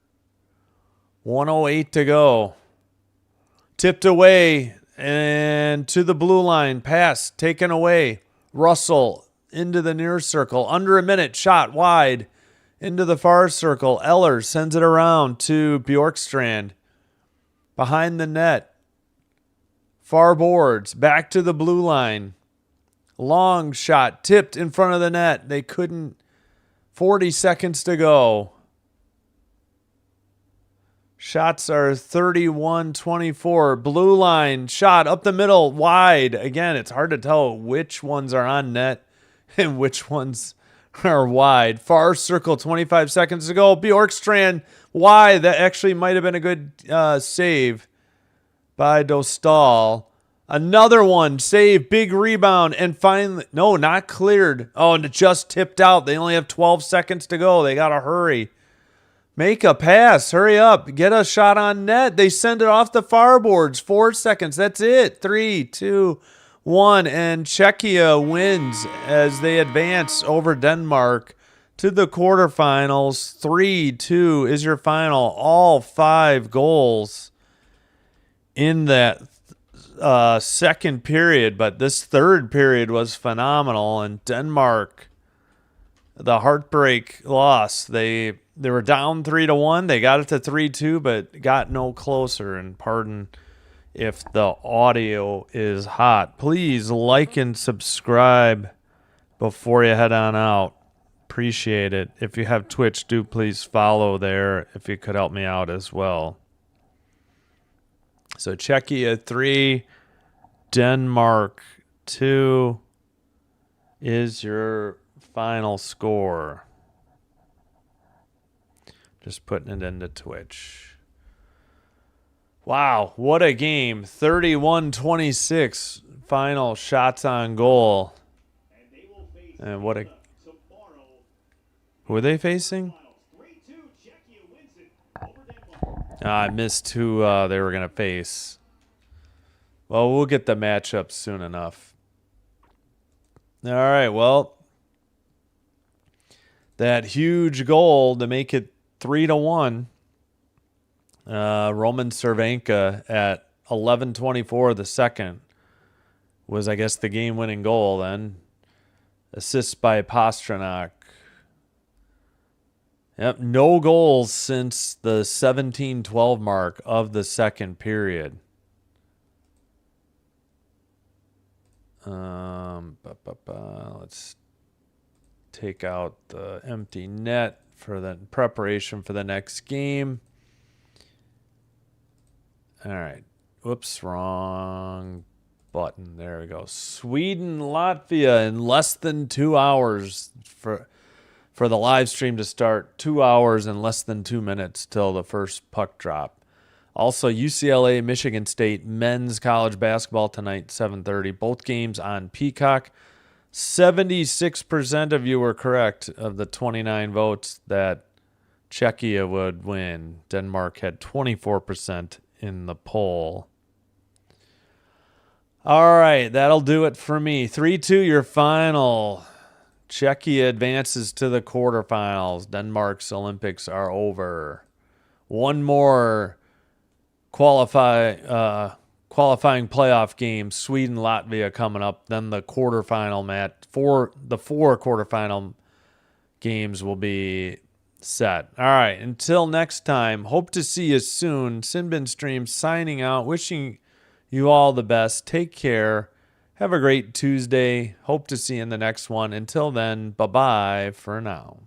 1:08 to go. Tipped away. And to the blue line, pass taken away. Russell into the near circle. Under a minute, shot wide into the far circle. Eller sends it around to Bjorkstrand. Behind the net. Far boards, back to the blue line. Long shot, tipped in front of the net. They couldn't. 40 seconds to go. Shots are 31-24. Blue line shot up the middle, wide. Again, it's hard to tell which ones are on net and which ones are wide. Far circle, 25 seconds to go. Bjorkstrand wide. That actually might have been a good save by Dostal. Another one, save, big rebound, and finally, no, not cleared. Oh, and it just tipped out. They only have 12 seconds to go. They got to hurry. Make a pass. Hurry up. Get a shot on net. They send it off the far boards. 4 seconds. That's it. 3, 2, 1. And Czechia wins as they advance over Denmark to the quarterfinals. 3-2 is your final. All 5 goals in that second period. But this third period was phenomenal. And Denmark, the heartbreak loss. They were down 3-1. They got it to 3-2, but got no closer. And pardon if the audio is hot. Please like and subscribe before you head on out. Appreciate it. If you have Twitch, do please follow there if you could help me out as well. So Czechia 3, Denmark 2 is your final score. Just putting it into Twitch. Wow, what a game. 31-26 final shots on goal. And what a... Who are they facing? I missed who they were going to face. Well, we'll get the matchup soon enough. All right, well, that huge goal to make it 3-1. Roman Cervenka at 11:24 the second was, I guess, the game-winning goal then. Assist by Pasternak. Yep, no goals since the 17-12 mark of the second period. Let's take out the empty net for the preparation for the next game. All right. Whoops, wrong button. There we go. Sweden, Latvia in less than 2 hours for the live stream to start. 2 hours and less than 2 minutes till the first puck drop. Also, UCLA, Michigan State men's college basketball tonight, 7:30. Both games on Peacock. 76% of you were correct of the 29 votes that Czechia would win. Denmark had 24% in the poll. All right, that'll do it for me. 3-2, your final. Czechia advances to the quarterfinals. Denmark's Olympics are over. One more qualifying playoff game, Sweden, Latvia coming up. Then the quarterfinal match. The four quarterfinal games will be set. All right, until next time, hope to see you soon. Sinbin Stream signing out, wishing you all the best. Take care. Have a great Tuesday. Hope to see you in the next one. Until then, bye-bye for now.